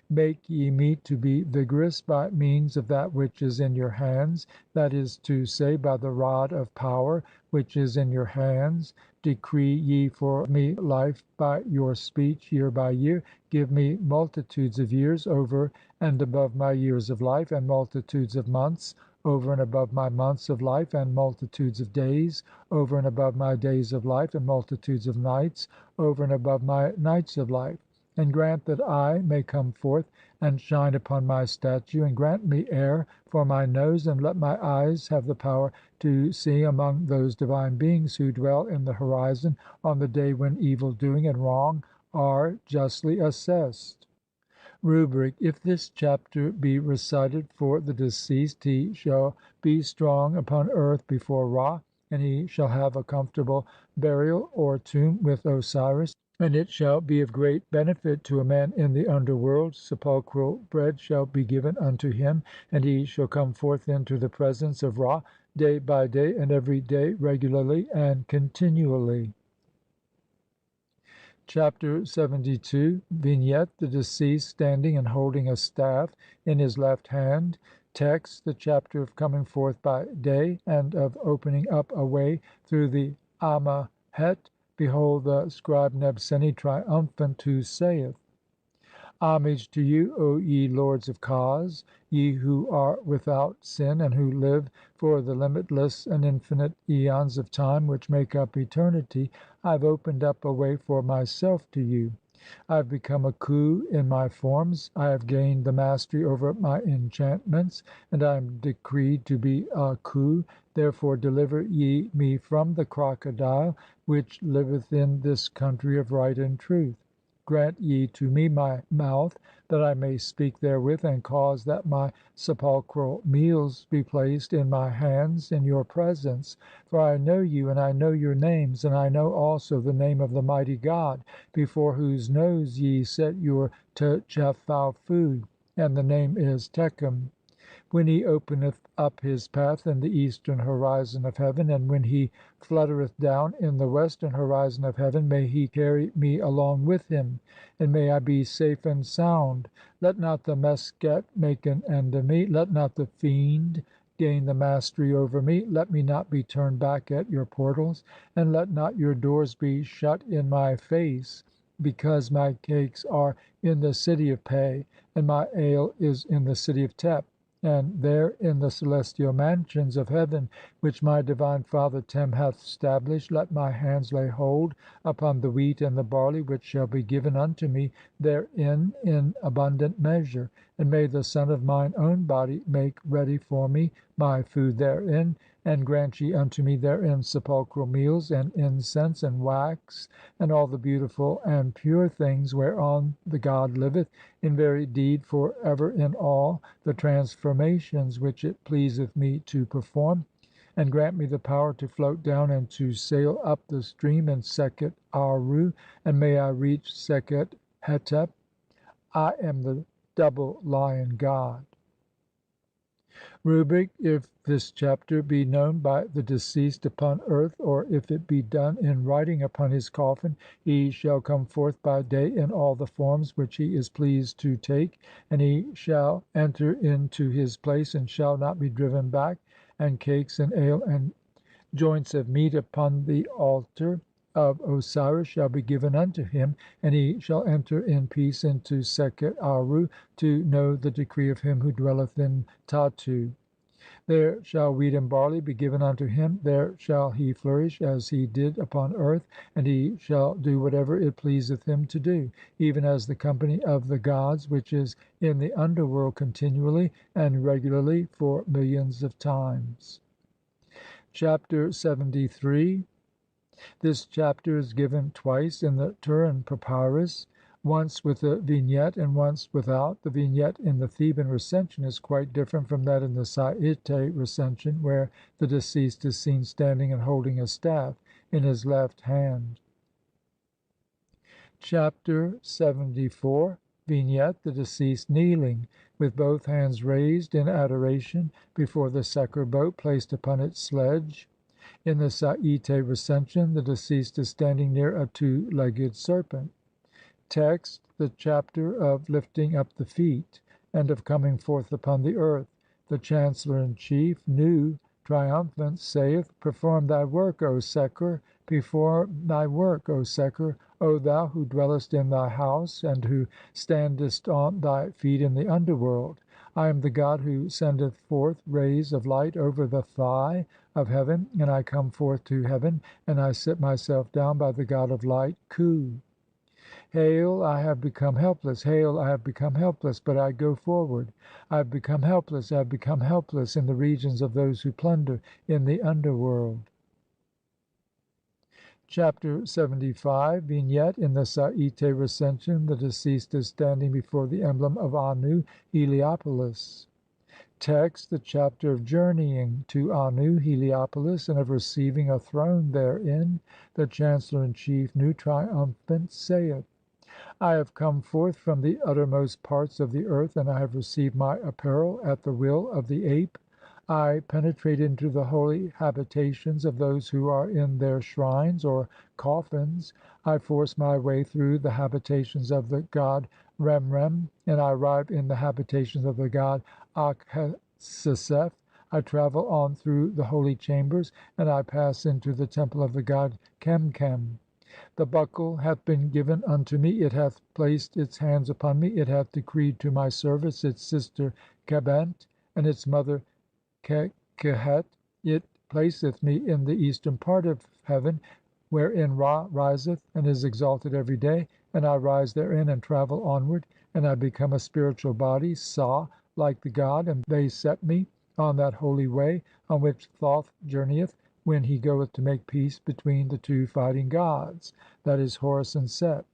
A: Make ye me to be vigorous by means of that which is in your hands, that is to say, by the rod of power which is in your hands. Decree ye for me life by your speech year by year. Give me multitudes of years over and above my years of life, and multitudes of months over and above my months of life, and multitudes of days over and above my days of life, and multitudes of nights over and above my nights of life. And grant that I may come forth and shine upon my statue, and grant me air for my nose, and let my eyes have the power to see among those divine beings who dwell in the horizon on the day when evil doing and wrong are justly assessed. Rubric: if this chapter be recited for the deceased, he shall be strong upon earth before Ra, and he shall have a comfortable burial or tomb with Osiris, and it shall be of great benefit to a man in the underworld. Sepulchral bread shall be given unto him, and he shall come forth into the presence of Ra day by day, and every day regularly and continually. Chapter 72. Vignette: the deceased standing and holding a staff in his left hand. Text: the chapter of coming forth by day and of opening up a way through the Amahet. Behold the scribe Nebseni triumphant, who saith: Homage to you, O ye lords of Kas, ye who are without sin, and who live for the limitless and infinite aeons of time which make up eternity. I have opened up a way for myself to you. I have become a Khu in my forms. I have gained the mastery over my enchantments, and I am decreed to be a Khu. Therefore deliver ye me from the crocodile which liveth in this country of right and truth. grant ye to me my mouth, that I may speak therewith, and cause that my sepulchral meals be placed in my hands in your presence. For I know you, and I know your names, and I know also the name of the mighty God, before whose nose ye set your tchefau food, and the name is Tekhem. When he openeth up his path in the eastern horizon of heaven, and when he fluttereth down in the western horizon of heaven, may he carry me along with him, and may I be safe and sound. Let not the Mesket make an end of me, let not the fiend gain the mastery over me, let me not be turned back at your portals, and let not your doors be shut in my face, because my cakes are in the city of Pe, and my ale is in the city of Tep, and there in the celestial mansions of heaven, which my divine father Tem hath stablished, let my hands lay hold upon the wheat and the barley, which shall be given unto me therein in abundant measure. And may the son of mine own body make ready for me my food therein, and grant ye unto me therein sepulchral meals, and incense, and wax, and all the beautiful and pure things whereon the God liveth, in very deed for ever in all the transformations which it pleaseth me to perform, and grant me the power to float down and to sail up the stream in Sekhet Aru, and may I reach Sekhet Hetep. I am the double lion God. Rubric: if this chapter be known by the deceased upon earth, or if it be done in writing upon his coffin, he shall come forth by day in all the forms which he is pleased to take, and he shall enter into his place and shall not be driven back, and cakes and ale and joints of meat upon the altar of Osiris shall be given unto him, and he shall enter in peace into Sekhet Aru to know the decree of him who dwelleth in Tatu. There shall wheat and barley be given unto him, there shall he flourish as he did upon earth, and he shall do whatever it pleaseth him to do, even as the company of the gods which is in the underworld continually and regularly for millions of times. Chapter LXXIII. This chapter is given twice in the Turin Papyrus, once with a vignette and once without. The vignette in the Theban Recension is quite different from that in the Sa'ite Recension, where the deceased is seen standing and holding a staff in his left hand. Chapter LXXIV. Vignette: the deceased kneeling with both hands raised in adoration before the Seker boat placed upon its sledge. In the Sa'ite Recension the deceased is standing near a two-legged serpent. Text: the chapter of lifting up the feet and of coming forth upon the earth. The Chancellor in Chief, Nu, triumphant, saith: Perform thy work, O Seker, perform thy work, O Seker, O thou who dwellest in thy house, and who standest on thy feet in the underworld. I am the God who sendeth forth rays of light over the thigh of heaven, and I come forth to heaven, and I sit myself down by the God of light, Khu. Hail, I have become helpless. Hail, I have become helpless, but I go forward. I have become helpless. I have become helpless in the regions of those who plunder in the underworld. Chapter LXXV. Vignette: in the Sa'ite Recension the deceased is standing before the emblem of Annu, Heliopolis. Text: the chapter of journeying to Annu, Heliopolis, and of receiving a throne therein. The Chancellor in Chief, Nu, triumphant, saith: I have come forth from the uttermost parts of the earth, and I have received my apparel at the will of the ape. I penetrate into the holy habitations of those who are in their shrines or coffins. I force my way through the habitations of the god Remrem, and I arrive in the habitations of the god Akhsesef. I travel on through the holy chambers, and I pass into the temple of the god Kemkem. The buckle hath been given unto me, it hath placed its hands upon me, it hath decreed to my service its sister Khebent and its mother Kekhet. It placeth me in the eastern part of heaven, wherein Ra riseth and is exalted every day, and I rise therein and travel onward, and I become a spiritual body, Sa, like the god, and they set me on that holy way on which Thoth journeyeth when he goeth to make peace between the two fighting gods, that is, Horus and Set.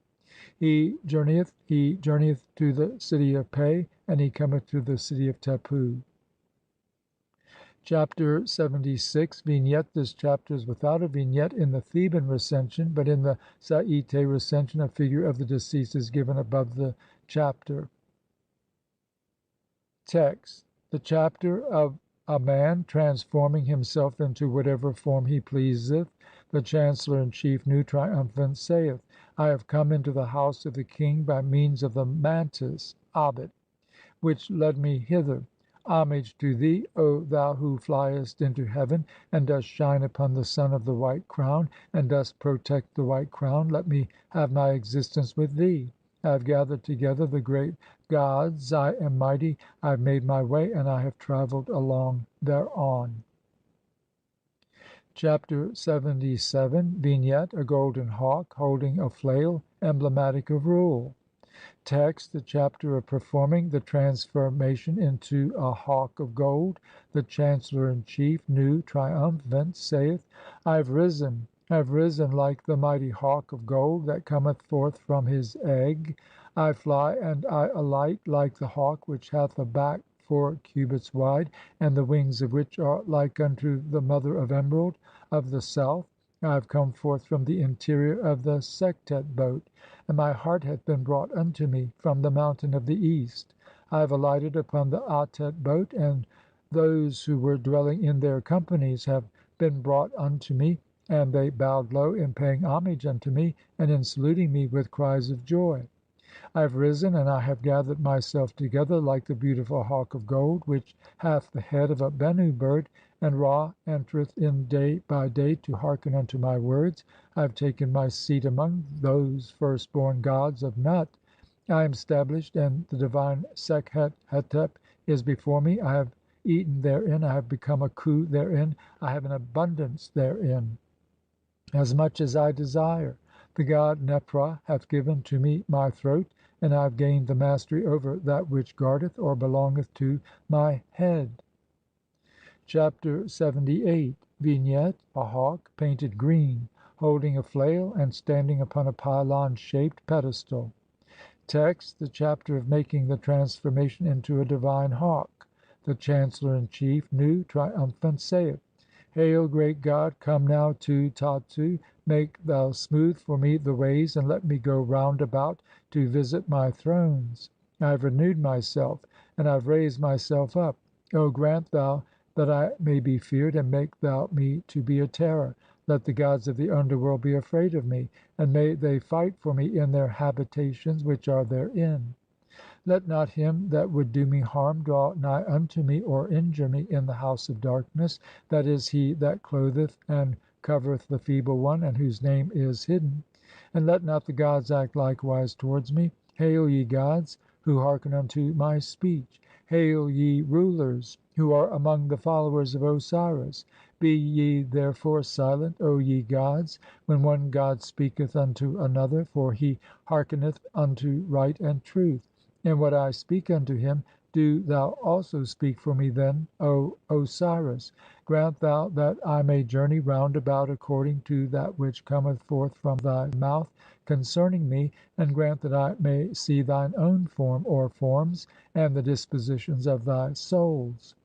A: He journeyeth to the city of Pe, and he cometh to the city of Tepu. Chapter LXXVI. Vignette: This chapter is without a vignette in the Theban Recension, but in the Sa'ite Recension a figure of the deceased is given above the chapter. Text: The chapter of a man transforming himself into whatever form he pleaseth. The chancellor in chief, Nu, triumphant, saith: I have come into the house of the king by means of the mantis (Abit) which led me hither. Homage to thee, O thou who fliest into heaven, and dost shine upon the sun of the white crown, and dost protect the white crown. Let me have my existence with thee. I have gathered together the great gods. I am mighty. I have made my way, and I have travelled along thereon. Chapter LXXVII. Vignette: A golden hawk holding a flail, emblematic of rule. Text: The chapter of performing the transformation into a hawk of gold. The chancellor in chief, Nu, triumphant, saith: I have risen like the mighty hawk of gold that cometh forth from his egg. I fly and I alight like the hawk which hath a back 4 cubits wide, and the wings of which are like unto the mother of emerald of the south. I have come forth from the interior of the Sektet boat, and my heart hath been brought unto me from the mountain of the east. I have alighted upon the Atet boat, and those who were dwelling in their companies have been brought unto me, and they bowed low in paying homage unto me, and in saluting me with cries of joy. I have risen, and I have gathered myself together like the beautiful hawk of gold, which hath the head of a Bennu bird, and Ra entereth in day by day to hearken unto my words. I have taken my seat among those firstborn gods of Nut. I am stablished, and the divine Sekhet Hetep is before me. I have eaten therein, I have become a khu therein, I have an abundance therein, as much as I desire. The god Nepra hath given to me my throat, and I have gained the mastery over that which guardeth or belongeth to my head. Chapter LXXVIII. Vignette: A hawk painted green, holding a flail, and standing upon a pylon-shaped pedestal. Text: The chapter of making the transformation into a divine hawk. The chancellor in chief, Nu, triumphant, saith: Hail, great God, come now to Tatu. Make thou smooth for me the ways, and let me go round about to visit my thrones. I have renewed myself, and I have raised myself up. O grant thou that I may be feared, and make thou me to be a terror. Let the gods of the underworld be afraid of me, and may they fight for me in their habitations which are therein. Let not him that would do me harm draw nigh unto me, or injure me in the house of darkness, that is, he that clotheth and covereth the feeble one, and whose name is hidden. And let not the gods act likewise towards me. Hail, ye gods, who hearken unto my speech. Hail, ye rulers, who are among the followers of Osiris. Be ye therefore silent, O ye gods, when one god speaketh unto another, for he hearkeneth unto right and truth. And what I speak unto him, do thou also speak for me then, O Osiris. Grant thou that I may journey round about according to that which cometh forth from thy mouth concerning me, and grant that I may see thine own form, or forms, and the dispositions of thy souls.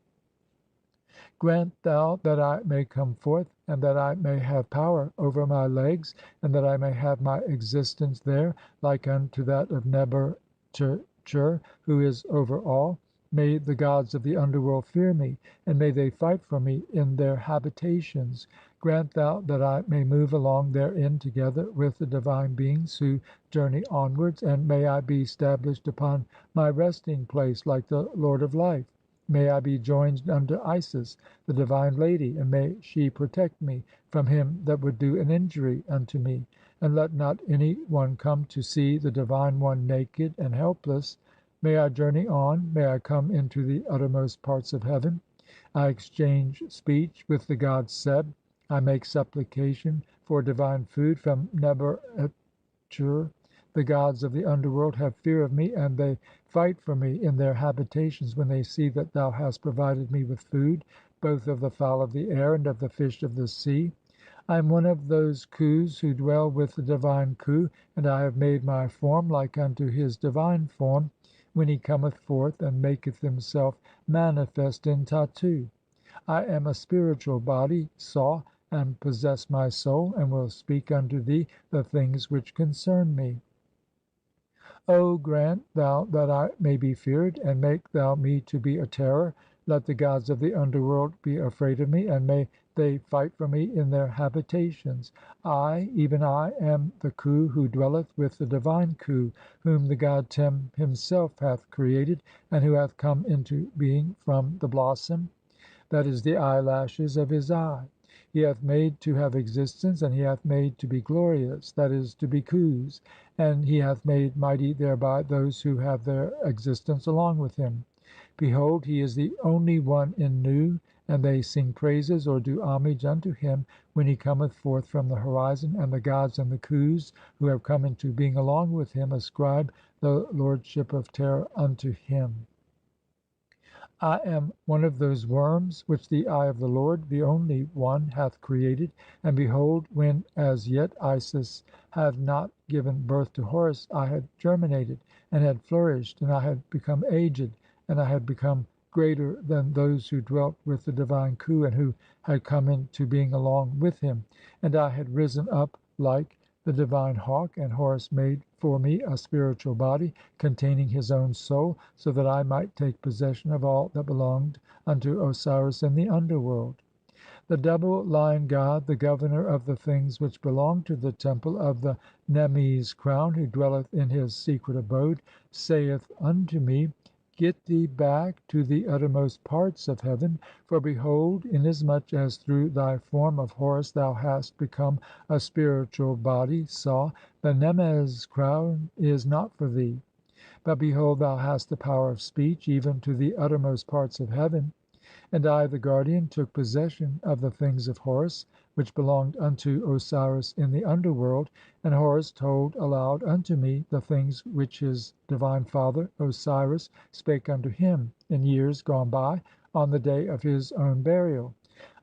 A: Grant thou that I may come forth, and that I may have power over my legs, and that I may have my existence there, like unto that of Neber Tcher, who is over all. May the gods of the underworld fear me, and may they fight for me in their habitations. Grant thou that I may move along therein together with the divine beings who journey onwards, and may I be stablished upon my resting place like the Lord of Life. May I be joined unto Isis, the divine lady, and may she protect me from him that would do an injury unto me. And let not any one come to see the divine one naked and helpless. May I journey on, may I come into the uttermost parts of heaven. I exchange speech with the god Seb. I make supplication for divine food from Neber Tcher. The gods of the underworld have fear of me, and they fight for me in their habitations when they see that thou hast provided me with food, both of the fowl of the air and of the fish of the sea. I am one of those Khus who dwell with the divine Khu, and I have made my form like unto his divine form when he cometh forth and maketh himself manifest in Tatu. I am a spiritual body, Saw, and possess my soul, and will speak unto thee the things which concern me. O grant thou that I may be feared, and make thou me to be a terror. Let the gods of the underworld be afraid of me, and may they fight for me in their habitations. I, even I, am the Khu who dwelleth with the divine Khu, whom the god Tem himself hath created, and who hath come into being from the blossom, that is, the eyelashes of his eye. He hath made to have existence, and he hath made to be glorious, that is, to be Khus, and he hath made mighty thereby those who have their existence along with him. Behold, he is the only one in Nu, and they sing praises or do homage unto him when he cometh forth from the horizon, and the gods and the Khus who have come into being along with him ascribe the lordship of terror unto him. I am one of those worms which the eye of the Lord, the only One, hath created, and behold, when as yet Isis had not given birth to Horus, I had germinated, and had flourished, and I had become aged, and I had become greater than those who dwelt with the divine Khu, and who had come into being along with him, and I had risen up like the divine hawk, and Horus made for me a spiritual body containing his own soul, so that I might take possession of all that belonged unto Osiris in the underworld. The double Lion God, the governor of the things which belong to the temple of the Nemes crown, who dwelleth in his secret abode, saith unto me, Get thee back to the uttermost parts of heaven, for behold, inasmuch as through thy form of Horus thou hast become a spiritual body, Saw, the Nemes crown is not for thee. But behold, thou hast the power of speech, even to the uttermost parts of heaven. And I, the guardian, took possession of the things of Horus, which belonged unto Osiris in the underworld, and Horus told aloud unto me the things which his divine father Osiris spake unto him in years gone by, on the day of his own burial.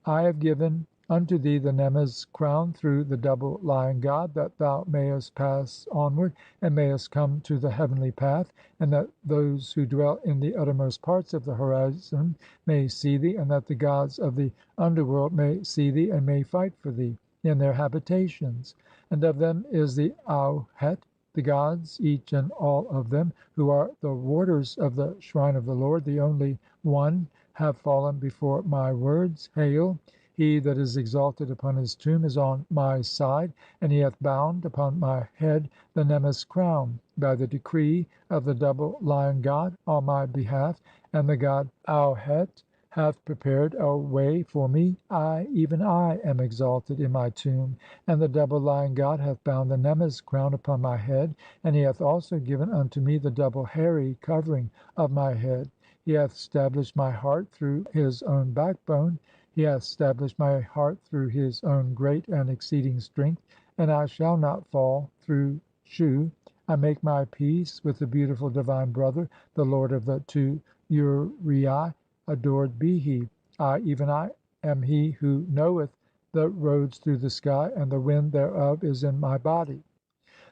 A: I have given unto thee the Nemes crown through the double Lion God, that thou mayest pass onward, and mayest come to the heavenly path, and that those who dwell in the uttermost parts of the horizon may see thee, and that the gods of the underworld may see thee, and may fight for thee in their habitations. And of them is the Auhet, the gods, each and all of them, who are the warders of the shrine of the Lord, the only One, have fallen before my words. Hail! He that is exalted upon his tomb is on my side, and he hath bound upon my head the Nemes crown by the decree of the double Lion God on my behalf, and the god Auhet hath prepared a way for me. I, even I, am exalted in my tomb, and the double Lion God hath bound the Nemes crown upon my head, and he hath also given unto me the double hairy covering of my head. He hath stablished my heart through his own backbone. He hath stablished my heart through his own great and exceeding strength, and I shall not fall through Shu. I make my peace with the beautiful divine brother, the lord of the two Uriai, adored be he. I, even I, am he who knoweth the roads through the sky, and the wind thereof is in my body.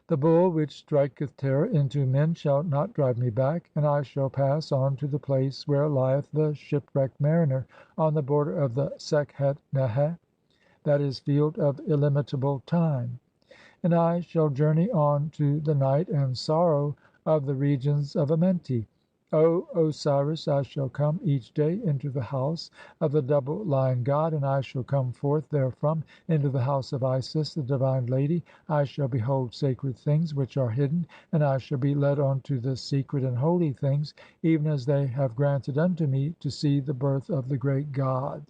A: The bull which striketh terror into men shall not drive me back, and I shall pass on to the place where lieth the shipwrecked mariner on the border of the Sekhet Neheh, that is, field of illimitable time. And I shall journey on to the night and sorrow of the regions of Amenti. O Osiris, I shall come each day into the house of the double Lion God, and I shall come forth therefrom into the house of Isis, the divine lady. I shall behold sacred things which are hidden, and I shall be led on to the secret and holy things, even as they have granted unto me to see the birth of the great God.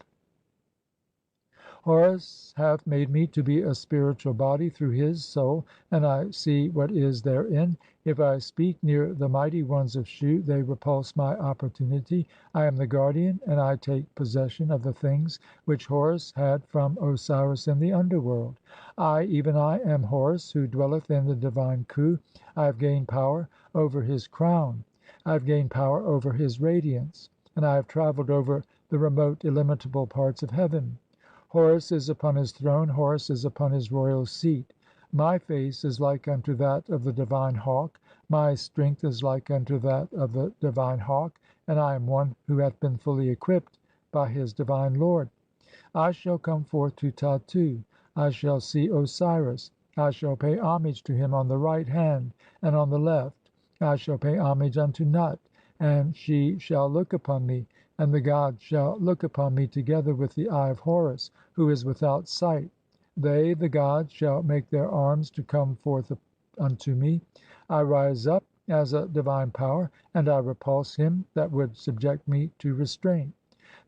A: Horus hath made me to be a spiritual body through his soul, and I see what is therein. If I speak near the mighty ones of Shu, they repulse my opportunity. I am the guardian, and I take possession of the things which Horus had from Osiris in the underworld. I, even I, am Horus, who dwelleth in the divine Khu. I have gained power over his crown. I have gained power over his radiance, and I have travelled over the remote illimitable parts of heaven. Horus is upon his throne, Horus is upon his royal seat. My face is like unto that of the divine hawk, my strength is like unto that of the divine hawk, and I am one who hath been fully equipped by his divine Lord. I shall come forth to Tattu, I shall see Osiris, I shall pay homage to him on the right hand and on the left. I shall pay homage unto Nut, and she shall look upon me, and the gods shall look upon me together with the eye of Horus, who is without sight. They, the gods, shall make their arms to come forth unto me. I rise up as a divine power, and I repulse him that would subject me to restraint.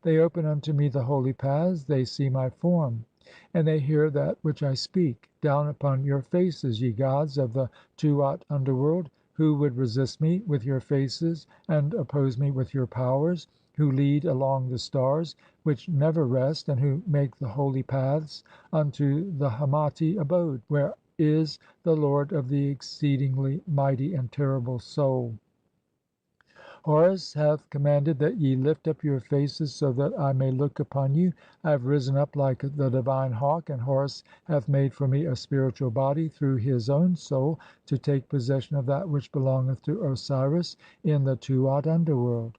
A: They open unto me the holy paths, they see my form, and they hear that which I speak. Down upon your faces, ye gods of the Tuat underworld, who would resist me with your faces and oppose me with your powers, who lead along the stars which never rest, and who make the holy paths unto the Hamaiti abode, where is the Lord of the exceedingly mighty and terrible soul. Horus hath commanded that ye lift up your faces so that I may look upon you. I have risen up like the divine hawk, and Horus hath made for me a spiritual body through his own soul, to take possession of that which belongeth to Osiris in the Tuat underworld.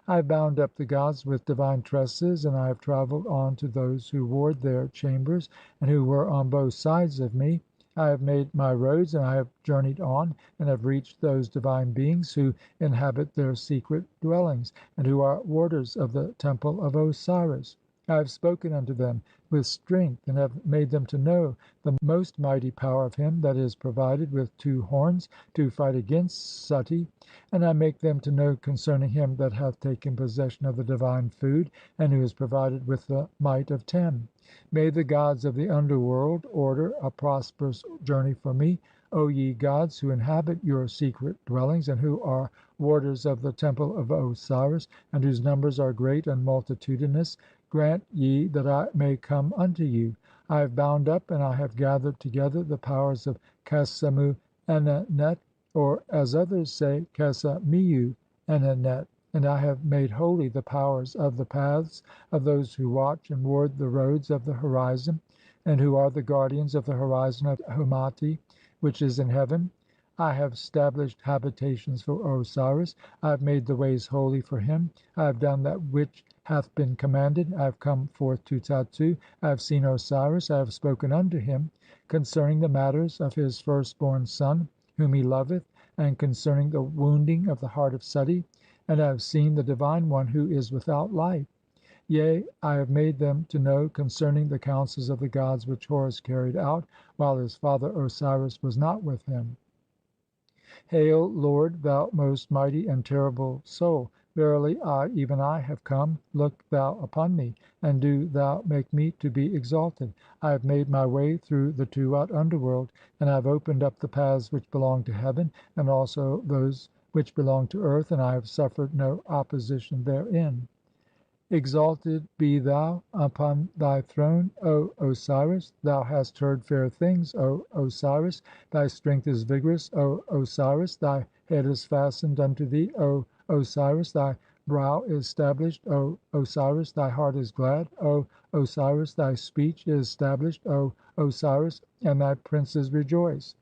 A: I have bound up the gods with divine tresses, and I have travelled on to those who ward their chambers, and who were on both sides of me. I have made my roads, and I have journeyed on, and have reached those divine beings who inhabit their secret dwellings, and who are warders of the temple of Osiris. I have spoken unto them with strength, and have made them to know the most mighty power of him that is provided with 2 horns to fight against Suti, and I make them to know concerning him that hath taken possession of the divine food, and who is provided with the might of Tem. May the gods of the underworld order a prosperous journey for me, O ye gods who inhabit your secret dwellings, and who are warders of the temple of Osiris, and whose numbers are great and multitudinous. Grant ye that I may come unto you. I have bound up and I have gathered together the powers of Kesemu Enenet, or, as others say, Kesemiu Enenet, and I have made holy the powers of the paths of those who watch and ward the roads of the horizon, and who are the guardians of the horizon of Hemati, which is in heaven. I have stablished habitations for Osiris, I have made the ways holy for him, I have done that which hath been commanded, I have come forth to Tattu, I have seen Osiris, I have spoken unto him concerning the matters of his firstborn son, whom he loveth, and concerning the wounding of the heart of Suti, and I have seen the divine one who is without life. Yea, I have made them to know concerning the counsels of the gods which Horus carried out, while his father Osiris was not with him. Hail, Lord, thou most mighty and terrible soul! Verily, I, even I, have come. Look thou upon me, and do thou make me to be exalted. I have made my way through the Tuat underworld, and I have opened up the paths which belong to heaven, and also those which belong to earth, and I have suffered no opposition therein. Exalted be thou upon thy throne, O Osiris. Thou hast heard fair things, O Osiris. Thy strength is vigorous, O Osiris. Thy head is fastened unto thee, O Osiris. Thy brow is stablished, O Osiris. Thy heart is glad, O Osiris. Thy speech is stablished, O Osiris, and thy princes rejoice.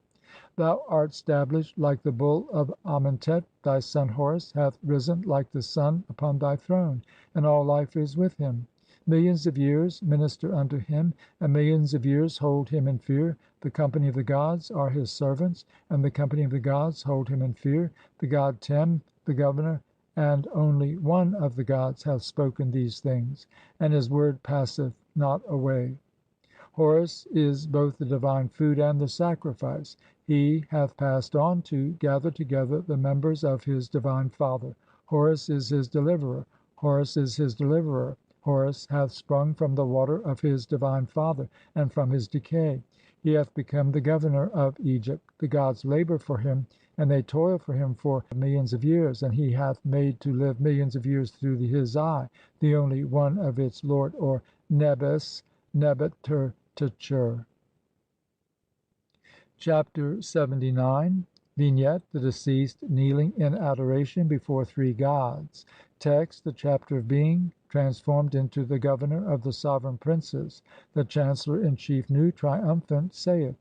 A: Thou art stablished like the bull of Amentet. Thy son Horus hath risen like the sun upon thy throne, and all life is with him. Millions of years minister unto him, and millions of years hold him in fear. The company of the gods are his servants, and the company of the gods hold him in fear. The god Tem, the governor, and only one of the gods, hath spoken these things, and his word passeth not away. Horus is both the divine food and the sacrifice. He hath passed on to gather together the members of his divine father. Horus is his deliverer. Horus is his deliverer. Horus hath sprung from the water of his divine father, and from his decay. He hath become the governor of Egypt. The gods labour for him, and they toil for him for millions of years, and he hath made to live millions of years through his eye, the only one of its lord, or Nebes, Nebeter Tcher. Chapter LXXIX. Vignette: The deceased kneeling in adoration before 3 gods. Text: The Chapter of Being transformed into the governor of the sovereign princes. The chancellor in chief, Nu, triumphant, saith: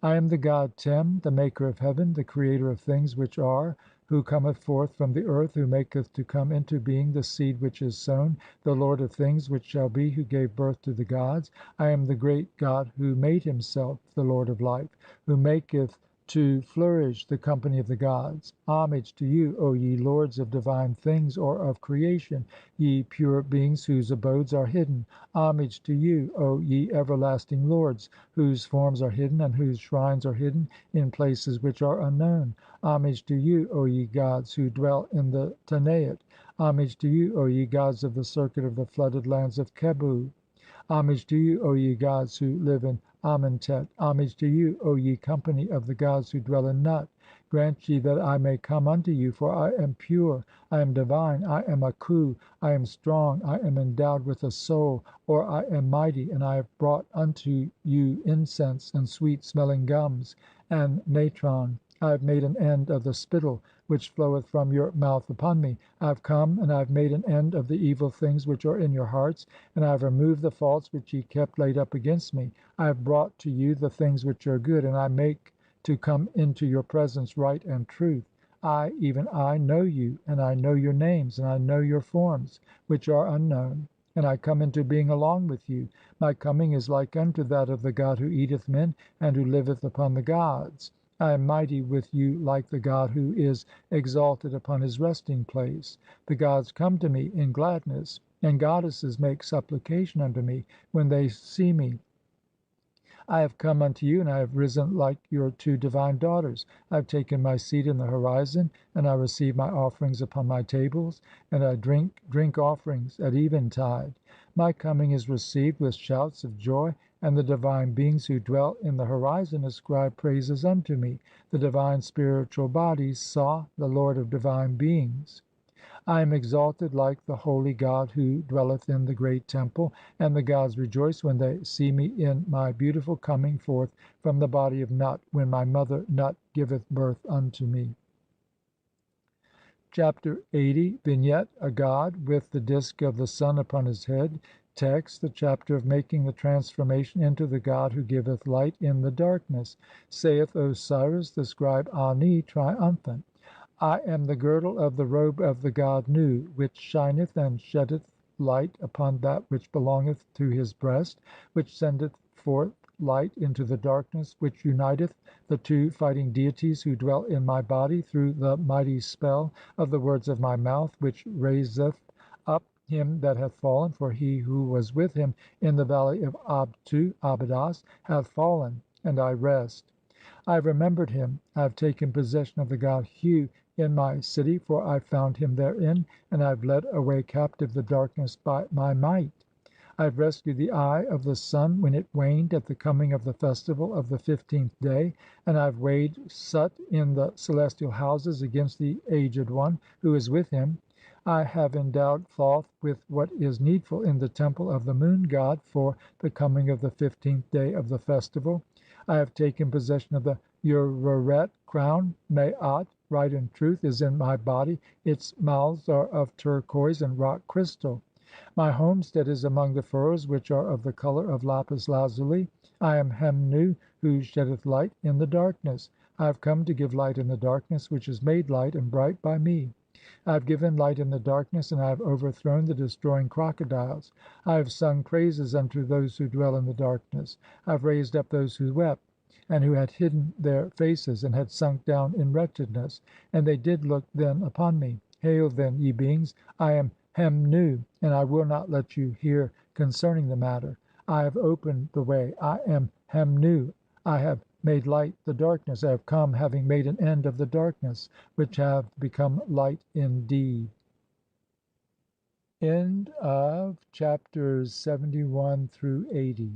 A: I am the god Tem, the maker of heaven, the creator of things which are, who cometh forth from the earth, who maketh to come into being the seed which is sown, the lord of things which shall be, who gave birth to the gods. I am the great god who made himself, the lord of life, who maketh to flourish the company of the gods. Homage to you, O ye lords of divine things or of creation, ye pure beings whose abodes are hidden. Homage to you, O ye everlasting lords, whose forms are hidden and whose shrines are hidden in places which are unknown. Homage to you, O ye gods who dwell in the Tenait. Homage to you, O ye gods of the circuit of the flooded lands of Kebu. Homage to you, O ye gods who live in Amentet. Homage to you, O ye company of the gods who dwell in Nut. Grant ye that I may come unto you, for I am pure, I am divine, I am a Khu, I am strong, I am endowed with a soul, or I am mighty, and I have brought unto you incense, and sweet-smelling gums, and natron. I have made an end of the spittle which floweth from your mouth upon me. I have come, and I have made an end of the evil things which are in your hearts, and I have removed the faults which ye kept laid up against me. I have brought to you the things which are good, and I make to come into your presence right and truth. I, even I, know you, and I know your names, and I know your forms, which are unknown. And I come into being along with you. My coming is like unto that of the god who eateth men, and who liveth upon the gods. I am mighty with you like the god who is exalted upon his resting place. The gods come to me in gladness, and goddesses make supplication unto me when they see me. I have come unto you, and I have risen like your two divine daughters. I have taken my seat in the horizon, and I receive my offerings upon my tables, and I drink offerings at eventide. My coming is received with shouts of joy, and the divine beings who dwell in the horizon ascribe praises unto me, the divine spiritual bodies, Sa, the lord of divine beings. I am exalted like the holy god who dwelleth in the great temple, and the gods rejoice when they see me in my beautiful coming forth from the body of Nut, when my mother Nut giveth birth unto me. Chapter 80. Vignette: A god with the disk of the sun upon his head. Text: the chapter of making the transformation into the god who giveth light in the darkness. Saith Osiris, the scribe Ani, triumphant: I am the girdle of the robe of the god Nu, which shineth and sheddeth light upon that which belongeth to his breast, which sendeth forth light into the darkness, which uniteth the two fighting deities who dwell in my body through the mighty spell of the words of my mouth, which raiseth up him that hath fallen, for he who was with him in the valley of Abtu (Abydos) hath fallen, and I rest. I have remembered him. I have taken possession of the god Hu in my city, for I found him therein, and I have led away captive the darkness by my might. I have rescued the Eye of the Sun when it waned at the coming of the festival of the 15th day, and I have weighed Sut in the celestial houses against the Aged One who is with him. I have endowed Thoth with what is needful in the temple of the Moon god for the coming of the 15th day of the festival. I have taken possession of the Ureret crown. Maat, right and truth, is in my body. Its mouths are of turquoise and rock crystal. My homestead is among the furrows which are of the colour of lapis lazuli. I am Hemnu, who sheddeth light in the darkness. I have come to give light in the darkness, which is made light and bright by me. I have given light in the darkness, and I have overthrown the destroying crocodiles. I have sung praises unto those who dwell in the darkness. I have raised up those who wept, and who had hidden their faces, and had sunk down in wretchedness, and they did look then upon me. Hail then, ye beings! I am Hemnu, and I will not let you hear concerning the matter. I have opened the way. I am Hemnu. I have made light the darkness. I have come, having made an end of the darkness, which have become light indeed. End of chapters 71 through 80.